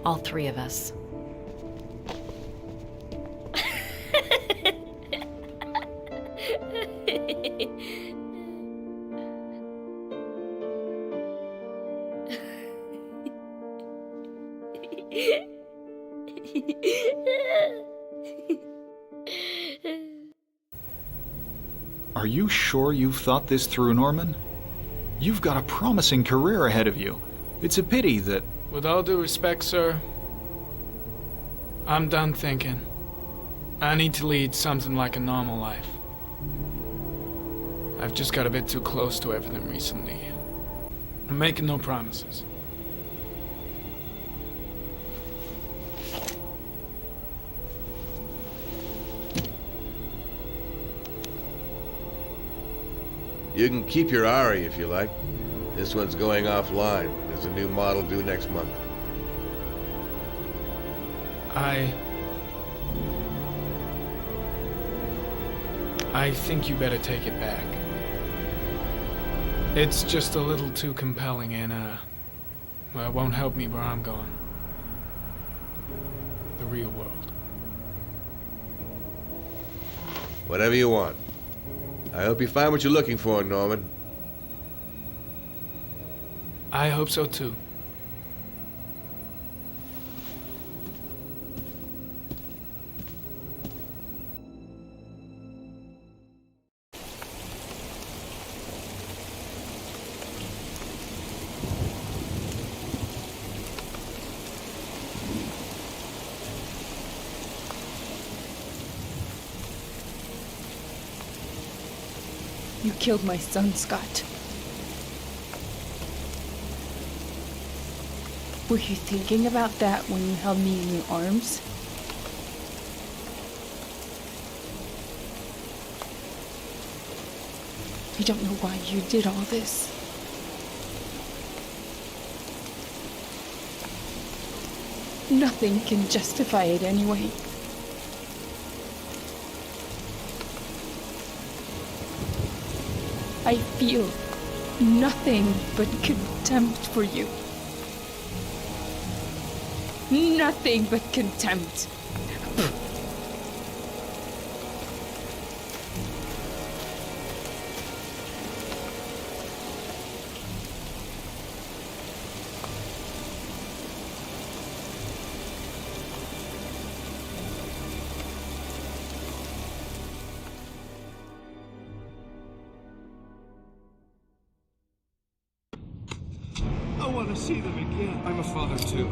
S4: All three of us.
S12: Are you sure you've thought this through, Norman? You've got a promising career ahead of you. It's a pity that...
S3: With all due respect, sir, I'm done thinking. I need to lead something like a normal life. I've just got a bit too close to everything recently. I'm making no promises.
S13: You can keep your Ari if you like. This one's going offline. There's a new model due next month.
S3: I think you better take it back. It's just a little too compelling and, well, it won't help me where I'm going. The real world.
S13: Whatever you want. I hope you find what you're looking for, Norman.
S3: I hope so too.
S11: You killed my son, Scott. Were you thinking about that when you held me in your arms? I don't know why you did all this. Nothing can justify it anyway. I feel nothing but contempt for you. Nothing but contempt.
S3: I want to see them again.
S7: I'm a father too.